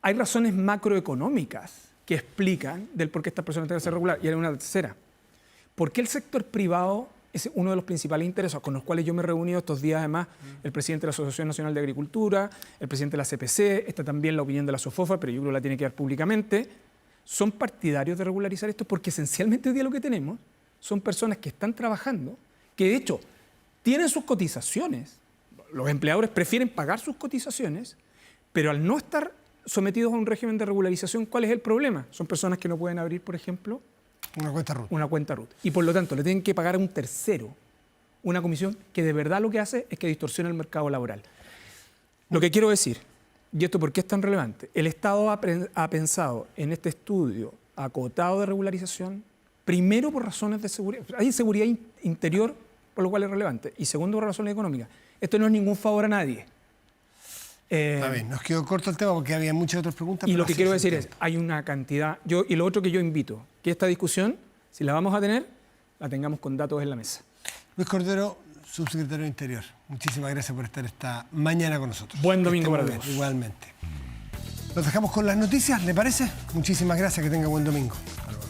hay razones macroeconómicas que explican del por qué estas personas tienen que ser reguladas. Y hay una tercera. ¿Por qué el sector privado es uno de los principales intereses con los cuales yo me he reunido estos días? Además, el presidente de la Asociación Nacional de Agricultura, el presidente de la CPC, está también la opinión de la SOFOFA, pero yo creo que la tiene que dar públicamente. Son partidarios de regularizar esto porque esencialmente hoy día lo que tenemos son personas que están trabajando, que de hecho tienen sus cotizaciones. Los empleadores prefieren pagar sus cotizaciones, pero al no estar sometidos a un régimen de regularización, ¿cuál es el problema? Son personas que no pueden abrir, por ejemplo, una cuenta RUT. Y por lo tanto le tienen que pagar a un tercero una comisión que de verdad lo que hace es que distorsiona el mercado laboral. Lo que quiero decir, y esto por qué es tan relevante, el Estado ha pensado en este estudio acotado de regularización, primero por razones de seguridad. Hay inseguridad interior, por lo cual es relevante, y segundo por razones económicas. Esto no es ningún favor a nadie. Está bien, nos quedó corto el tema porque había muchas otras preguntas. Y lo que quiero decir es, hay una cantidad, y lo otro que yo invito, que esta discusión, si la vamos a tener, la tengamos con datos en la mesa. Luis Cordero, subsecretario de Interior, muchísimas gracias por estar esta mañana con nosotros. Buen domingo para todos. Igualmente. Nos dejamos con las noticias, ¿le parece? Muchísimas gracias, que tenga buen domingo. Hasta luego.